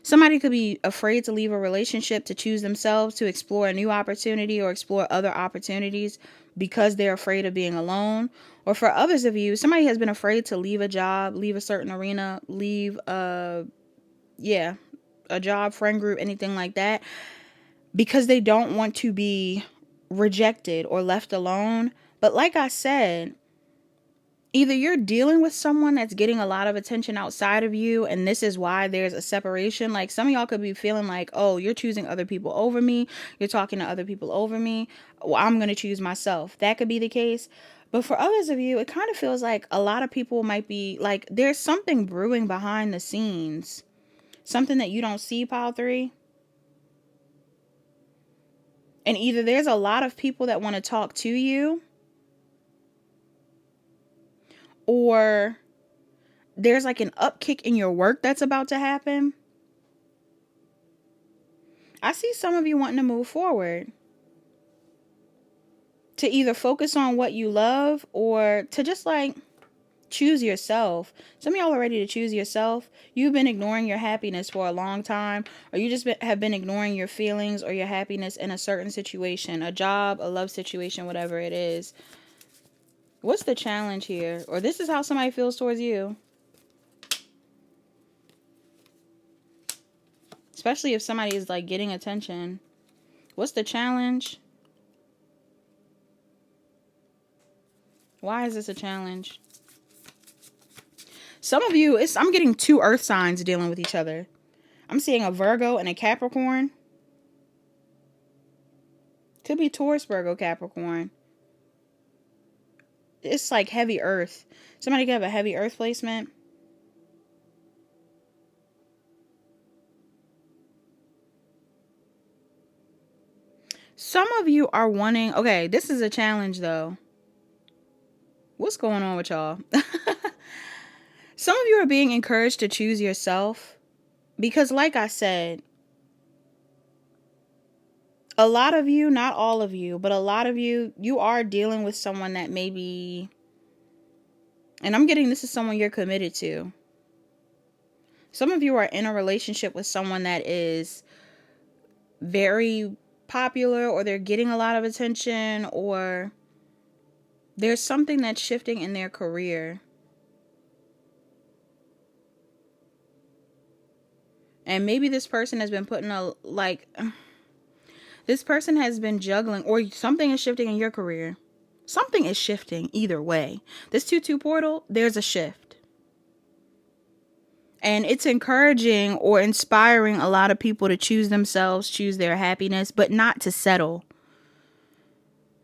Somebody could be afraid to leave a relationship to choose themselves, to explore a new opportunity or explore other opportunities because they're afraid of being alone. Or for others of you, somebody has been afraid to leave a job, leave a certain arena, leave a job, friend group, anything like that, because they don't want to be rejected or left alone. But like I said, Either you're dealing with someone that's getting a lot of attention outside of you, and this is why there's a separation. Like, some of y'all could be feeling like, oh, you're choosing other people over me. You're talking to other people over me. Well, I'm going to choose myself. That could be the case. But for others of you, it kind of feels like a lot of people might be like, there's something brewing behind the scenes. Something that you don't see, pile 3. And either there's a lot of people that want to talk to you, or there's like an upkick in your work that's about to happen. I see some of you wanting to move forward, to either focus on what you love or to just like choose yourself. Some of y'all are ready to choose yourself. You've been ignoring your happiness for a long time, or you just have been ignoring your feelings or your happiness in a certain situation, a job, a love situation, whatever it is. What's the challenge here? Or this is how somebody feels towards you. Especially if somebody is like getting attention. What's the challenge? Why is this a challenge? Some of you, I'm getting 2 earth signs dealing with each other. I'm seeing a Virgo and a Capricorn. Could be Taurus, Virgo, Capricorn. It's like heavy earth. Somebody could have a heavy earth placement. Some of you are wanting... Okay, this is a challenge though. What's going on with y'all? Some of you are being encouraged to choose yourself. Because like I said, a lot of you, not all of you, but a lot of you, you are dealing with someone that maybe... And I'm getting this is someone you're committed to. Some of you are in a relationship with someone that is very popular, or they're getting a lot of attention, or there's something that's shifting in their career. And maybe this person has been putting a, like, this person has been juggling, or something is shifting in your career. Something is shifting either way. This 2-2 portal, there's a shift. And it's encouraging or inspiring a lot of people to choose themselves, choose their happiness, but not to settle.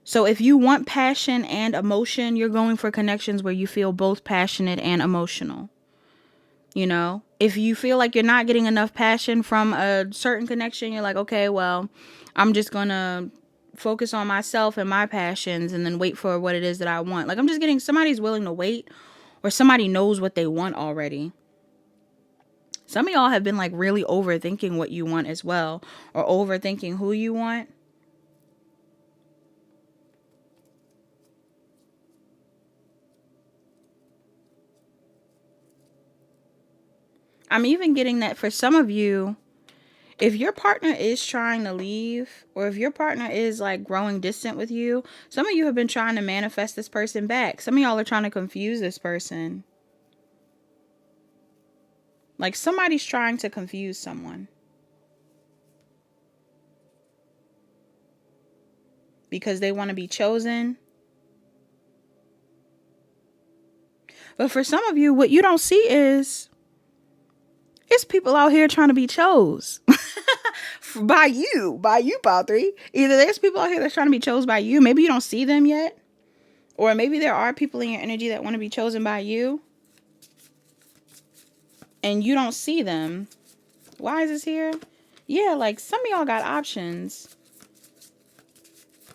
So if you want passion and emotion, you're going for connections where you feel both passionate and emotional. You know, if you feel like you're not getting enough passion from a certain connection, you're like, okay, well, I'm just going to focus on myself and my passions and then wait for what it is that I want. Like, I'm just getting, somebody's willing to wait, or somebody knows what they want already. Some of y'all have been like really overthinking what you want as well, or overthinking who you want. I'm even getting that for some of you, if your partner is trying to leave, or if your partner is like growing distant with you, some of you have been trying to manifest this person back. Some of y'all are trying to confuse this person. Like, somebody's trying to confuse someone. Because they want to be chosen. But for some of you, what you don't see is, it's people out here trying to be chose. by you, Pile 3. Either there's people out here that's trying to be chosen by you. Maybe you don't see them yet. Or maybe there are people in your energy that want to be chosen by you. And you don't see them. Why is this here? Yeah, like some of y'all got options.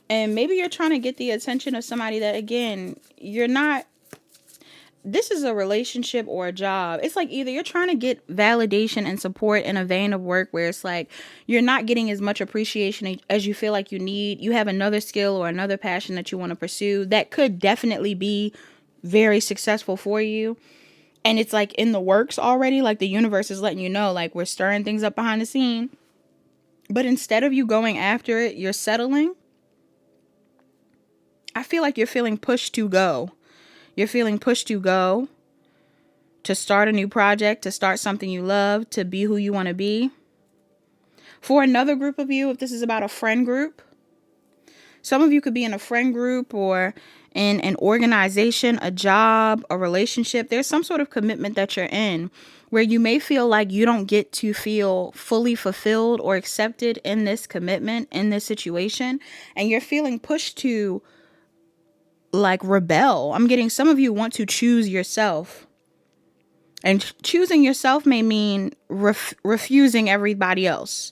And maybe you're trying to get the attention of somebody that, again, you're not. This is a relationship or a job. It's like either you're trying to get validation and support in a vein of work where it's like you're not getting as much appreciation as you feel like you need. You have another skill or another passion that you want to pursue that could definitely be very successful for you. And it's like in the works already. Like the universe is letting you know, like we're stirring things up behind the scene. But instead of you going after it, you're settling. I feel like you're feeling pushed to go. You're feeling pushed to go, to start a new project, to start something you love, to be who you want to be. For another group of you, if this is about a friend group, Some of you could be in a friend group or in an organization, a job, a relationship. There's some sort of commitment that you're in where you may feel like you don't get to feel fully fulfilled or accepted in this commitment, in this situation. And you're feeling pushed to like rebel. I'm getting some of you want to choose yourself. And choosing yourself may mean refusing everybody else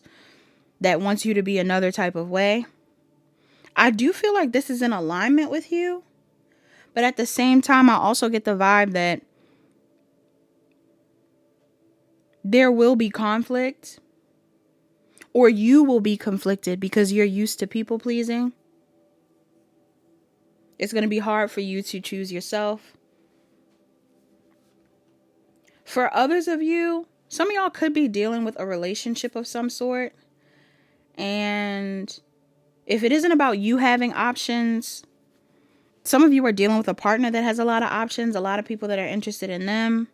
that wants you to be another type of way. I do feel like this is in alignment with you. But at the same time, I also get the vibe that there will be conflict, or you will be conflicted because you're used to people pleasing. It's going to be hard for you to choose yourself. For others of you, some of y'all could be dealing with a relationship of some sort. And if it isn't about you having options, some of you are dealing with a partner that has a lot of options, a lot of people that are interested in them.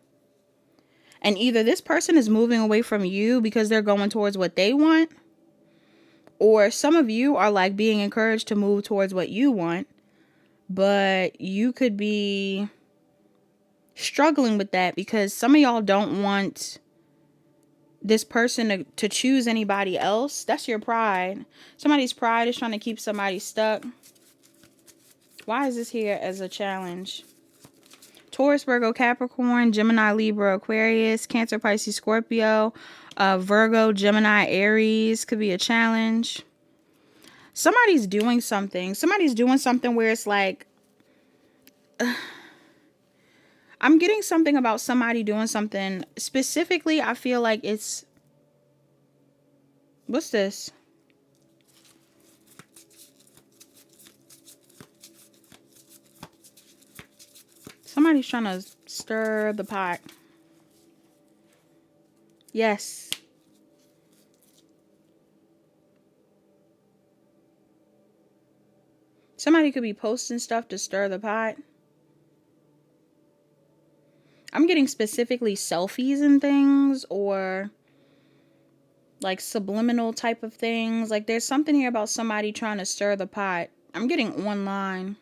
And either this person is moving away from you because they're going towards what they want, or some of you are like being encouraged to move towards what you want, but you could be struggling with that because some of y'all don't want this person to choose anybody else. That's your pride. Somebody's pride is trying to keep somebody stuck. Why is this here as a challenge? Taurus, Virgo, Capricorn, Gemini, Libra, Aquarius, Cancer, Pisces, Scorpio, Virgo, Gemini, Aries could be a challenge. Somebody's doing something. Somebody's doing something where it's like, I'm getting something about somebody doing something. Specifically, I feel like it's, what's this? Somebody's trying to stir the pot. Yes. Somebody could be posting stuff to stir the pot. I'm getting specifically selfies and things, or like subliminal type of things. Like there's something here about somebody trying to stir the pot. I'm getting online.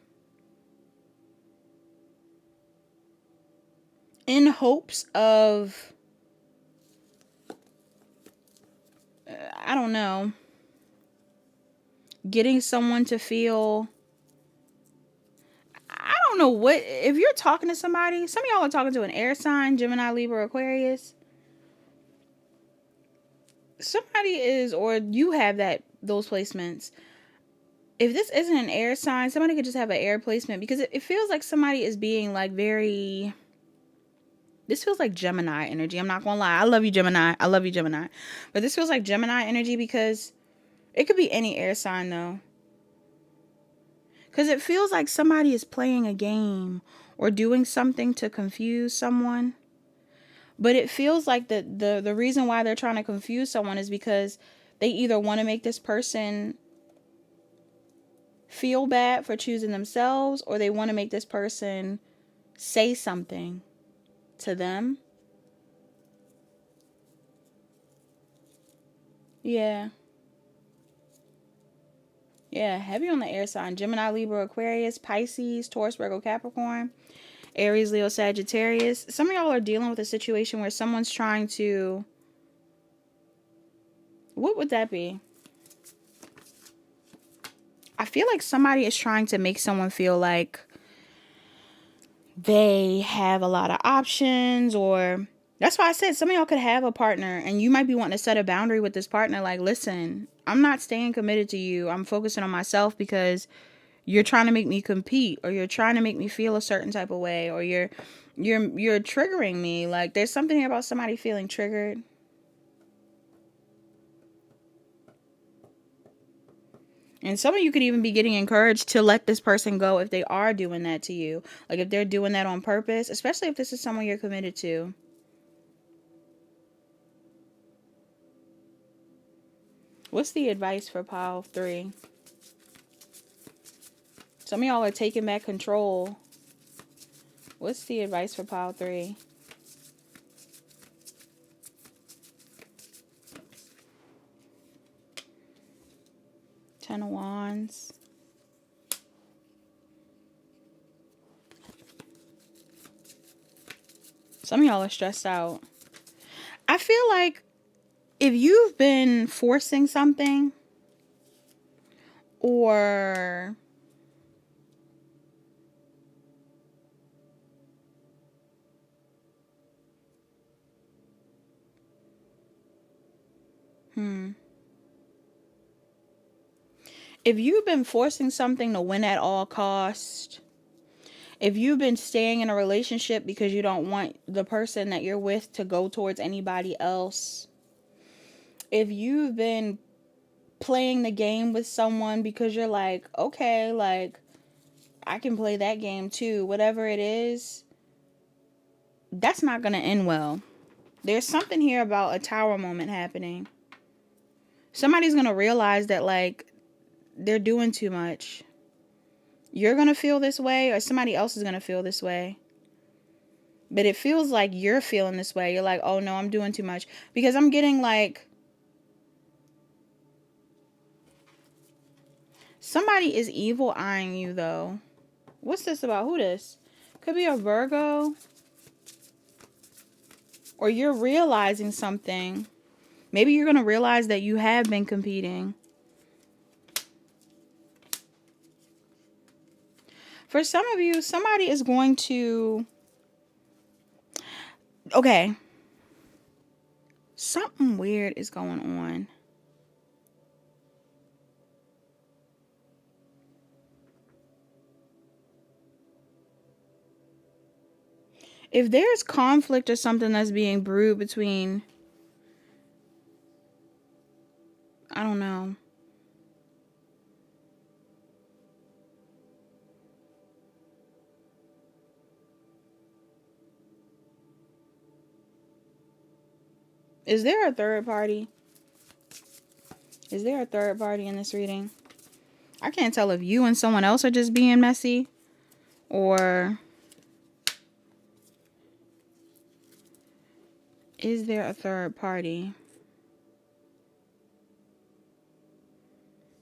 In hopes of, I don't know, getting someone to feel, I don't know what, if you're talking to somebody, some of y'all are talking to an air sign, Gemini, Libra, Aquarius. Somebody is, or you have those placements. If this isn't an air sign, somebody could just have an air placement, because it feels like somebody is being like very, this feels like Gemini energy. I'm not gonna lie. I love you, Gemini. I love you, Gemini. But this feels like Gemini energy, because it could be any air sign though. Because it feels like somebody is playing a game or doing something to confuse someone. But it feels like the reason why they're trying to confuse someone is because they either want to make this person feel bad for choosing themselves, or they want to make this person say something to them. Yeah. Yeah, heavy on the air sign. Gemini, Libra, Aquarius, Pisces, Taurus, Virgo, Capricorn, Aries, Leo, Sagittarius. Some of y'all are dealing with a situation where someone's trying to... What would that be? I feel like somebody is trying to make someone feel like they have a lot of options, or... That's why I said some of y'all could have a partner and you might be wanting to set a boundary with this partner. Like, listen, I'm not staying committed to you. I'm focusing on myself because you're trying to make me compete, or you're trying to make me feel a certain type of way, or you're triggering me. Like, there's something here about somebody feeling triggered. And some of you could even be getting encouraged to let this person go if they are doing that to you. Like, if they're doing that on purpose, especially if this is someone you're committed to. What's the advice for pile 3? Some of y'all are taking back control. What's the advice for pile 3? Ten of Wands. Some of y'all are stressed out. I feel like if you've been forcing something or if you've been forcing something to win at all cost, if you've been staying in a relationship because you don't want the person that you're with to go towards anybody else, if you've been playing the game with someone because you're like, okay, like, I can play that game too, whatever it is, that's not going to end well. There's something here about a tower moment happening. Somebody's going to realize that, like, they're doing too much. You're going to feel this way, or somebody else is going to feel this way. But it feels like you're feeling this way. You're like, oh no, I'm doing too much. Because I'm getting like, somebody is evil eyeing you though. What's this about? Who this? Could be a Virgo. Or you're realizing something. Maybe you're going to realize that you have been competing. For some of you, somebody is going to... Okay. Something weird is going on. If there's conflict or something that's being brewed between... I don't know. Is there a third party? Is there a third party in this reading? I can't tell if you and someone else are just being messy. Or... is there a third party?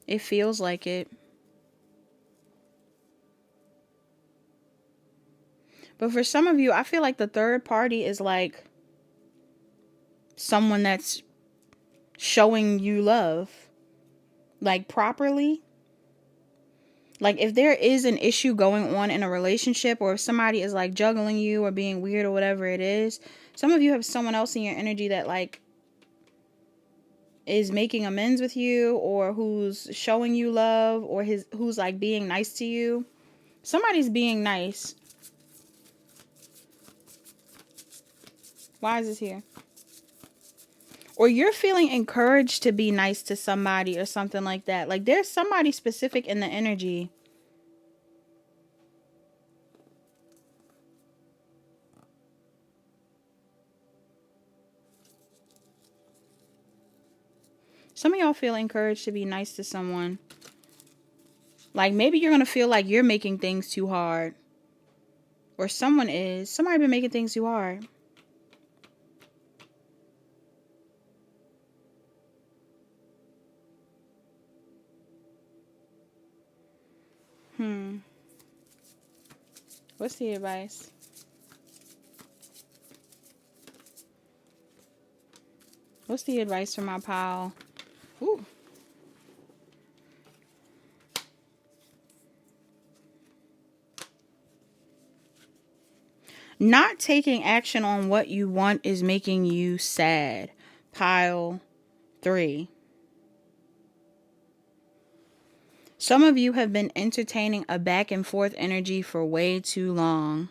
It feels like it. But for some of you, I feel like the third party is like someone that's showing you love. Like properly. Like if there is an issue going on in a relationship, or if somebody is like juggling you or being weird or whatever it is, some of you have someone else in your energy that like is making amends with you, or who's showing you love, or who's like being nice to you. Somebody's being nice. Why is this here? Or you're feeling encouraged to be nice to somebody or something like that. Like there's somebody specific in the energy. Some of y'all feel encouraged to be nice to someone. Like maybe you're going to feel like you're making things too hard. Or someone is. Somebody been making things too hard. What's the advice? What's the advice for my pal? Ooh. Not taking action on what you want is making you sad. Pile 3. Some of you have been entertaining a back and forth energy for way too long.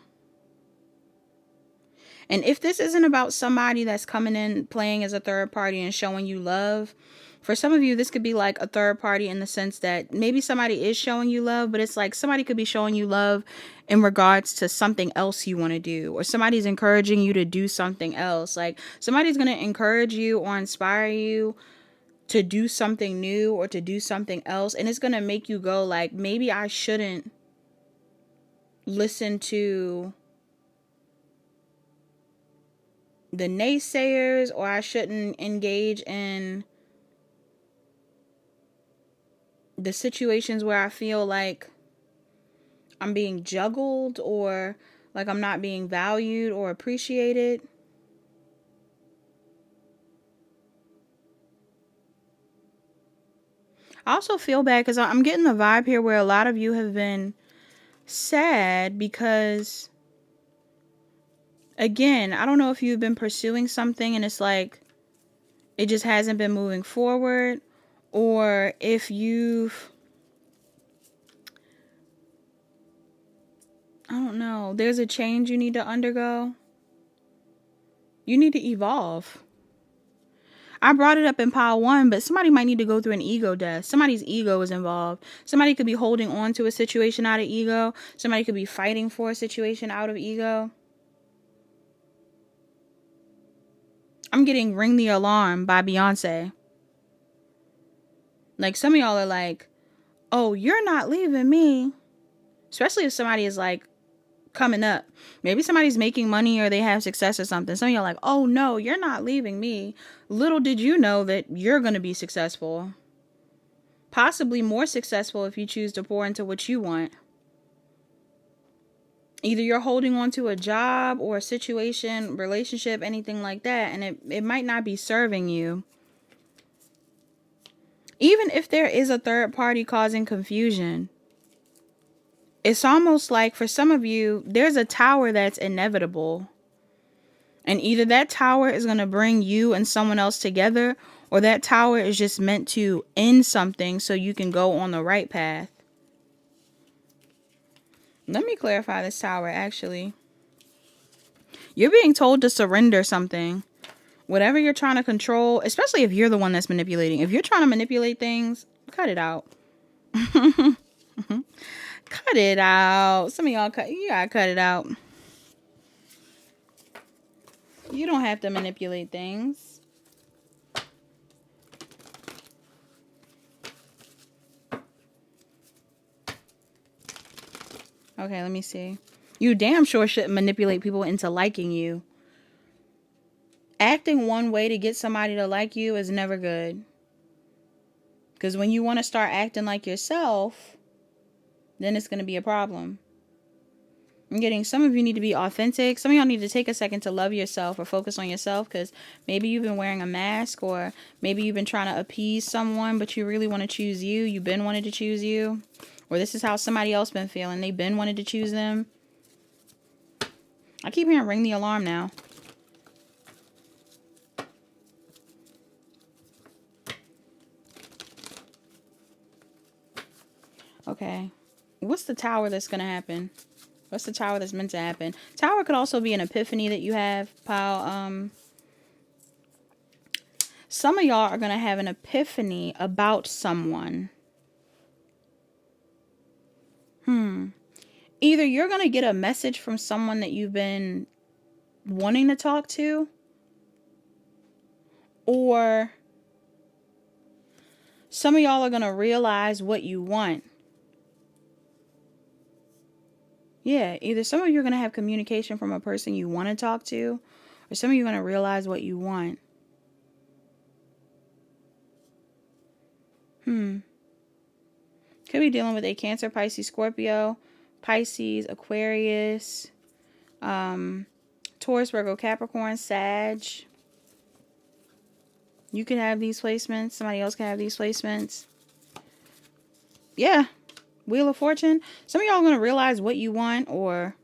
And if this isn't about somebody that's coming in playing as a third party and showing you love, for some of you, this could be like a third party in the sense that maybe somebody is showing you love, but it's like somebody could be showing you love in regards to something else you want to do, or somebody's encouraging you to do something else. Like somebody's going to encourage you or inspire you to do something new or to do something else. And it's going to make you go like, maybe I shouldn't listen to the naysayers, or I shouldn't engage in the situations where I feel like I'm being juggled, or like I'm not being valued or appreciated. I also feel bad because I'm getting the vibe here where a lot of you have been sad because, again, I don't know if you've been pursuing something and it's like it just hasn't been moving forward, or if you've, I don't know, there's a change you need to undergo. You need to evolve. I brought it up in pile 1, but somebody might need to go through an ego death. Somebody's ego is involved. Somebody could be holding on to a situation out of ego. Somebody could be fighting for a situation out of ego. I'm getting Ring the Alarm by Beyonce. Like, some of y'all are like, oh, you're not leaving me. Especially if somebody is like coming up. Maybe somebody's making money or they have success or something. Some of y'all are like, oh no, you're not leaving me. Little did you know that you're going to be successful. Possibly more successful if you choose to pour into what you want. Either you're holding on to a job or a situation, relationship, anything like that, and it might not be serving you. Even if there is a third party causing confusion, it's almost like for some of you, there's a tower that's inevitable. And either that tower is going to bring you and someone else together, or that tower is just meant to end something so you can go on the right path. Let me clarify this tower, actually. You're being told to surrender something. Whatever you're trying to control, especially if you're the one that's manipulating. If you're trying to manipulate things, cut it out. Cut it out. Some of y'all, you gotta cut it out. You don't have to manipulate things. Okay, let me see. You damn sure shouldn't manipulate people into liking you. Acting one way to get somebody to like you is never good. Because when you want to start acting like yourself, then it's going to be a problem. I'm getting some of you need to be authentic. Some of y'all need to take a second to love yourself or focus on yourself, because maybe you've been wearing a mask, or maybe you've been trying to appease someone, but you really want to choose you. You've been wanting to choose you. Or this is how somebody else been feeling. They've been wanting to choose them. I keep hearing ring the alarm now. Okay. What's the tower that's going to happen? What's the tower that's meant to happen? Tower could also be an epiphany that you have, pal. Some of y'all are going to have an epiphany about someone. Either you're going to get a message from someone that you've been wanting to talk to, or some of y'all are going to realize what you want. Yeah, either some of you are going to have communication from a person you want to talk to, or some of you are going to realize what you want. Could be dealing with a Cancer, Pisces, Scorpio, Pisces, Aquarius, Taurus, Virgo, Capricorn, Sag. You could have these placements. Somebody else can have these placements. Yeah. Wheel of Fortune. Some of y'all are going to realize what you want, or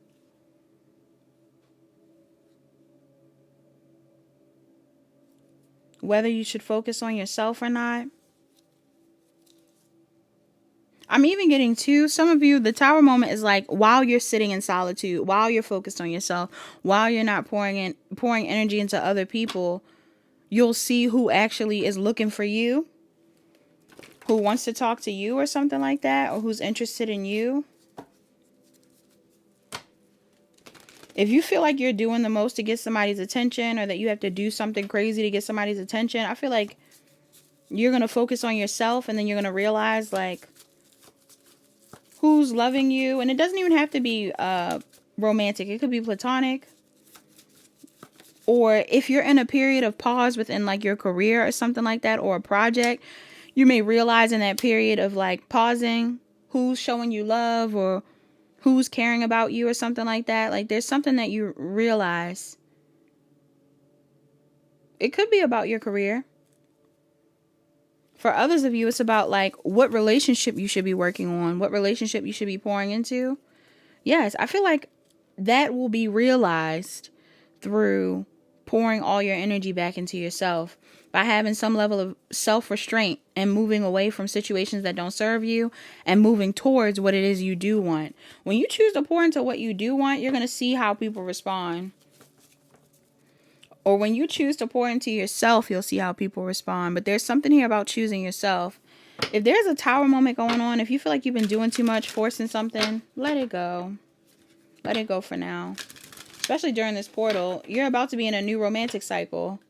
whether you should focus on yourself or not. I'm even getting to some of you, the tower moment is like while you're sitting in solitude, while you're focused on yourself, while you're not pouring energy into other people, you'll see who actually is looking for you, who wants to talk to you or something like that, or who's interested in you. If you feel like you're doing the most to get somebody's attention, or that you have to do something crazy to get somebody's attention, I feel like you're going to focus on yourself, and then you're going to realize like who's loving you. And it doesn't even have to be romantic. It could be platonic. Or if you're in a period of pause within like your career or something like that, or a project, you may realize in that period of like pausing who's showing you love, or who's caring about you or something like that. Like there's something that you realize. It could be about your career. For others of you, it's about like what relationship you should be working on, what relationship you should be pouring into. Yes, I feel like that will be realized through pouring all your energy back into yourself by having some level of self-restraint and moving away from situations that don't serve you and moving towards what it is you do want. When you choose to pour into what you do want, you're going to see how people respond. Or when you choose to pour into yourself, you'll see how people respond. But there's something here about choosing yourself. If there's a tower moment going on, if you feel like you've been doing too much, forcing something, let it go. Let it go for now. Especially during this portal. You're about to be in a new romantic cycle.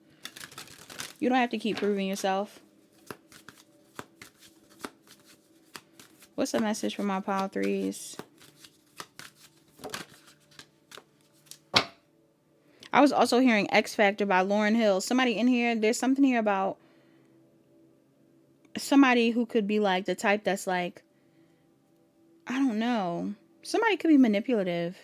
You don't have to keep proving yourself. What's the message for my pile threes? I was also hearing X Factor by Lauryn Hill. Somebody in here, there's something here about somebody who could be like the type that's like, I don't know. Somebody could be manipulative.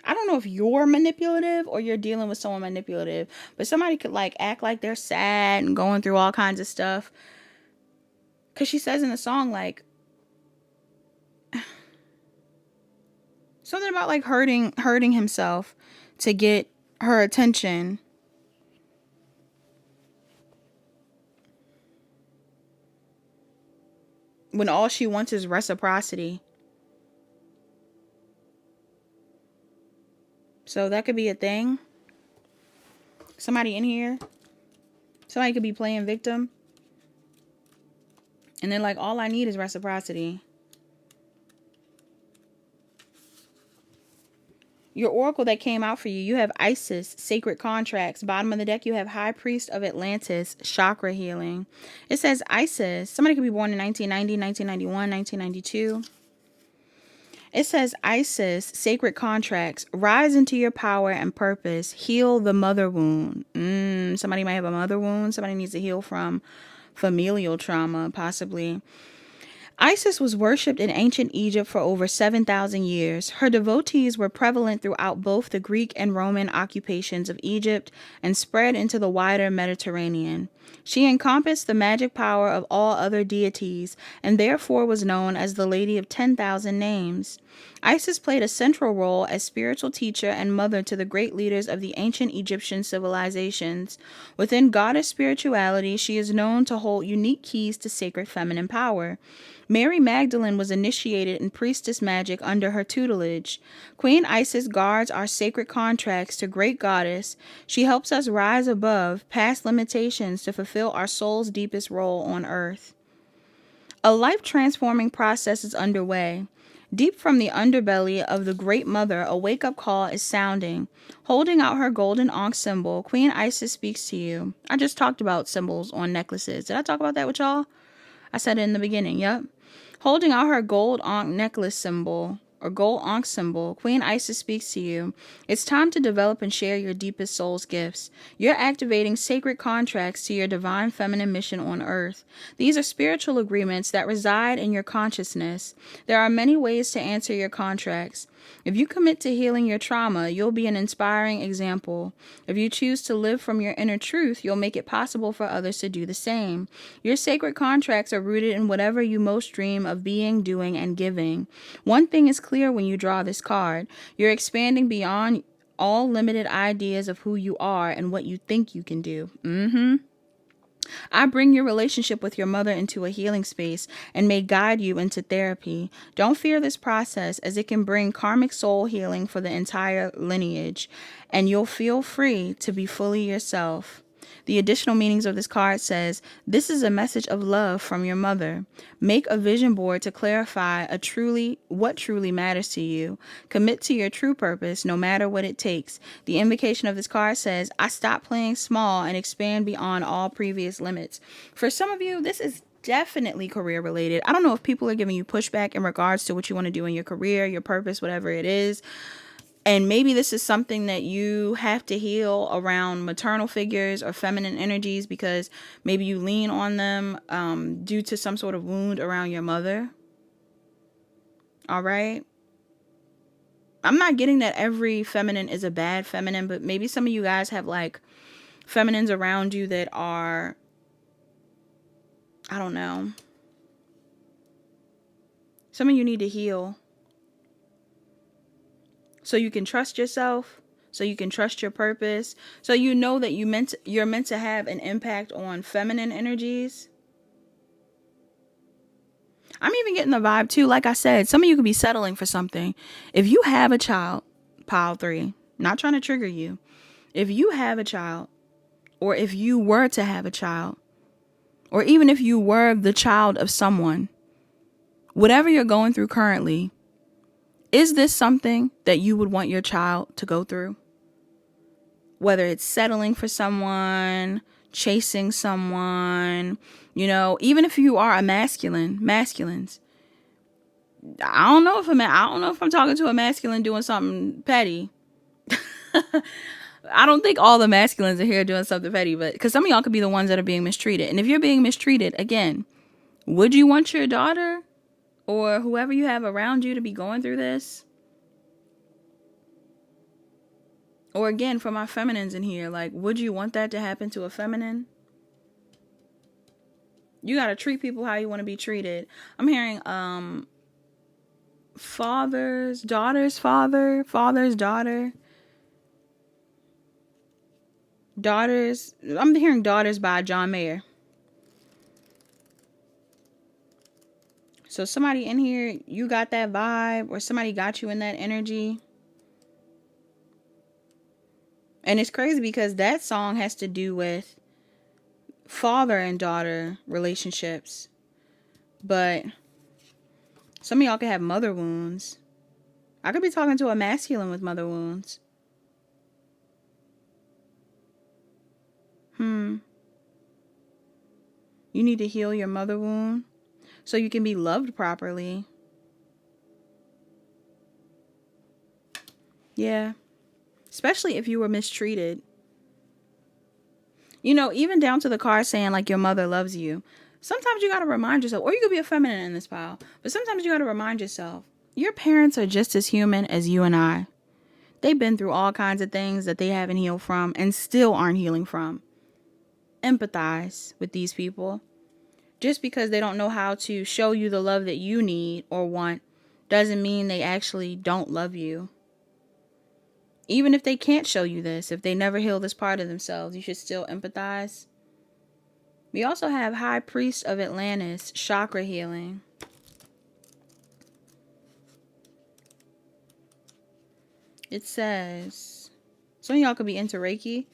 I don't know if you're manipulative or you're dealing with someone manipulative, but somebody could like act like they're sad and going through all kinds of stuff. Because she says in the song like something about like hurting himself to get her attention. When all she wants is reciprocity. So that could be a thing. Somebody in here. Somebody could be playing victim. And they're like, all I need is reciprocity. Your oracle that came out for you, you have Isis, sacred contracts. Bottom of the deck, you have High Priest of Atlantis, chakra healing. It says Isis. Somebody could be born in 1990, 1991, 1992. It says Isis, sacred contracts. Rise into your power and purpose. Heal the mother wound. Somebody might have a mother wound. Somebody needs to heal from familial trauma, possibly. Isis was worshipped in ancient Egypt for over 7,000 years. Her devotees were prevalent throughout both the Greek and Roman occupations of Egypt and spread into the wider Mediterranean. She encompassed the magic power of all other deities and therefore was known as the Lady of 10,000 Names. Isis played a central role as spiritual teacher and mother to the great leaders of the ancient Egyptian civilizations. Within goddess spirituality, she is known to hold unique keys to sacred feminine power. Mary Magdalene was initiated in priestess magic under her tutelage. Queen Isis guards our sacred contracts to Great Goddess. She helps us rise above past limitations to fulfill our soul's deepest role on earth. A life-transforming process is underway. Deep from the underbelly of the Great Mother, a wake-up call is sounding. Holding out her golden Ankh symbol, Queen Isis speaks to you. I just talked about symbols on necklaces. Did I talk about that with y'all? I said it in the beginning, yep. Holding out her gold Ankh necklace symbol, or gold Ankh symbol, Queen Isis speaks to you. It's time to develop and share your deepest soul's gifts. You're activating sacred contracts to your divine feminine mission on earth. These are spiritual agreements that reside in your consciousness. There are many ways to answer your contracts. If you commit to healing your trauma, you'll be an inspiring example. If you choose to live from your inner truth, you'll make it possible for others to do the same. Your sacred contracts are rooted in whatever you most dream of being, doing, and giving. One thing is clear when you draw this card. You're expanding beyond all limited ideas of who you are and what you think you can do. I bring your relationship with your mother into a healing space and may guide you into therapy. Don't fear this process, as it can bring karmic soul healing for the entire lineage, and you'll feel free to be fully yourself. The additional meanings of this card says, this is a message of love from your mother. Make a vision board to clarify what truly matters to you. Commit to your true purpose, no matter what it takes. The invocation of this card says, I stop playing small and expand beyond all previous limits. For some of you, this is definitely career related. I don't know if people are giving you pushback in regards to what you want to do in your career, your purpose, whatever it is. And maybe this is something that you have to heal around maternal figures or feminine energies, because maybe you lean on them due to some sort of wound around your mother. All right. I'm not getting that every feminine is a bad feminine, but maybe some of you guys have like feminines around you that are, I don't know. Some of you need to heal so you can trust yourself, so you can trust your purpose, so you know that you're meant to have an impact on feminine energies. I'm even getting the vibe too. Like I said, some of you could be settling for something. If you have a child, pile 3, not trying to trigger you. If you have a child, or if you were to have a child, or even if you were the child of someone, whatever you're going through currently, is this something that you would want your child to go through? Whether it's settling for someone, chasing someone, you know, even if you are a masculines. I don't know if I'm talking to a masculine doing something petty. I don't think all the masculines are here doing something petty, but because some of y'all could be the ones that are being mistreated. And if you're being mistreated, again, would you want your daughter or whoever you have around you to be going through this? Or again, for my feminines in here, like, would you want that to happen to a feminine? You got to treat people how you want to be treated. I'm hearing father's daughter's father, father's daughter. Daughters, I'm hearing Daughters by John Mayer. So somebody in here, you got that vibe, or somebody got you in that energy. And it's crazy because that song has to do with father and daughter relationships. But some of y'all could have mother wounds. I could be talking to a masculine with mother wounds. You need to heal your mother wound so you can be loved properly. Yeah. Especially if you were mistreated. You know, even down to the card saying like your mother loves you. Sometimes you got to remind yourself, or you could be a feminine in this pile, but sometimes you got to remind yourself, your parents are just as human as you and I. They've been through all kinds of things that they haven't healed from and still aren't healing from. Empathize with these people. Just because they don't know how to show you the love that you need or want doesn't mean they actually don't love you. Even if they can't show you this, if they never heal this part of themselves, you should still empathize. We also have High Priest of Atlantis, chakra healing. It says, some of y'all could be into Reiki.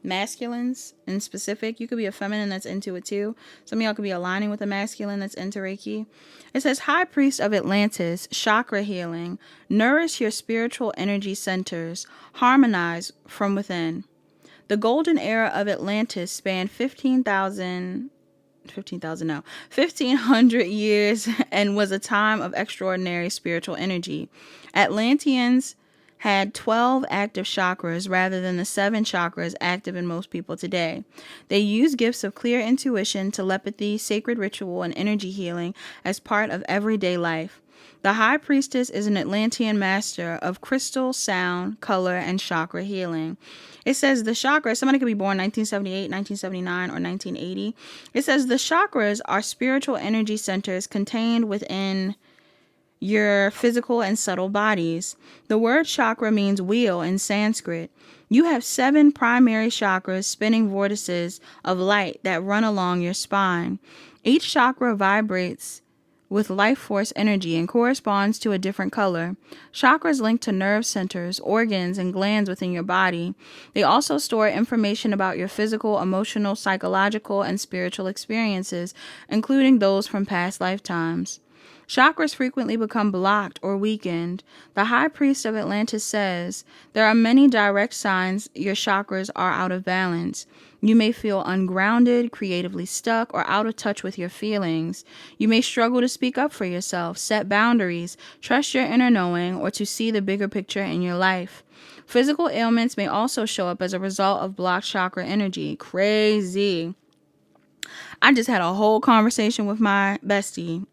Masculines in specific. You could be a feminine that's into it too. Some of y'all could be aligning with a masculine that's into Reiki. It says, High Priest of Atlantis, chakra healing. Nourish your spiritual energy centers. Harmonize from within. The golden era of Atlantis spanned 1500 years and was a time of extraordinary spiritual energy. Atlanteans had 12 active chakras rather than the 7 chakras active in most people today. They used gifts of clear intuition, telepathy, sacred ritual, and energy healing as part of everyday life. The High Priestess is an Atlantean master of crystal, sound, color, and chakra healing. It says the chakras, somebody could be born 1978, 1979, or 1980. It says the chakras are spiritual energy centers contained within your physical and subtle bodies. The word chakra means wheel in Sanskrit. You have 7 primary chakras, spinning vortices of light that run along your spine. Each chakra vibrates with life force energy and corresponds to a different color. Chakras link to nerve centers, organs, and glands within your body. They also store information about your physical, emotional, psychological, and spiritual experiences, including those from past lifetimes. Chakras frequently become blocked or weakened. The High Priest of Atlantis says, there are many direct signs your chakras are out of balance. You may feel ungrounded, creatively stuck, or out of touch with your feelings. You may struggle to speak up for yourself, set boundaries, trust your inner knowing, or to see the bigger picture in your life. Physical ailments may also show up as a result of blocked chakra energy. Crazy. I just had a whole conversation with my bestie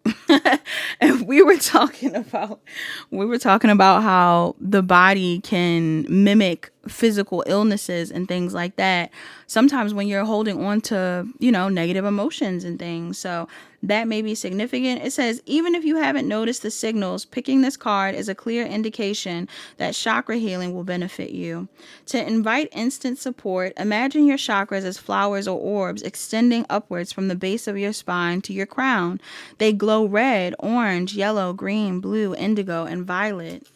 And we were talking about how the body can mimic physical illnesses and things like that. Sometimes when you're holding on to, negative emotions and things. So that may be significant. It says, even if you haven't noticed the signals, picking this card is a clear indication that chakra healing will benefit you. To invite instant support, imagine your chakras as flowers or orbs extending upwards from the base of your spine to your crown. They glow red, orange, yellow, green, blue, indigo, and violet.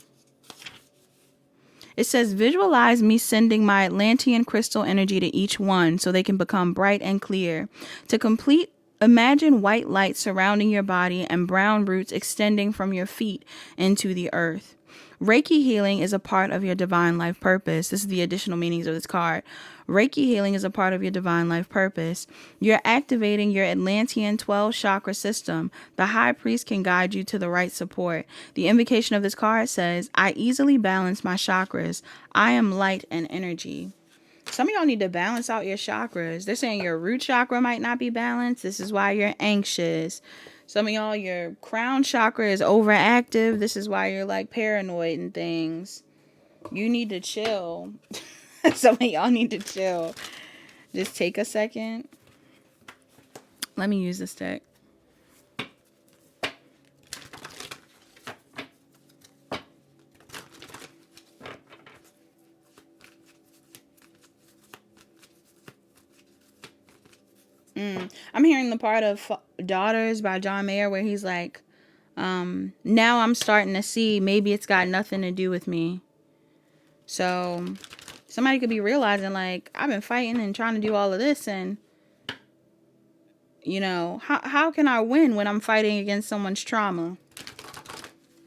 It says, visualize me sending my Atlantean crystal energy to each one so they can become bright and clear. To complete, imagine white light surrounding your body and brown roots extending from your feet into the earth. Reiki healing is a part of your divine life purpose. This is the additional meanings of this card. Reiki healing is a part of your divine life purpose. You're activating your Atlantean 12 chakra system. The high priest can guide you to the right support. The invocation of this card says, I easily balance my chakras. I am light and energy. Some of y'all need to balance out your chakras. They're saying your root chakra might not be balanced. This is why you're anxious. Some of y'all, your crown chakra is overactive. This is why you're like paranoid and things. You need to chill. Some of y'all need to chill. Just take a second. Let me use this deck. I'm hearing the part of Daughters by John Mayer where he's like, now I'm starting to see maybe it's got nothing to do with me. So somebody could be realizing like, I've been fighting and trying to do all of this, and how can I win when I'm fighting against someone's trauma?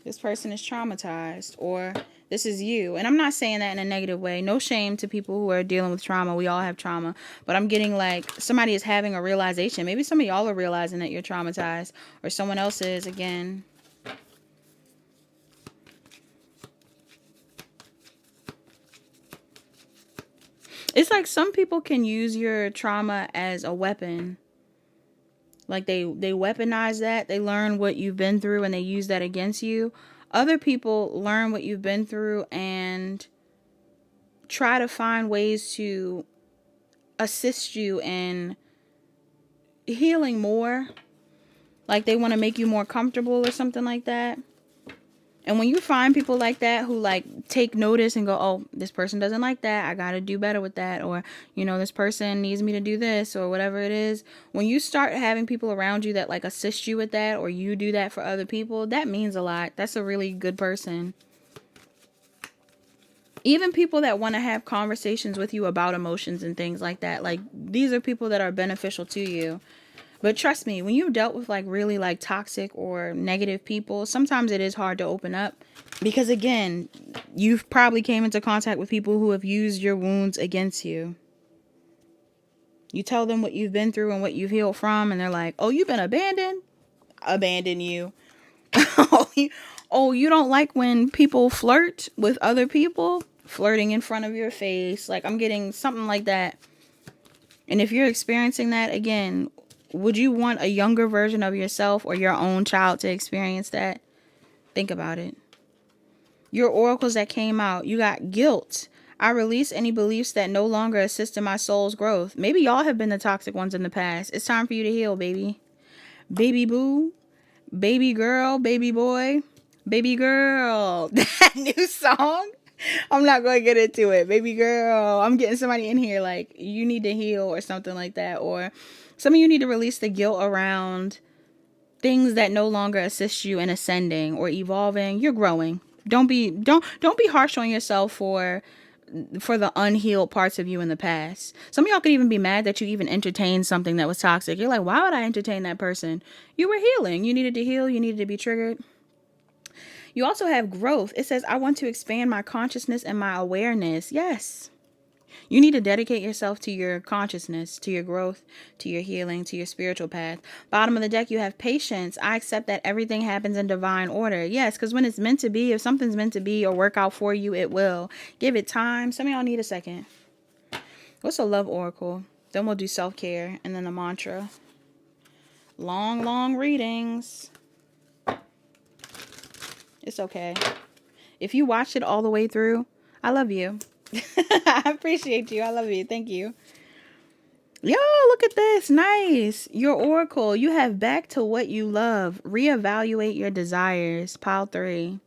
This person is traumatized, or this is you. And I'm not saying that in a negative way. No shame to people who are dealing with trauma. We all have trauma. But I'm getting like somebody is having a realization. Maybe some of y'all are realizing that you're traumatized, or someone else is again. It's like some people can use your trauma as a weapon. Like they weaponize that. They learn what you've been through and they use that against you. Other people learn what you've been through and try to find ways to assist you in healing more. Like they want to make you more comfortable or something like that. And when you find people like that who like take notice and go, oh, this person doesn't like that, I got to do better with that. Or, this person needs me to do this or whatever it is. When you start having people around you that like assist you with that, or you do that for other people, that means a lot. That's a really good person. Even people that want to have conversations with you about emotions and things like that. Like these are people that are beneficial to you. But trust me, when you've dealt with like really like toxic or negative people, sometimes it is hard to open up. Because again, you've probably came into contact with people who have used your wounds against you. You tell them what you've been through and what you've healed from, and they're like, oh, you've been abandoned? Abandon you. Oh, you don't like when people flirt with other people? Flirting in front of your face. Like I'm getting something like that. And if you're experiencing that, again, would you want a younger version of yourself or your own child to experience that? Think about it. Your oracles that came out, you got guilt. I release any beliefs that no longer assist in my soul's growth. Maybe y'all have been the toxic ones in the past. It's time for you to heal, baby. Baby boo, baby girl, baby boy, baby girl. That new song. I'm not going to get into it. Baby girl. I'm getting somebody in here like, you need to heal or something like that. Or some of you need to release the guilt around things that no longer assist you in ascending or evolving. You're growing. Don't be harsh on yourself for the unhealed parts of you in the past. Some of y'all could even be mad that you even entertained something that was toxic. You're like, why would I entertain that person? You were healing. You needed to heal. You needed to be triggered. You also have growth. It says, I want to expand my consciousness and my awareness. Yes. You need to dedicate yourself to your consciousness, to your growth, to your healing, to your spiritual path. Bottom of the deck, you have patience. I accept that everything happens in divine order. Yes, because when it's meant to be, if something's meant to be or work out for you, it will. Give it time. Some of y'all need a second. What's a love oracle? Then we'll do self-care and then the mantra. Long readings. It's okay. If you watched it all the way through, I love you. I appreciate you. I love you. Thank you. Yo, look at this. Nice. Your oracle. You have back to what you love. Reevaluate your desires. Pile 3.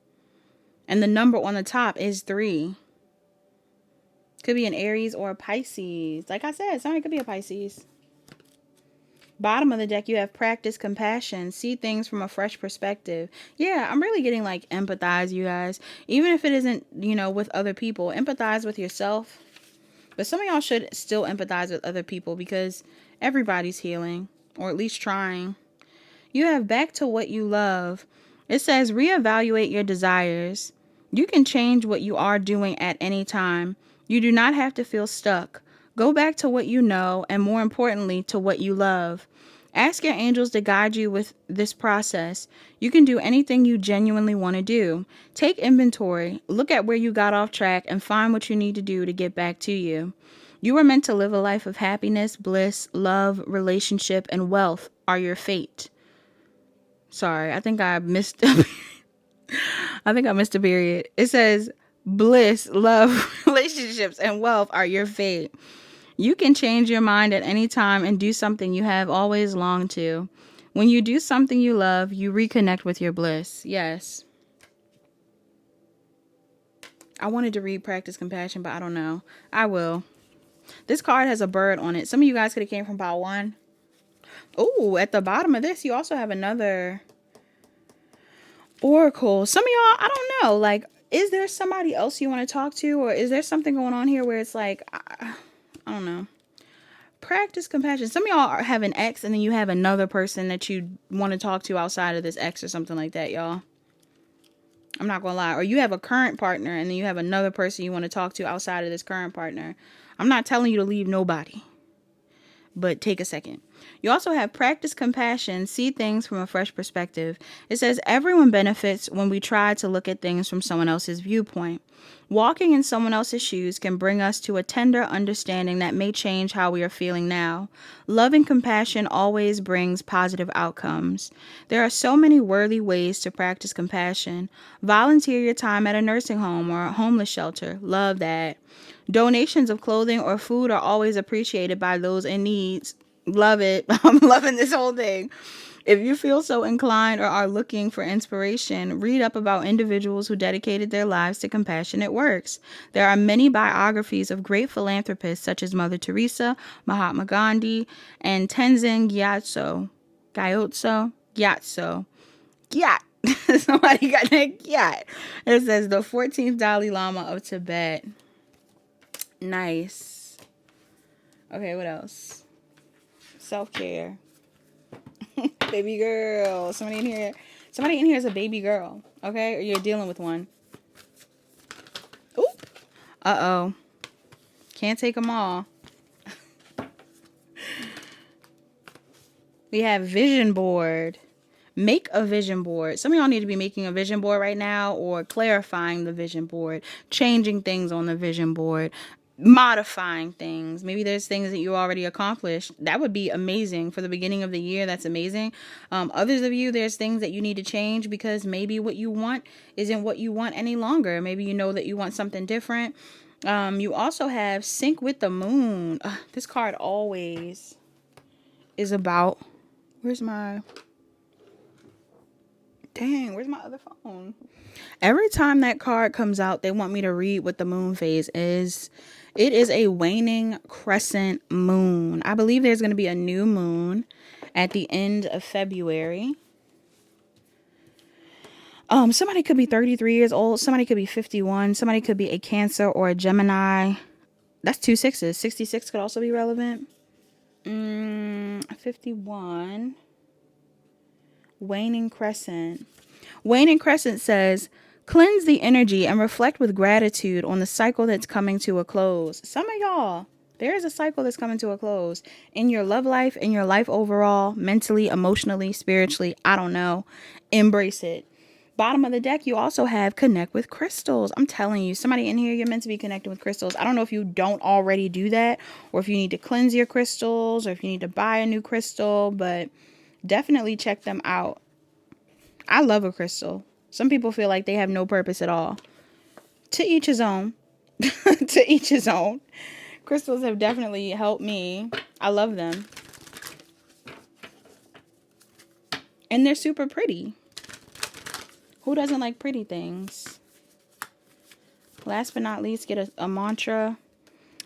And the number on the top is 3. Could be an Aries or a Pisces. Like I said, somebody could be a Pisces. Bottom of the deck, you have practice compassion. See things from a fresh perspective. Yeah, I'm really getting like empathize, you guys. Even if it isn't, with other people. Empathize with yourself. But some of y'all should still empathize with other people because everybody's healing. Or at least trying. You have back to what you love. It says reevaluate your desires. You can change what you are doing at any time. You do not have to feel stuck. Go back to what you know and more importantly to what you love. Ask your angels to guide you with this process. You can do anything you genuinely want to do. Take inventory, look at where you got off track and find what you need to do to get back to you. You are meant to live a life of happiness, bliss, love, relationship, and wealth are your fate. Sorry, I think I missed a period. It says bliss, love, relationships, and wealth are your fate. You can change your mind at any time and do something you have always longed to. When you do something you love, you reconnect with your bliss. Yes. I wanted to read Practice Compassion, but I don't know. I will. This card has a bird on it. Some of you guys could have came from pile 1. Oh, at the bottom of this, you also have another oracle. Some of y'all, I don't know. Like, is there somebody else you want to talk to? Or is there something going on here where it's like... I don't know. Practice compassion. Some of y'all have an ex and then you have another person that you want to talk to outside of this ex or something like that, y'all. I'm not going to lie. Or you have a current partner and then you have another person you want to talk to outside of this current partner. I'm not telling you to leave nobody. But take a second. You also have practice compassion, see things from a fresh perspective. It says everyone benefits when we try to look at things from someone else's viewpoint. Walking in someone else's shoes can bring us to a tender understanding that may change how we are feeling now. Love and compassion always brings positive outcomes. There are so many worthy ways to practice compassion. Volunteer your time at a nursing home or a homeless shelter. Love that. Donations of clothing or food are always appreciated by those in need. Love it. I'm loving this whole thing. If you feel so inclined or are looking for inspiration, read up about individuals who dedicated their lives to compassionate works. There are many biographies of great philanthropists such as Mother Teresa, Mahatma Gandhi, and Tenzin Gyatso. Gyat. Somebody got that Gyat. It says the 14th Dalai Lama of Tibet. Nice. Okay, what else? Self-care. Baby girl. Somebody in here is a baby girl. Okay? Or you're dealing with one. Oop. Uh-oh. Can't take them all. We have vision board. Make a vision board. Some of y'all need to be making a vision board right now or clarifying the vision board, changing things on the vision board, modifying things. Maybe there's things that you already accomplished. That would be amazing for the beginning of the year. That's amazing. Others of you, there's things that you need to change because maybe what you want isn't what you want any longer. Maybe you know that you want something different. You also have sync with the moon. This card always is about... Where's my other phone? Every time that card comes out, they want me to read what the moon phase is. It is a waning crescent moon. I believe there's going to be a new moon at the end of February. Somebody could be 33 years old. Somebody could be 51. Somebody could be a Cancer or a Gemini. That's 2 6s. 66 could also be relevant. 51. Waning crescent. Waning crescent says, cleanse the energy and reflect with gratitude on the cycle that's coming to a close. Some of y'all, there is a cycle that's coming to a close in your love life, in your life overall, mentally, emotionally, spiritually. I don't know. Embrace it. Bottom of the deck, you also have connect with crystals. I'm telling you, somebody in here, you're meant to be connecting with crystals. I don't know if you don't already do that or if you need to cleanse your crystals or if you need to buy a new crystal, but definitely check them out. I love a crystal. Some people feel like they have no purpose at all. To each his own. To each his own. Crystals have definitely helped me. I love them. And they're super pretty. Who doesn't like pretty things? Last but not least, get a mantra.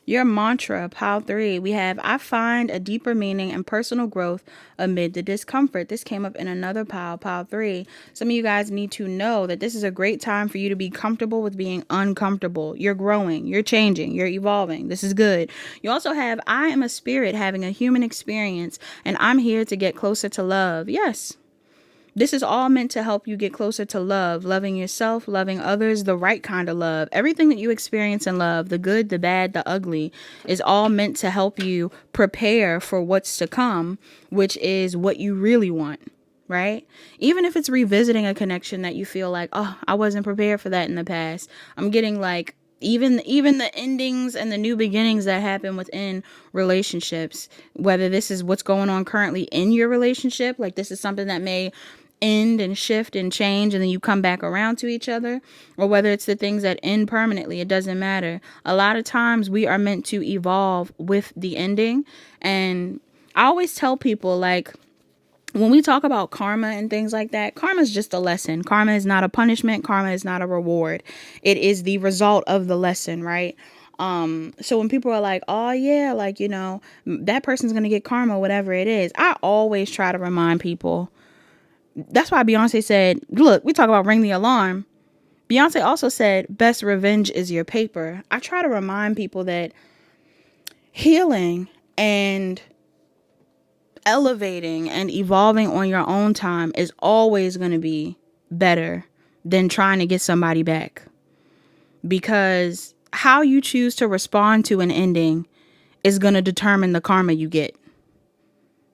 Your mantra, pile 3, we have, I find a deeper meaning and personal growth amid the discomfort. This came up in another pile 3. Some of you guys need to know that this is a great time for you to be comfortable with being uncomfortable. You're growing, you're changing, you're evolving. This is good. You also have, I am a spirit having a human experience, and I'm here to get closer to love. Yes. This is all meant to help you get closer to love, loving yourself, loving others, the right kind of love. Everything that you experience in love, the good, the bad, the ugly, is all meant to help you prepare for what's to come, which is what you really want, right? Even if it's revisiting a connection that you feel like, oh, I wasn't prepared for that in the past. I'm getting like, even the endings and the new beginnings that happen within relationships, whether this is what's going on currently in your relationship, like this is something that may end and shift and change and then you come back around to each other, or whether it's the things that end permanently, it doesn't matter. A lot of times we are meant to evolve with the ending. And I always tell people, like, when we talk about karma and things like that, karma is just a lesson. Karma is not a punishment. Karma is not a reward. It is the result of the lesson, right? So when people are like, oh yeah, like, you know, that person's going to get karma, whatever it is, I always try to remind people. That's why Beyonce said, look, we talk about ring the alarm. Beyonce also said, best revenge is your paper. I try to remind people that healing and elevating and evolving on your own time is always going to be better than trying to get somebody back. Because how you choose to respond to an ending is going to determine the karma you get.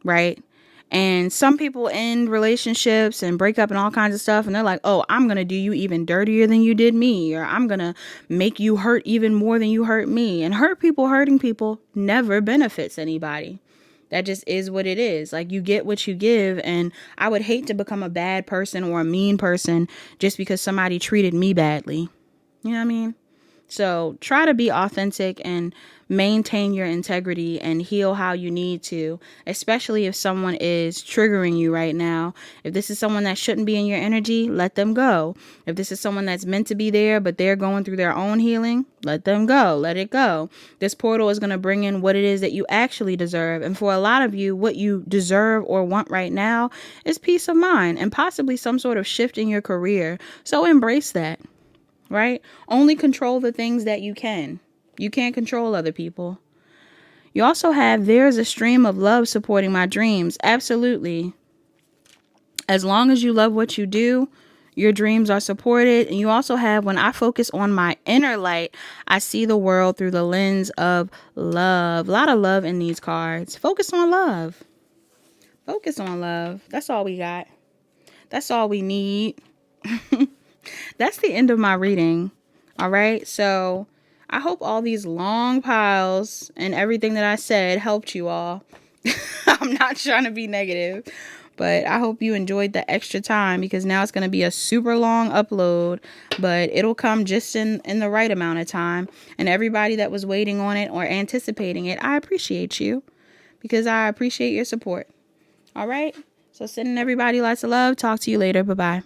Right? And some people end relationships and break up and all kinds of stuff, and they're like, oh, I'm going to do you even dirtier than you did me, or I'm going to make you hurt even more than you hurt me. And hurting people never benefits anybody. That just is what it is. Like, you get what you give, and I would hate to become a bad person or a mean person just because somebody treated me badly. You know what I mean? So try to be authentic and maintain your integrity and heal how you need to, especially if someone is triggering you right now. If this is someone that shouldn't be in your energy, let them go. If this is someone that's meant to be there, but they're going through their own healing, let them go. Let it go. This portal is going to bring in what it is that you actually deserve. And for a lot of you, what you deserve or want right now is peace of mind and possibly some sort of shift in your career. So embrace that. Right? Only control the things that you can. You can't control other people. You also have, there's a stream of love supporting my dreams. Absolutely. As long as you love what you do, your dreams are supported. And you also have, when I focus on my inner light, I see the world through the lens of love. A lot of love in these cards. Focus on love. Focus on love. That's all we got. That's all we need. That's the end of my reading. All right. So I hope all these long piles and everything that I said helped you all. I'm not trying to be negative, but I hope you enjoyed the extra time, because now it's going to be a super long upload, but it'll come just in the right amount of time. And everybody that was waiting on it or anticipating it, I appreciate you, because I appreciate your support. All right. So sending everybody lots of love. Talk to you later. Bye-bye.